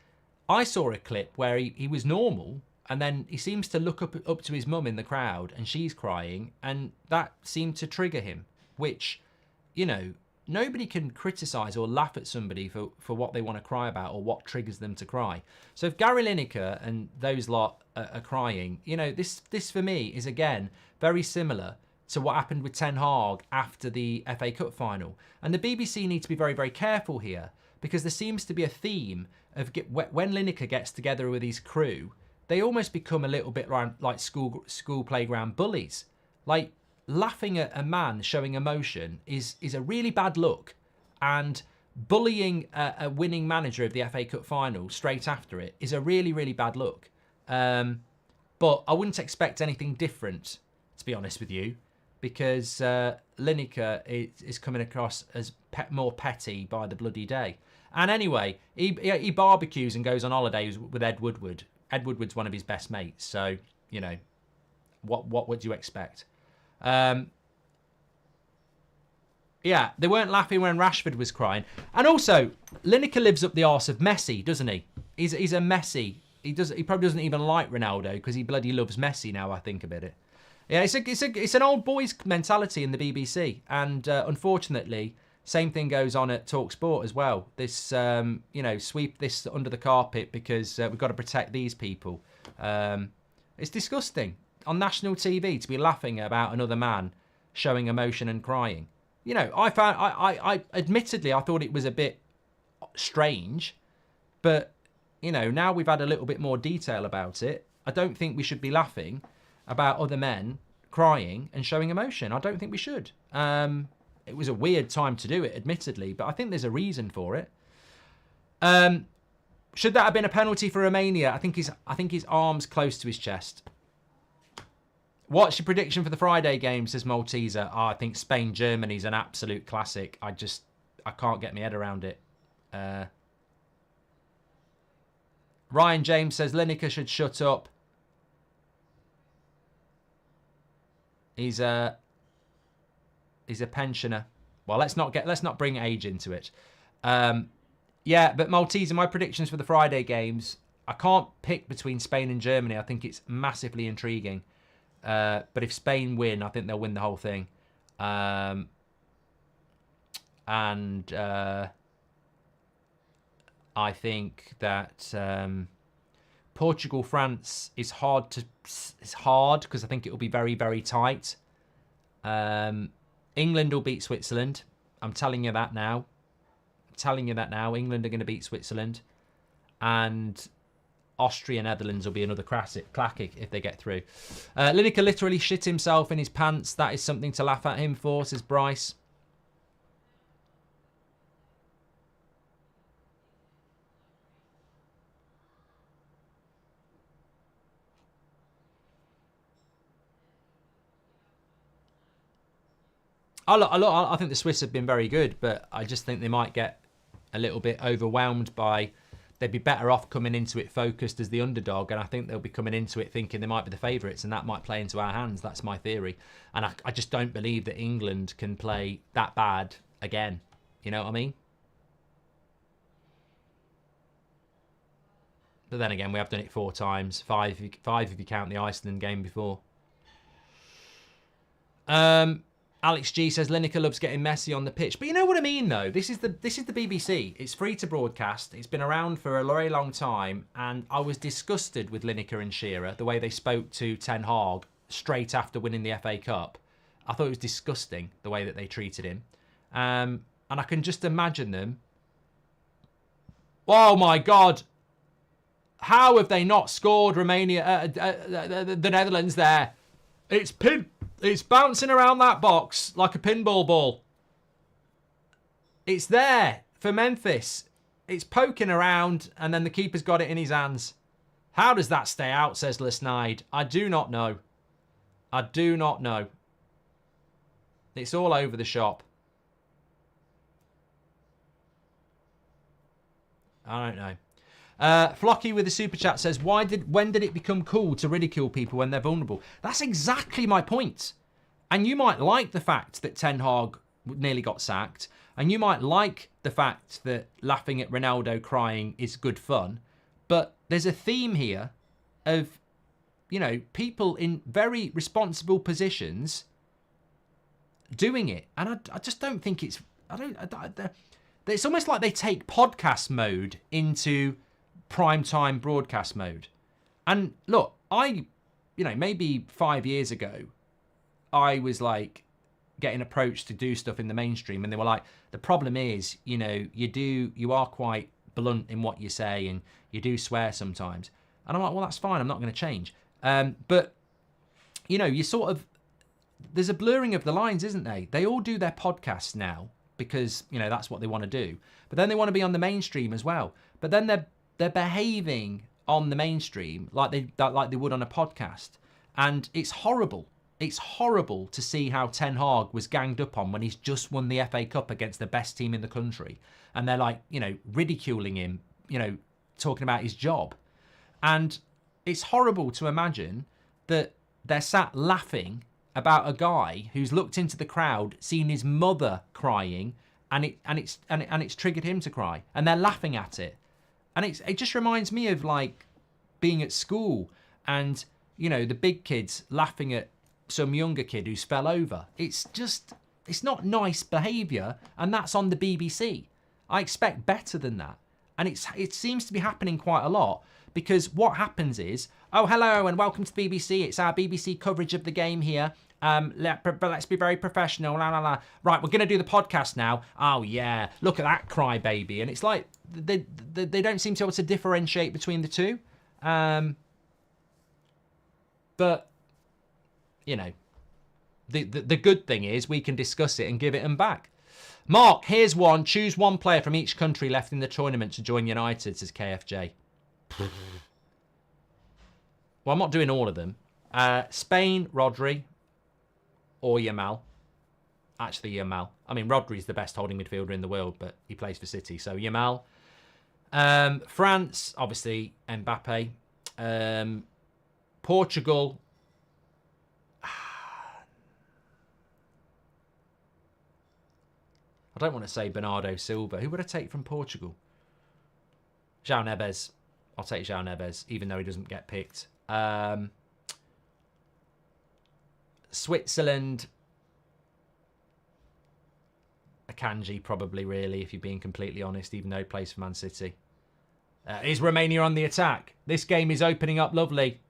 I saw a clip where he was normal, and then he seems to look up to his mum in the crowd, and she's crying, and that seemed to trigger him, which, you know, nobody can criticise or laugh at somebody for what they want to cry about or what triggers them to cry. So if Gary Lineker and those lot are crying, you know, this for me is, again, very similar to what happened with Ten Hag after the FA Cup final. And the BBC need to be very, very careful here, because there seems to be a theme of when Lineker gets together with his crew, they almost become a little bit like school playground bullies. Like, laughing at a man showing emotion is a really bad look, and bullying a winning manager of the FA Cup final straight after it is a really, really bad look. But I wouldn't expect anything different, to be honest with you, because Lineker is coming across as more petty by the bloody day. And anyway, he barbecues and goes on holidays with Ed Woodward. Ed Woodward's one of his best mates, so, you know, what would you expect? Yeah, they weren't laughing when Rashford was crying. And also, Lineker lives up the arse of Messi, doesn't he? He's a Messi. He probably doesn't even like Ronaldo because he bloody loves Messi now, I think about it. Yeah, it's an old boys mentality in the BBC, and unfortunately, same thing goes on at TalkSport as well. This, you know, sweep this under the carpet because we've got to protect these people. It's disgusting on national TV to be laughing about another man showing emotion and crying. You know, I admittedly, I thought it was a bit strange, but, you know, now we've had a little bit more detail about it. I don't think we should be laughing about other men crying and showing emotion. I don't think we should. It was a weird time to do it, admittedly, but I think there's a reason for it. Should that have been a penalty for Romania? I think his arm's close to his chest. What's your prediction for the Friday game, says Malteser? Oh, I think Spain-Germany's an absolute classic. I can't get my head around it. Ryan James says Lineker should shut up. He's a pensioner. Well, let's not bring age into it. Yeah, but Malteser, my predictions for the Friday games, I can't pick between Spain and Germany. I think it's massively intriguing. But if Spain win, I think they'll win the whole thing. I think that Portugal-France is hard because I think it will be very, very tight. England will beat Switzerland. I'm telling you that now. England are going to beat Switzerland. And Austria, Netherlands will be another classic if they get through. Lineker literally shit himself in his pants. That is something to laugh at him for, says Bryce. I think the Swiss have been very good, but I just think they might get a little bit overwhelmed by... They'd be better off coming into it focused as the underdog, and I think they'll be coming into it thinking they might be the favourites, and that might play into our hands. That's my theory. And I just don't believe that England can play that bad again. You know what I mean? But then again, we have done it 4 times. Five if you count the Iceland game before. Alex G says Lineker loves getting messy on the pitch. But you know what I mean, though? This is the BBC. It's free to broadcast. It's been around for a very long time. And I was disgusted with Lineker and Shearer, the way they spoke to Ten Hag straight after winning the FA Cup. I thought it was disgusting, the way that they treated him. And I can just imagine them. Oh, my God. How have they not scored Romania, the Netherlands there? It's bouncing around that box like a pinball ball. It's there for Memphis. It's poking around, and then the keeper's got it in his hands. How does that stay out, says Lesnide? I do not know. I do not know. It's all over the shop. I don't know. Flocky with the super chat says, when did it become cool to ridicule people when they're vulnerable? That's exactly my point. And you might like the fact that Ten Hag nearly got sacked, and you might like the fact that laughing at Ronaldo crying is good fun, but there's a theme here of, you know, people in very responsible positions doing it, and I just don't think it's. It's almost like they take podcast mode into primetime broadcast mode. And look, maybe 5 years ago, I was like getting approached to do stuff in the mainstream, and they were like, the problem is, you know, you are quite blunt in what you say, and you do swear sometimes. And I'm like, well, that's fine. I'm not going to change. But, you know, there's a blurring of the lines, isn't there? They all do their podcasts now because, you know, that's what they want to do. But then they want to be on the mainstream as well. But then they're behaving on the mainstream like they would on a podcast. And it's horrible. It's horrible to see how Ten Hag was ganged up on when he's just won the FA Cup against the best team in the country. And they're like, you know, ridiculing him, you know, talking about his job. And it's horrible to imagine that they're sat laughing about a guy who's looked into the crowd, seen his mother crying, and it's triggered him to cry. And they're laughing at it. And it just reminds me of like being at school and, you know, the big kids laughing at some younger kid who's fell over. It's not nice behaviour, and that's on the BBC. I expect better than that. And it seems to be happening quite a lot, because what happens is, oh, hello and welcome to the BBC. It's our BBC coverage of the game here. Let's be very professional. La, la, la. Right, we're going to do the podcast now. Oh, yeah. Look at that crybaby. And it's like they don't seem to be able to differentiate between the two. But, you know, the good thing is we can discuss it and give it them back. Mark, here's one. Choose one player from each country left in the tournament to join United, says KFJ. Well, I'm not doing all of them. Spain, Rodri, or Yamal. Actually, Yamal. I mean, Rodri's the best holding midfielder in the world, but he plays for City, so Yamal. France, obviously, Mbappe. Portugal. I don't want to say Bernardo Silva. Who would I take from Portugal? João Neves. I'll take João Neves, even though he doesn't get picked. Switzerland. Akanji, probably, really, if you're being completely honest, even though he plays for Man City. Is Romania on the attack? This game is opening up lovely.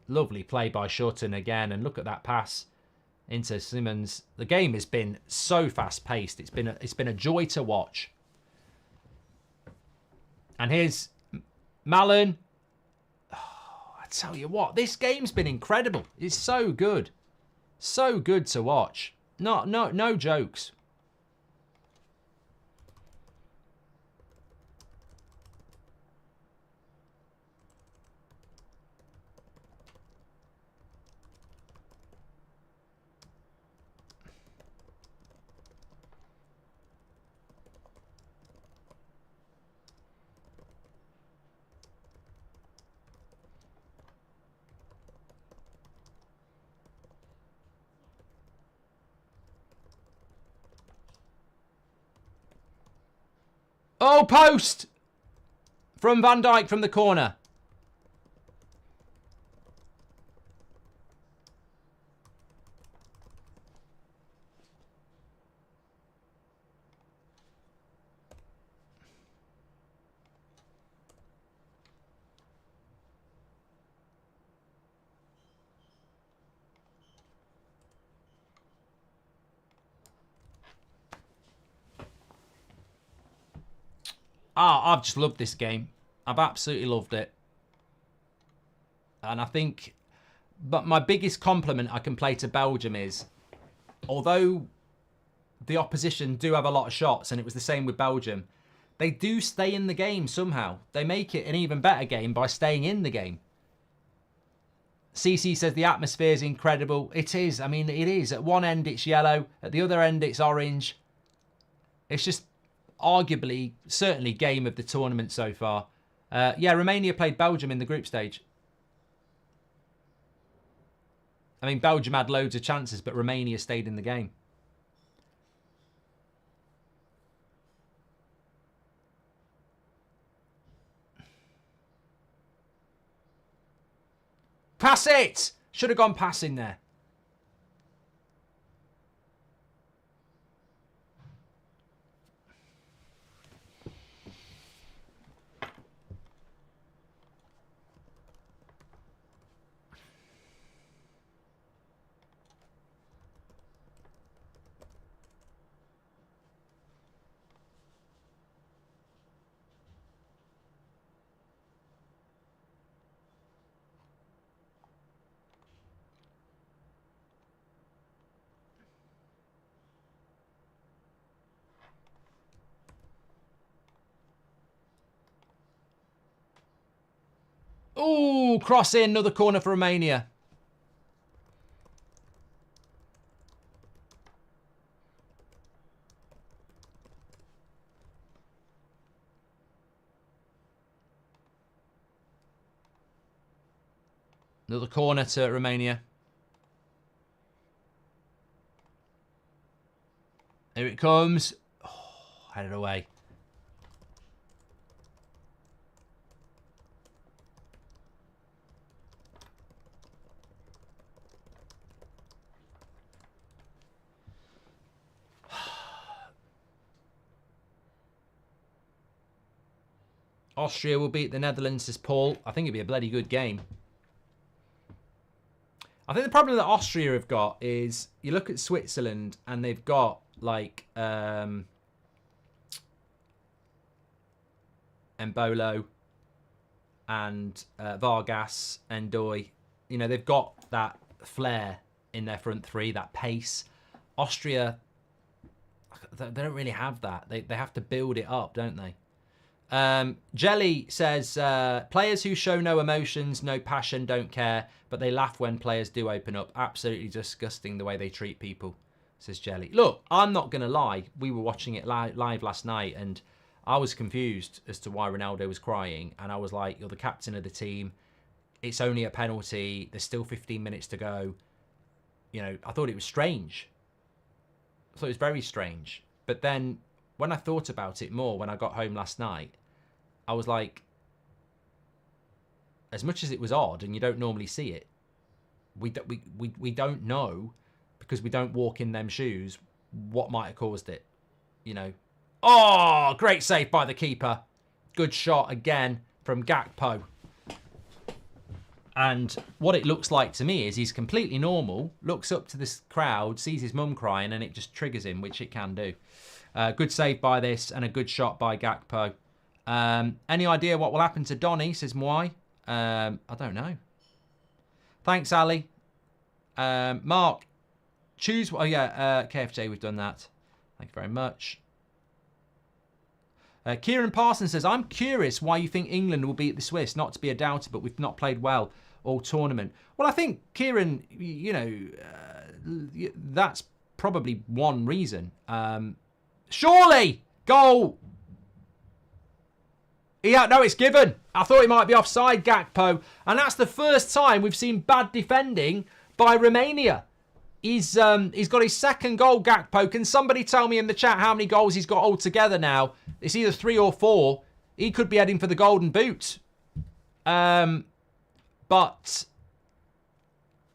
Lovely play by Shorten again, and look at that pass into Simmons. The game has been so fast-paced. It's been a joy to watch. And here's Malin. Oh, I tell you what, this game's been incredible. It's so good. So good to watch. No jokes. Oh, post! From Van Dijk from the corner. I've just loved this game. I've absolutely loved it. And I think, but my biggest compliment I can play to Belgium is, although the opposition do have a lot of shots, and it was the same with Belgium, they do stay in the game somehow. They make it an even better game by staying in the game. CC says the atmosphere is incredible. It is. I mean, it is. At one end, it's yellow. At the other end, it's orange. It's just arguably, certainly game of the tournament so far. Yeah, Romania played Belgium in the group stage. I mean, Belgium had loads of chances, but Romania stayed in the game. Pass it! Should have gone passing there. Ooh, cross in, another corner for Romania. Another corner to Romania. Here it comes. Oh, headed away. Austria will beat the Netherlands, says Paul. I think it'd be a bloody good game. I think the problem that Austria have got is you look at Switzerland and they've got like Embolo and Vargas and Doy. You know, they've got that flair in their front three, that pace. Austria, they don't really have that. They have to build it up, don't they? Jelly says, players who show no emotions, no passion, don't care, but they laugh when players do open up. Absolutely disgusting the way they treat people, says Jelly. Look, I'm not going to lie. We were watching it live last night, and I was confused as to why Ronaldo was crying. And I was like, you're the captain of the team. It's only a penalty. There's still 15 minutes to go. You know, I thought it was strange. I thought it was very strange. But then when I thought about it more when I got home last night, I was like, as much as it was odd and you don't normally see it, we don't know, because we don't walk in them shoes, what might have caused it, you know. Oh, great save by the keeper. Good shot again from Gakpo. And what it looks like to me is he's completely normal, looks up to this crowd, sees his mum crying, and it just triggers him, which it can do. Good save by this and a good shot by Gakpo. Any idea what will happen to Donny, says Mwai? I don't know. Thanks, Ali. Mark, choose... Oh, yeah, KFJ, we've done that. Thank you very much. Kieran Parsons says, I'm curious why you think England will beat the Swiss. Not to be a doubter, but we've not played well all tournament. Well, I think, Kieran, you know, that's probably one reason. Surely! Goal! Yeah, no, it's given. I thought he might be offside, Gakpo. And that's the first time we've seen bad defending by Romania. He's got his second goal, Gakpo. Can somebody tell me in the chat how many goals he's got altogether now? It's either 3 or 4. He could be heading for the golden boot. But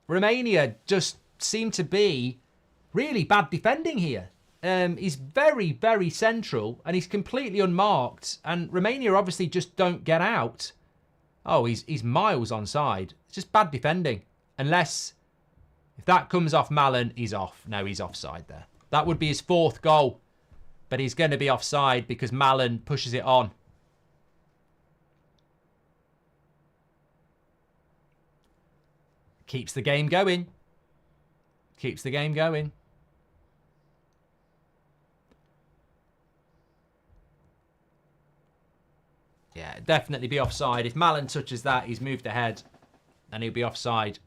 Romania just seem to be really bad defending here. He's very, very central and he's completely unmarked. And Romania obviously just don't get out. Oh, he's miles onside. It's just bad defending. Unless... if that comes off Malen, he's off. No, he's offside there. That would be his 4th goal. But he's going to be offside because Malen pushes it on. Keeps the game going. Keeps the game going. Yeah, definitely be offside. If Malen touches that, he's moved ahead. And he'll be offside.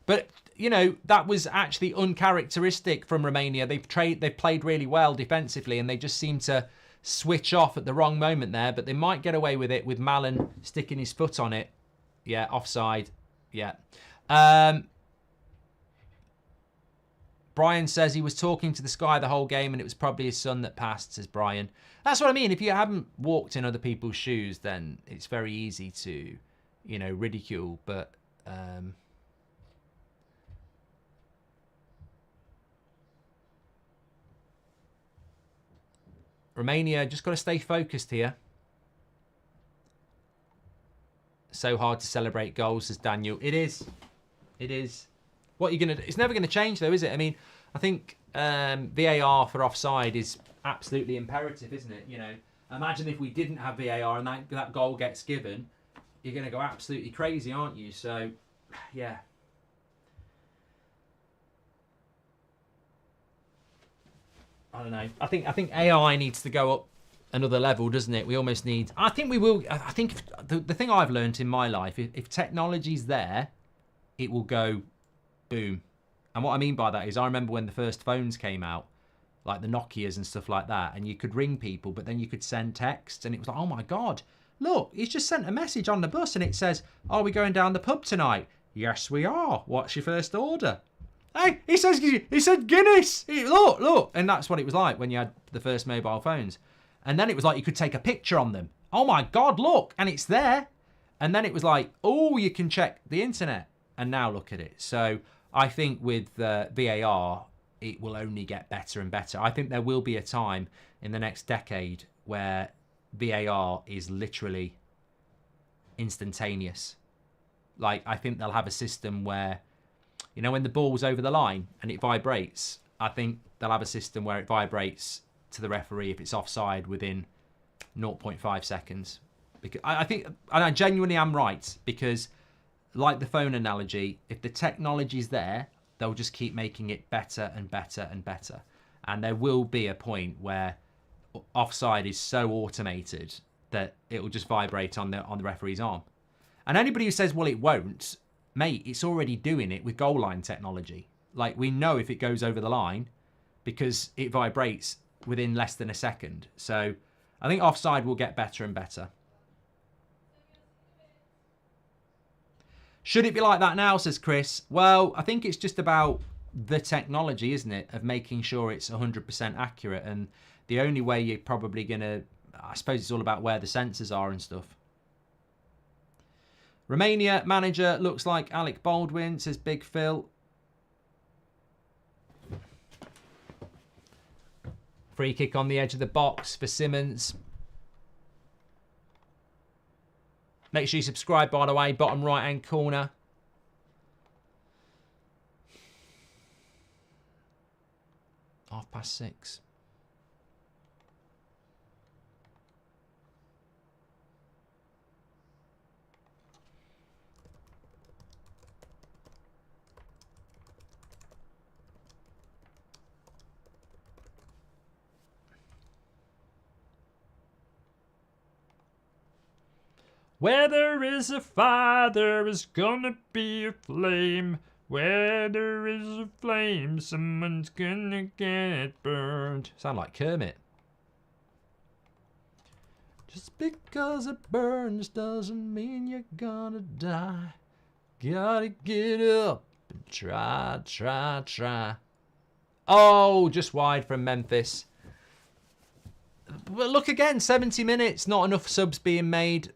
But, you know, that was actually uncharacteristic from Romania. They've played really well defensively and they just seem to switch off at the wrong moment there. But they might get away with it with Malen sticking his foot on it. Yeah, offside. Yeah. Brian says he was talking to the sky the whole game and it was probably his son that passed, says Brian. That's what I mean. If you haven't walked in other people's shoes, then it's very easy to, you know, ridicule. But... Romania, just got to stay focused here. So hard to celebrate goals, says Daniel. It is. It is. What are you going to do? It's never going to change, though, is it? I mean, I think VAR for offside is absolutely imperative, isn't it? You know, imagine if we didn't have VAR and that goal gets given. You're going to go absolutely crazy, aren't you? So, yeah. I don't know. I think AI needs to go up another level, doesn't it? We almost need... I think we will... I think the thing I've learned in my life, if technology's there, it will go boom. And what I mean by that is I remember when the first phones came out, like the Nokias and stuff like that, and you could ring people, but then you could send texts, and it was like, oh my God, look, he's just sent a message on the bus, and it says, are we going down the pub tonight? Yes, we are. What's your first order? Hey, he said Guinness. Look. And that's what it was like when you had the first mobile phones. And then it was like you could take a picture on them. Oh my God, look. And it's there. And then it was like, oh, you can check the internet. And now look at it. So I think with VAR, it will only get better and better. I think there will be a time in the next decade where VAR is literally instantaneous. Like, I think they'll have a system where You know, when the ball's over the line and it vibrates, I think they'll have a system where it vibrates to the referee if it's offside within 0.5 seconds. Because I think, and I genuinely am right, because like the phone analogy, if the technology's there, they'll just keep making it better and better and better. And there will be a point where offside is so automated that it will just vibrate on the referee's arm. And anybody who says, well, it won't, mate, it's already doing it with goal line technology. Like, we know if it goes over the line because it vibrates within less than a second. So I think offside will get better and better. Should it be like that now, says Chris? Well, I think it's just about the technology, isn't it, of making sure it's 100% accurate. And the only way you're probably going to, I suppose it's all about where the sensors are and stuff. Romania manager looks like Alec Baldwin, says Big Phil. Free kick on the edge of the box for Simmons. Make sure you subscribe, by the way, bottom right-hand corner. Half past 6. Where there is a fire, there is gonna be a flame. Where there is a flame, someone's gonna get burned. Sound like Kermit. Just because it burns doesn't mean you're gonna die. Gotta get up and try, try, try. Oh, just wide from Memphis. But look again, 70 minutes, not enough subs being made.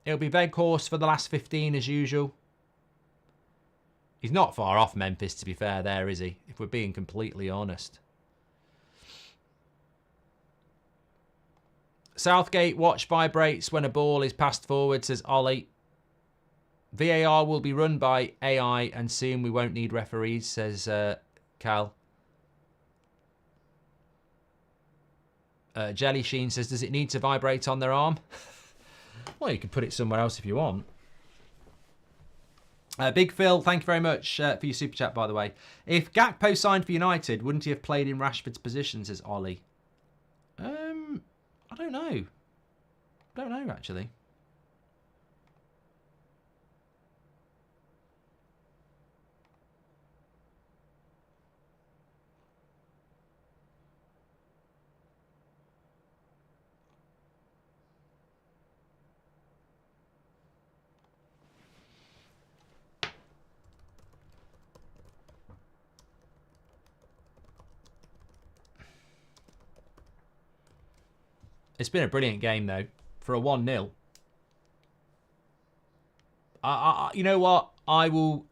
It'll be Veghorst for the last 15 as usual. He's not far off Memphis, to be fair there, is he? If we're being completely honest. Southgate watch vibrates when a ball is passed forward, says Ollie. VAR will be run by AI and soon we won't need referees, says Cal. Jelly Sheen says, does it need to vibrate on their arm? Well, you can put it somewhere else if you want. Big Phil, thank you very much for your super chat, by the way. If Gakpo signed for United, wouldn't he have played in Rashford's position, says Ollie? I don't know. Don't know, actually. It's been a brilliant game, though, for a 1-0. You know what? I will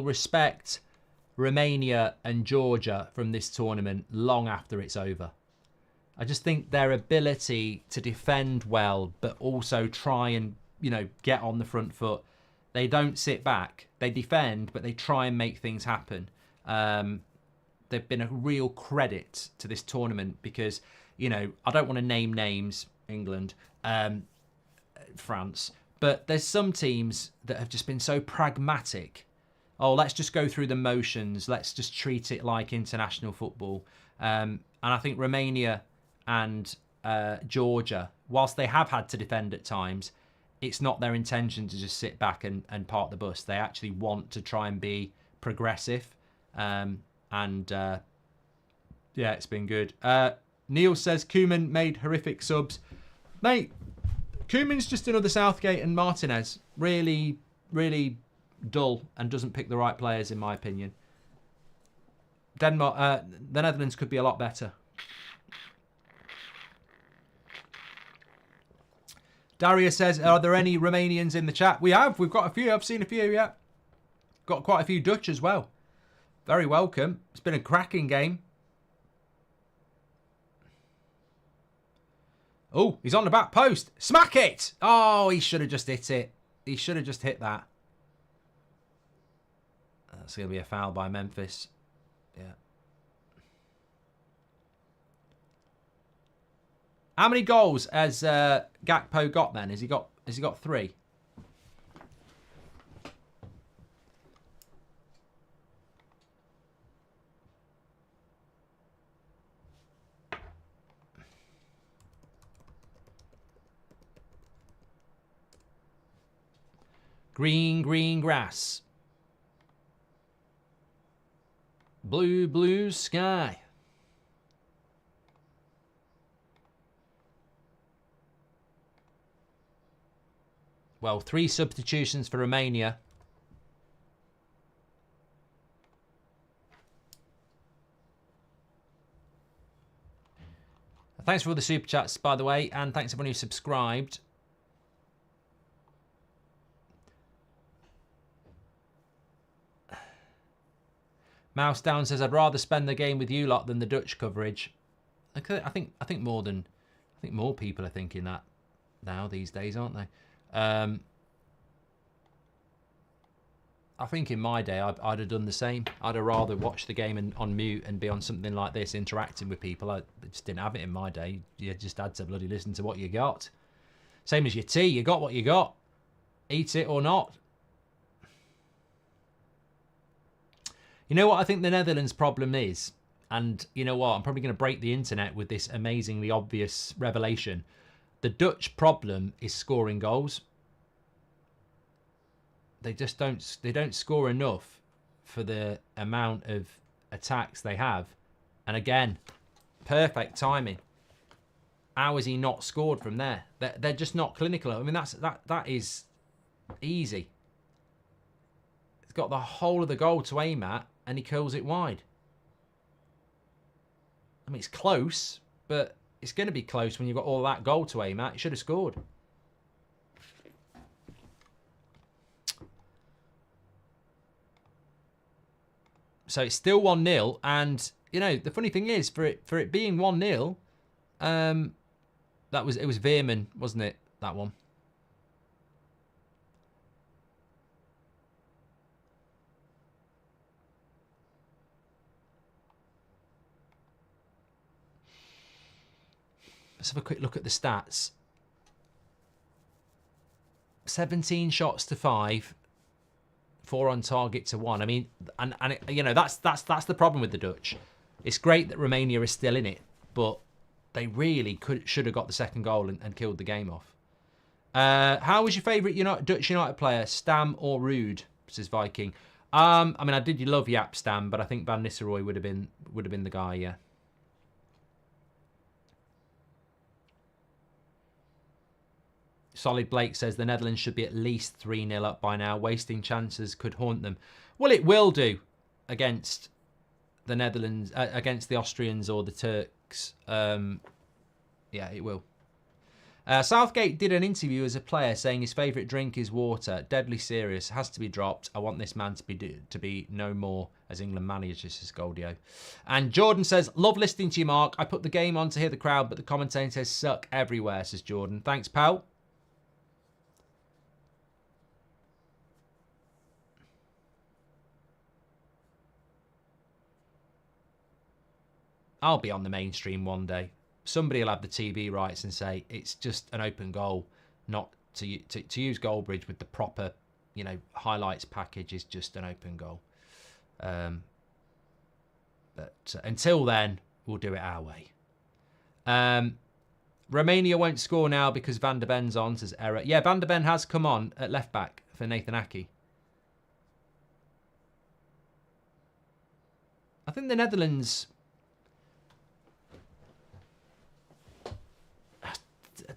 respect Romania and Georgia from this tournament long after it's over. I just think their ability to defend well, but also try and, you know, get on the front foot. They don't sit back. They defend, but they try and make things happen. They've been a real credit to this tournament because, you know, I don't want to name names, England, France, but there's some teams that have just been so pragmatic. Oh, let's just go through the motions. Let's just treat it like international football. And I think Romania and Georgia, whilst they have had to defend at times, it's not their intention to just sit back and park the bus. They actually want to try and be progressive. Yeah, it's been good. Neil says Koeman made horrific subs. Mate, Koeman's just another Southgate and Martinez. Really, really dull and doesn't pick the right players, in my opinion. Denmark, the Netherlands could be a lot better. Daria says, are there any Romanians in the chat? We have. We've got a few. I've seen a few, yeah. Got quite a few Dutch as well. Very welcome. It's been a cracking game. Oh, he's on the back post. Smack it! Oh, he should have just hit it. He should have just hit that. That's going to be a foul by Memphis. Yeah. How many goals has Gakpo got then? Has he got 3? Green, green grass. Blue, blue sky. Well, 3 substitutions for Romania. Thanks for all the super chats, by the way, and thanks everyone who subscribed. Mouse Down says, "I'd rather spend the game with you lot than the Dutch coverage." I think more people are thinking that now these days, aren't they? I think in my day I'd have done the same. I'd have rather watched the game on mute and be on something like this, interacting with people. I just didn't have it in my day. You just had to bloody listen to what you got. Same as your tea. You got what you got. Eat it or not. You know what I think the Netherlands' problem is? And you know what? I'm probably going to break the internet with this amazingly obvious revelation. The Dutch problem is scoring goals. They just don't score enough for the amount of attacks they have. And again, perfect timing. How has he not scored from there? They're just not clinical. I mean, that is easy. He's got the whole of the goal to aim at, and he curls it wide. I mean, it's close, but it's going to be close when you've got all that goal to aim at. He should have scored. So it's still 1-0, and you know the funny thing is, for it being 1-0, it was Veerman, wasn't it? That one. Let's have a quick look at the stats. 17 shots to 5. 4 on target to 1. I mean, and you know that's the problem with the Dutch. It's great that Romania is still in it, but they really should have got the second goal and killed the game off. How was your favourite Dutch United player, Stam or Ruud? Says Viking. I mean, I did love Jaap Stam, but I think Van Nistelrooy would have been the guy. Yeah. Solid Blake says the Netherlands should be at least 3-0 up by now. Wasting chances could haunt them. Well, it will do against the Netherlands, against the Austrians or the Turks. Yeah, it will. Southgate did an interview as a player saying his favourite drink is water. Deadly serious. Has to be dropped. I want this man to be no more as England manager, says Goldio. And Jordan says, love listening to you, Mark. I put the game on to hear the crowd, but the commentators suck everywhere, says Jordan. Thanks, pal. I'll be on the mainstream one day. Somebody will have the TV rights and say it's just an open goal, not to use Goldbridge with the proper, highlights package is just an open goal. But until then, we'll do it our way. Romania won't score now because Van der Ben's on, says Error. Yeah, Van der Ben has come on at left back for Nathan Aki. I think the Netherlands...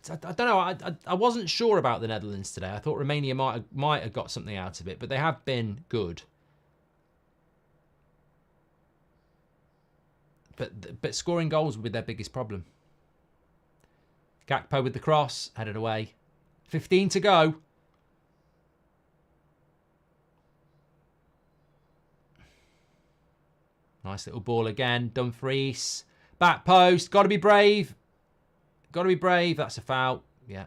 I don't know. I wasn't sure about the Netherlands today. I thought Romania might have got something out of it, but they have been good. But scoring goals will be their biggest problem. Gakpo with the cross, headed away. 15 to go. Nice little ball again. Dumfries. Back post. Got to be brave. Got to be brave. That's a foul. Yeah.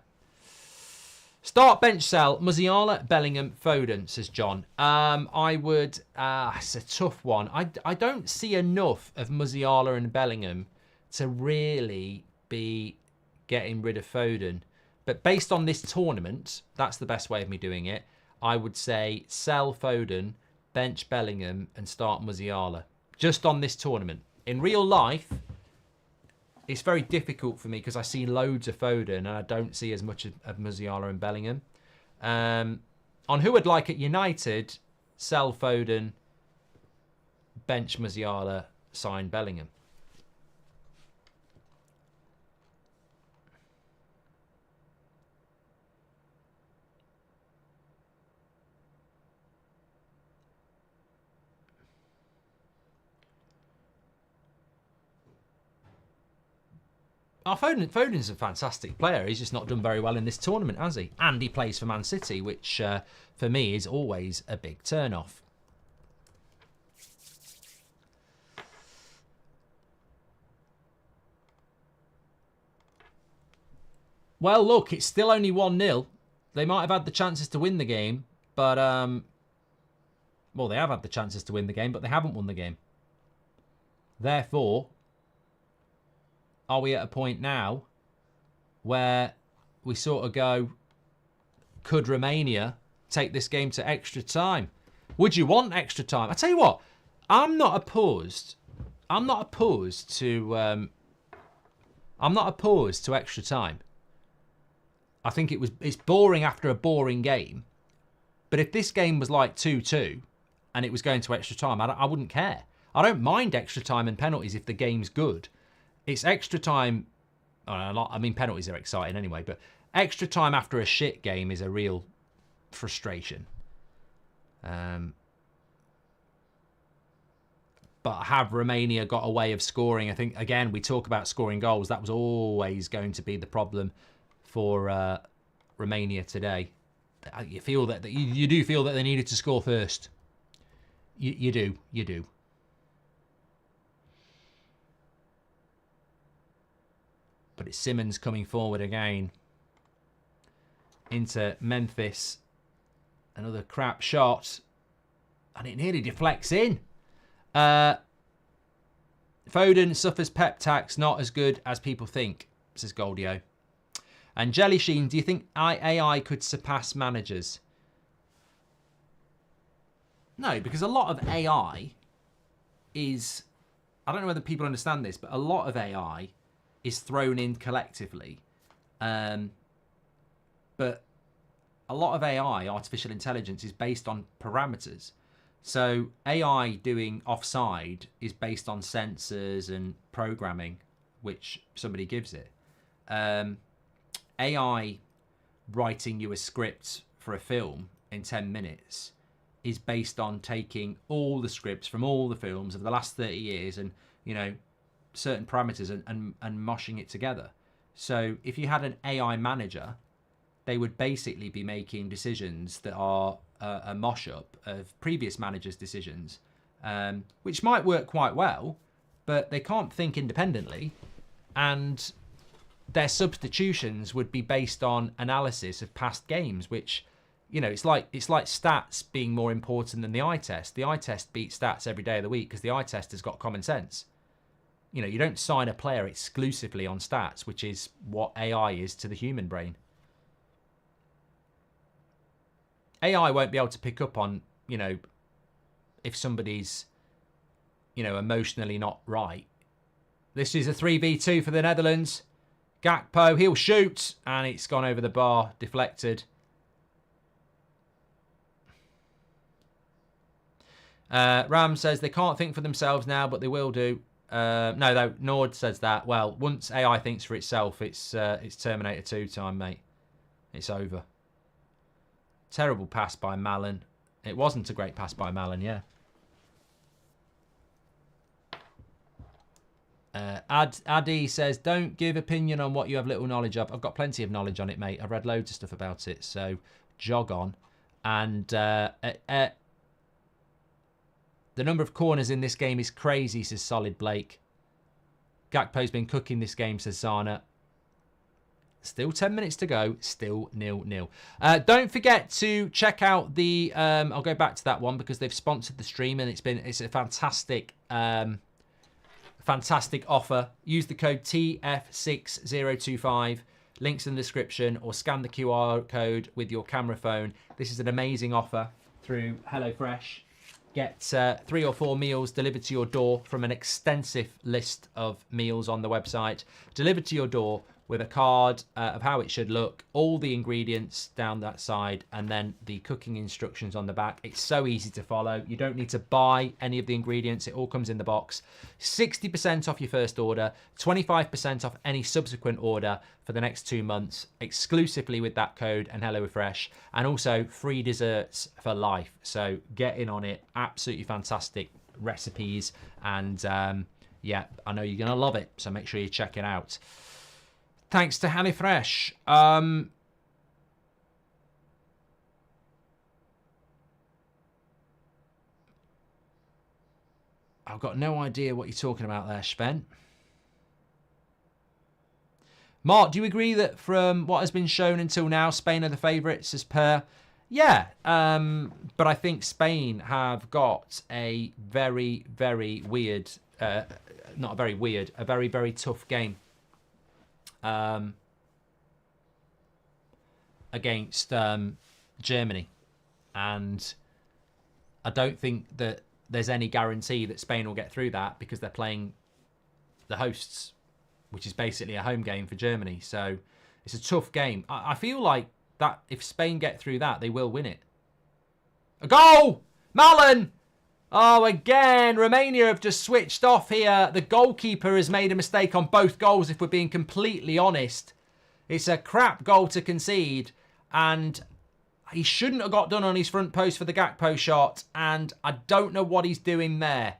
Start, bench, sell. Musiala, Bellingham, Foden, says John. I would... it's a tough one. I don't see enough of Musiala and Bellingham to really be getting rid of Foden. But based on this tournament, that's the best way of me doing it. I would say sell Foden, bench Bellingham, and start Musiala. Just on this tournament. In real life, it's very difficult for me because I see loads of Foden and I don't see as much of Musiala and Bellingham. On who I'd like at United, sell Foden, bench Musiala, sign Bellingham. Foden's a fantastic player. He's just not done very well in this tournament, has he? And he plays for Man City, which for me is always a big turn-off. Well, look, it's still only 1-0. They might have had the chances to win the game, but... well, they have had the chances to win the game, but they haven't won the game. Therefore... are we at a point now where we sort of go, could Romania take this game to extra time? Would you want extra time? I tell you what, I'm not opposed to extra time. I think it's boring after a boring game. But if this game was like 2-2 and it was going to extra time, I wouldn't care. I don't mind extra time and penalties if the game's good. It's extra time. I mean, penalties are exciting anyway, but extra time after a shit game is a real frustration. But have Romania got a way of scoring? I think, again, we talk about scoring goals. That was always going to be the problem for Romania today. You feel that you do feel that they needed to score first. You do. But it's Simmons coming forward again into Memphis. Another crap shot. And it nearly deflects in. Foden suffers pep tax, not as good as people think, says Goldio. And Jelly Sheen, do you think AI could surpass managers? No, because a lot of AI is... I don't know whether people understand this, but a lot of AI is thrown in collectively. But a lot of AI, artificial intelligence, is based on parameters. So AI doing offside is based on sensors and programming, which somebody gives it. AI writing you a script for a film in 10 minutes is based on taking all the scripts from all the films of the last 30 years and, you know, certain parameters and moshing it together. So if you had an AI manager, they would basically be making decisions that are a mosh-up of previous managers' decisions, which might work quite well, but they can't think independently, and their substitutions would be based on analysis of past games, which, you know, it's like stats being more important than the eye test. The eye test beats stats every day of the week because the eye test has got common sense. You know, you don't sign a player exclusively on stats, which is what AI is to the human brain. AI won't be able to pick up on, you know, if somebody's, you know, emotionally not right. This is a 3v2 for the Netherlands. Gakpo, he'll shoot, and it's gone over the bar, deflected. Ram says they can't think for themselves now, but they will do. No, Nord says that. Well, once AI thinks for itself, it's Terminator 2 time, mate. It's over. Terrible pass by Malen. It wasn't a great pass by Malen, yeah. Addy says, don't give opinion on what you have little knowledge of. I've got plenty of knowledge on it, mate. I've read loads of stuff about it, so jog on. And the number of corners in this game is crazy, says Solid Blake. Gakpo's been cooking this game, says Zana. Still 10 minutes to go. Still 0-0. Don't forget to check out the... I'll go back to that one because they've sponsored the stream and it's a fantastic... fantastic offer. Use the code TF6025. Links in the description, or scan the QR code with your camera phone. This is an amazing offer through HelloFresh. Get 3 or 4 meals delivered to your door from an extensive list of meals on the website. Delivered to your door with a card of how it should look, all the ingredients down that side, and then the cooking instructions on the back. It's so easy to follow. You don't need to buy any of the ingredients. It all comes in the box. 60% off your first order, 25% off any subsequent order for the next 2 months, exclusively with that code and HelloFresh, and also free desserts for life. So get in on it. Absolutely fantastic recipes, and yeah, I know you're going to love it, so make sure you check it out. Thanks to HelloFresh. I've got no idea what you're talking about there, Sven. Mark, do you agree that from what has been shown until now, Spain are the favourites as per? Yeah, but I think Spain have got a very, very weird, not a very weird, a very, very tough game. Against Germany, and I don't think that there's any guarantee that Spain will get through that because they're playing the hosts, which is basically a home game for Germany. So it's a tough game. I feel like that if Spain get through that, they will win it. A goal! Malen! Oh, again, Romania have just switched off here. The goalkeeper has made a mistake on both goals, if we're being completely honest. It's a crap goal to concede, and he shouldn't have got done on his front post for the Gakpo shot, and I don't know what he's doing there.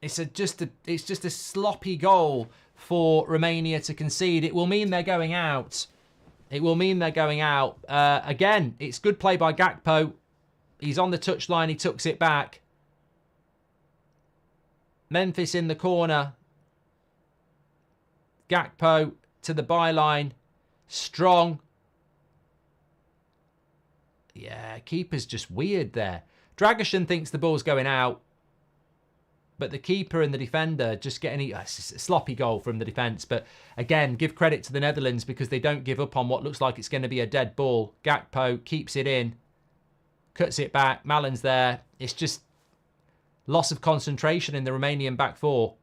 It's just a sloppy goal for Romania to concede. It will mean they're going out. It will mean they're going out. Again, it's good play by Gakpo. He's on the touchline. He tucks it back. Memphis in the corner. Gakpo to the byline. Strong. Yeah, keeper's just weird there. Dragoshan thinks the ball's going out. But the keeper and the defender just getting a sloppy goal from the defence. But again, give credit to the Netherlands because they don't give up on what looks like it's going to be a dead ball. Gakpo keeps it in. Cuts it back. Malen's there. It's just loss of concentration in the Romanian back four.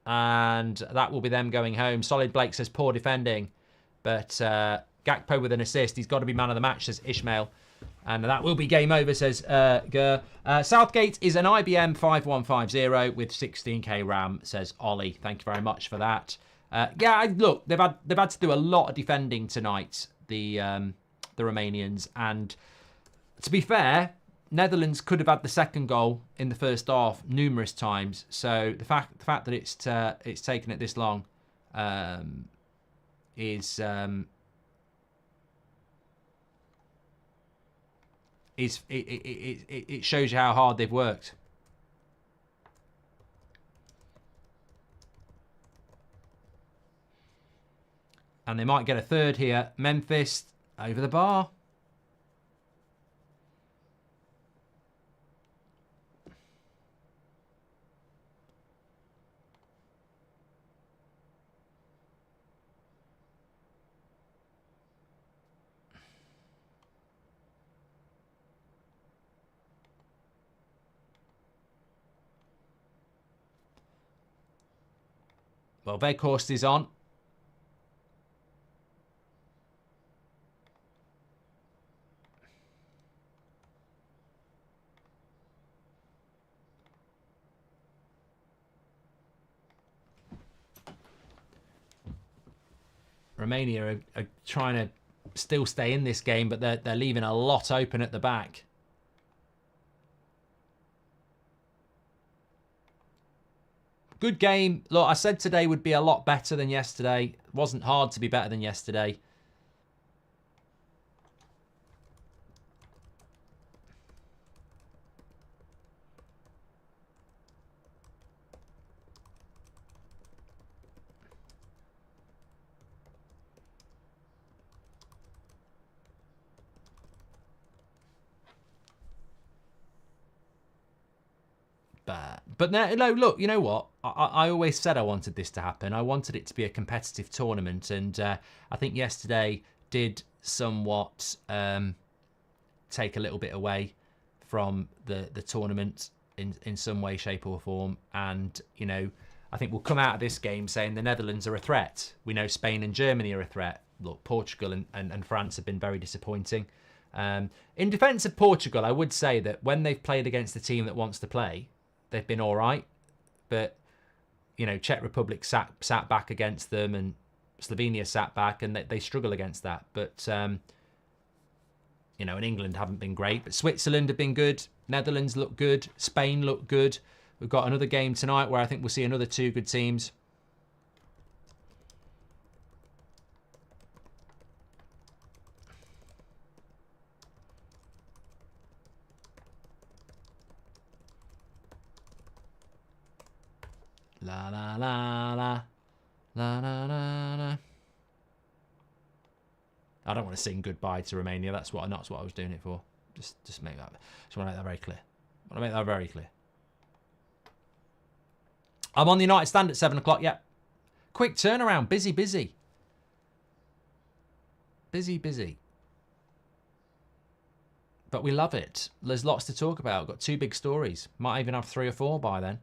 And that will be them going home. Solid Blake says poor defending. But Gakpo with an assist. He's got to be man of the match, says Ishmael. And that will be game over, says Gur. Southgate is an IBM 5150 with 16k RAM, says Ollie. Thank you very much for that. Yeah, look, they've had to do a lot of defending tonight, the Romanians, and to be fair, Netherlands could have had the second goal in the first half numerous times. So the fact that it's taken it this long is it shows you how hard they've worked. And they might get a third here. Memphis over the bar. Well, Veghorst is on. Romania are trying to still stay in this game, but they're leaving a lot open at the back. Good game. Look, I said today would be a lot better than yesterday. It wasn't hard to be better than yesterday. But no, look, you know what? I always said I wanted this to happen. I wanted it to be a competitive tournament, and I think yesterday did somewhat take a little bit away from the tournament in some way, shape or form. And, you know, I think we'll come out of this game saying the Netherlands are a threat. We know Spain and Germany are a threat. Look, Portugal and France have been very disappointing. In defence of Portugal, I would say that when they've played against a team that wants to play, they've been all right. But, you know, Czech Republic sat back against them, and Slovenia sat back, and they struggle against that. But, you know, and England haven't been great. But Switzerland have been good. Netherlands look good. Spain look good. We've got another game tonight where I think we'll see another 2 good teams. La la la la la la la la. I don't want to sing goodbye to Romania. That's what I was doing it for. Just make that. Just want to make that very clear. I want to make that very clear. I'm on the United stand at 7 o'clock. Yep. Quick turnaround. Busy. But we love it. There's lots to talk about. Got 2 big stories. Might even have 3 or 4 by then.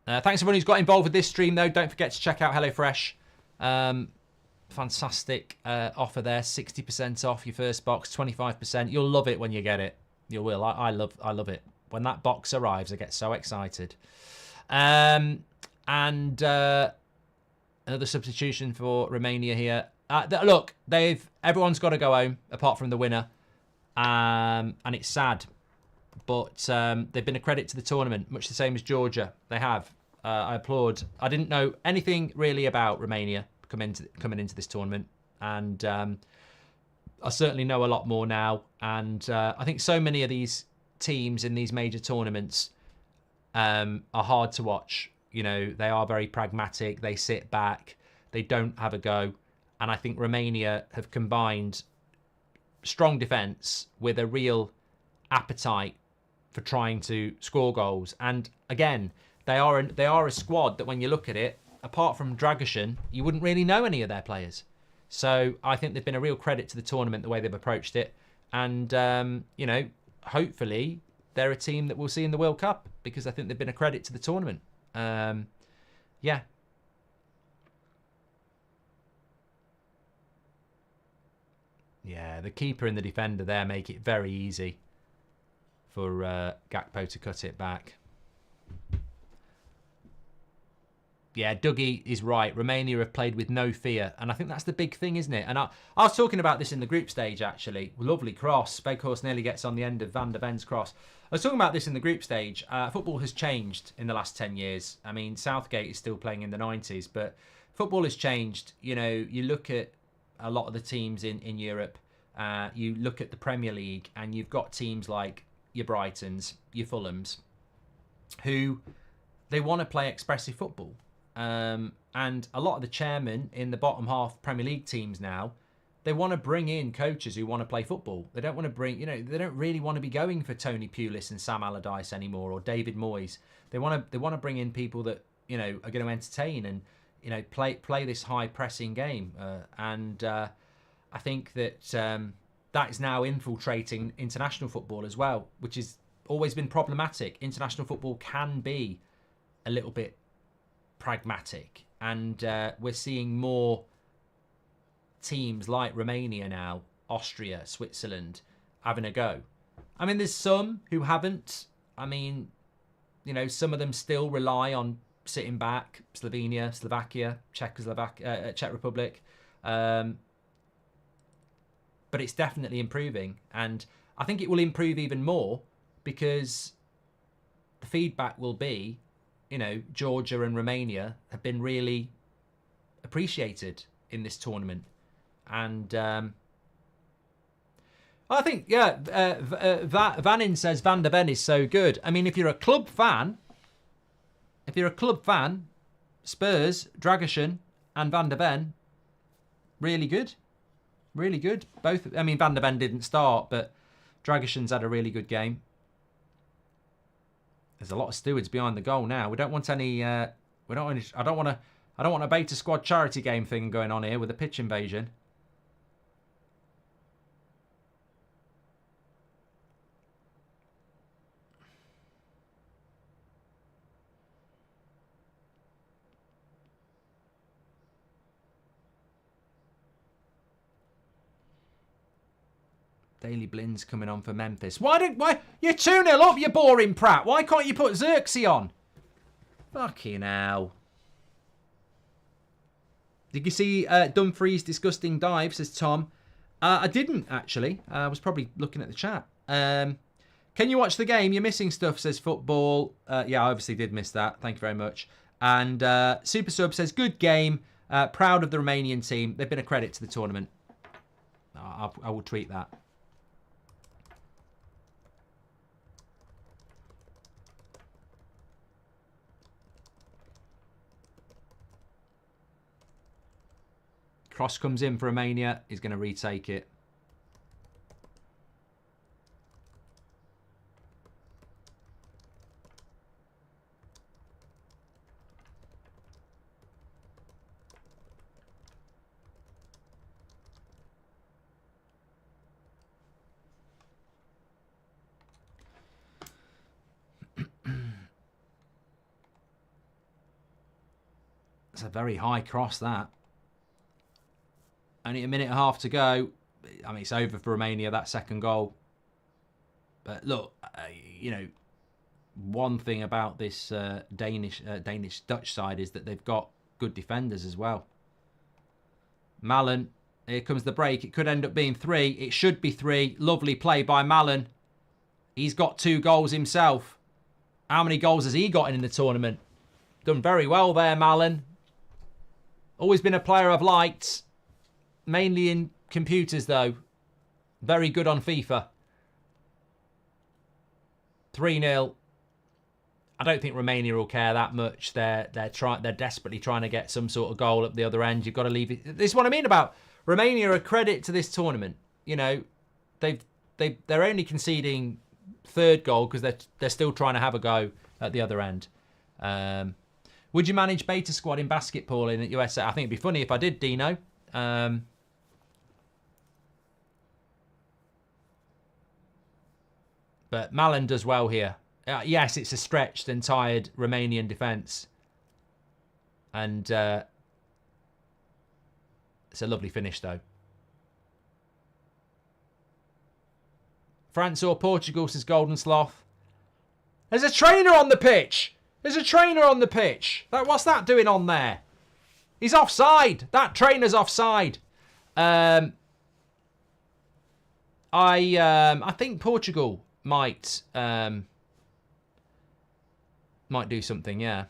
Thanks everyone who's got involved with this stream, though. Don't forget to check out HelloFresh. Fantastic offer there. 60% off your first box, 25%. You'll love it when you get it. You will. I love it. When that box arrives, I get so excited. And another substitution for Romania here. Look, everyone's got to go home apart from the winner, and it's sad. But they've been a credit to the tournament, much the same as Georgia. They have. I applaud. I didn't know anything really about Romania coming into this tournament, and I certainly know a lot more now. And I think so many of these teams in these major tournaments are hard to watch. You know, they are very pragmatic. They sit back. They don't have a go. And I think Romania have combined strong defence with a real appetite for trying to score goals. And again, they are a squad that when you look at it, apart from Dragusin, you wouldn't really know any of their players. So I think they've been a real credit to the tournament, the way they've approached it. And, you know, hopefully they're a team that we'll see in the World Cup, because I think they've been a credit to the tournament. Yeah. Yeah, the keeper and the defender there make it very easy for Gakpo to cut it back. Yeah, Dougie is right. Romania have played with no fear. And I think that's the big thing, isn't it? And I was talking about this in the group stage, actually. Lovely cross. Beghorst nearly gets on the end of Van der Ven's cross. I was talking about this in the group stage. Football has changed in the last 10 years. I mean, Southgate is still playing in the 90s, but football has changed. You know, you look at a lot of the teams in Europe. You look at the Premier League, and you've got teams like your Brightons, your Fulhams, who they want to play expressive football. And a lot of the chairmen in the bottom half Premier League teams now, they want to bring in coaches who want to play football. They don't want to bring, you know, they don't really want to be going for Tony Pulis and Sam Allardyce anymore, or David Moyes. They want to bring in people that, you know, are going to entertain and, you know, play this high pressing game. And I think that that is now infiltrating international football as well, which has always been problematic. International football can be a little bit pragmatic, and we're seeing more teams like Romania now, Austria, Switzerland, having a go. I mean, there's some who haven't. I mean, you know, some of them still rely on sitting back. Slovenia, Slovakia, Czech Republic. But it's definitely improving, and I think it will improve even more because the feedback will be, you know, Georgia and Romania have been really appreciated in this tournament. And I think, yeah, Vanin says Van der Ven is so good. I mean, if you're a club fan, Spurs, Dragusin and Van der Ven, really good. Really good. Both. I mean, Van der Ven didn't start, but Dragishin's had a really good game. There's a lot of stewards behind the goal now. We don't want any. I don't want a beta squad charity game thing going on here with a pitch invasion. Daily Blin's coming on for Memphis. Why you're 2-0 up, you boring prat? Why can't you put Xerxes on? Fucking hell. Did you see Dumfries' disgusting dive, says Tom. I didn't, actually. I was probably looking at the chat. Can you watch the game? You're missing stuff, says Football. Yeah, I obviously did miss that. Thank you very much. And Super Sub says, good game. Proud of the Romanian team. They've been a credit to the tournament. I will tweet that. Cross comes in for Romania. He's going to retake it. It's a very high cross, that. Only a minute and a half to go. I mean, it's over for Romania, that second goal. But look, you know, one thing about this Danish-Dutch side is that they've got good defenders as well. Malen, here comes the break. It could end up being 3. It should be 3. Lovely play by Malen. He's got 2 goals himself. How many goals has he got in the tournament? Done very well there, Malen. Always been a player I've liked. Mainly in computers, though. Very good on FIFA. 3-0. I don't think Romania will care that much. They're desperately trying to get some sort of goal at the other end. You've got to leave it. This is what I mean about Romania. A credit to this tournament. You know, they're only conceding 3rd goal because they're still trying to have a go at the other end. Would you manage beta squad in basketball in the USA? I think it'd be funny if I did, Dino. But Malen does well here. Yes, it's a stretched and tired Romanian defence. And it's a lovely finish, though. France or Portugal, says Golden Sloth. There's a trainer on the pitch. There's a trainer on the pitch. What's that doing on there? He's offside. That trainer's offside. I think Portugal might do something, yeah.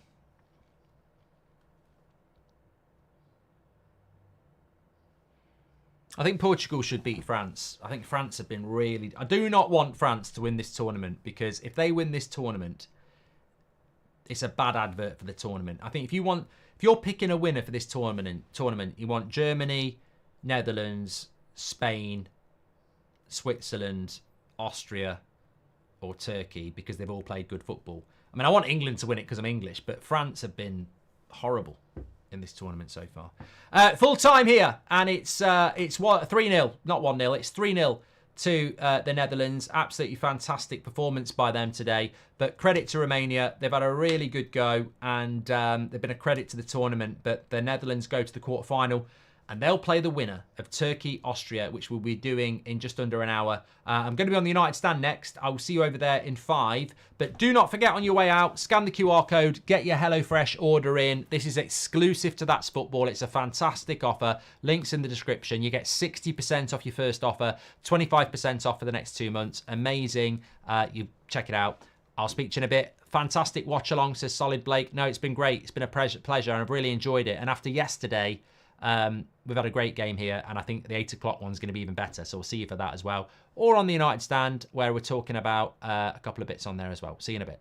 I think Portugal should beat France. I think France have been really... I do not want France to win this tournament, because if they win this tournament, it's a bad advert for the tournament. I think if you're picking a winner for this tournament, you want Germany, Netherlands, Spain, Switzerland, Austria, or Turkey, because they've all played good football. I mean, I want England to win it because I'm English, but France have been horrible in this tournament so far. Full time here, and it's what, 3-0, not 1-0. It's 3-0 to the Netherlands. Absolutely fantastic performance by them today. But credit to Romania. They've had a really good go, and they've been a credit to the tournament. But the Netherlands go to the quarterfinal, and they'll play the winner of Turkey-Austria, which we'll be doing in just under an hour. I'm going to be on the United stand next. I will see you over there in 5. But do not forget, on your way out, scan the QR code, get your HelloFresh order in. This is exclusive to That's Football. It's a fantastic offer. Links in the description. You get 60% off your first offer, 25% off for the next 2 months. Amazing. You check it out. I'll speak to you in a bit. Fantastic watch along, says Solid Blake. No, it's been great. It's been a pleasure, and I've really enjoyed it. And after yesterday... we've had a great game here, and I think the 8 o'clock one's going to be even better, so we'll see you for that as well. Or on the United stand, where we're talking about a couple of bits on there as well. See you in a bit.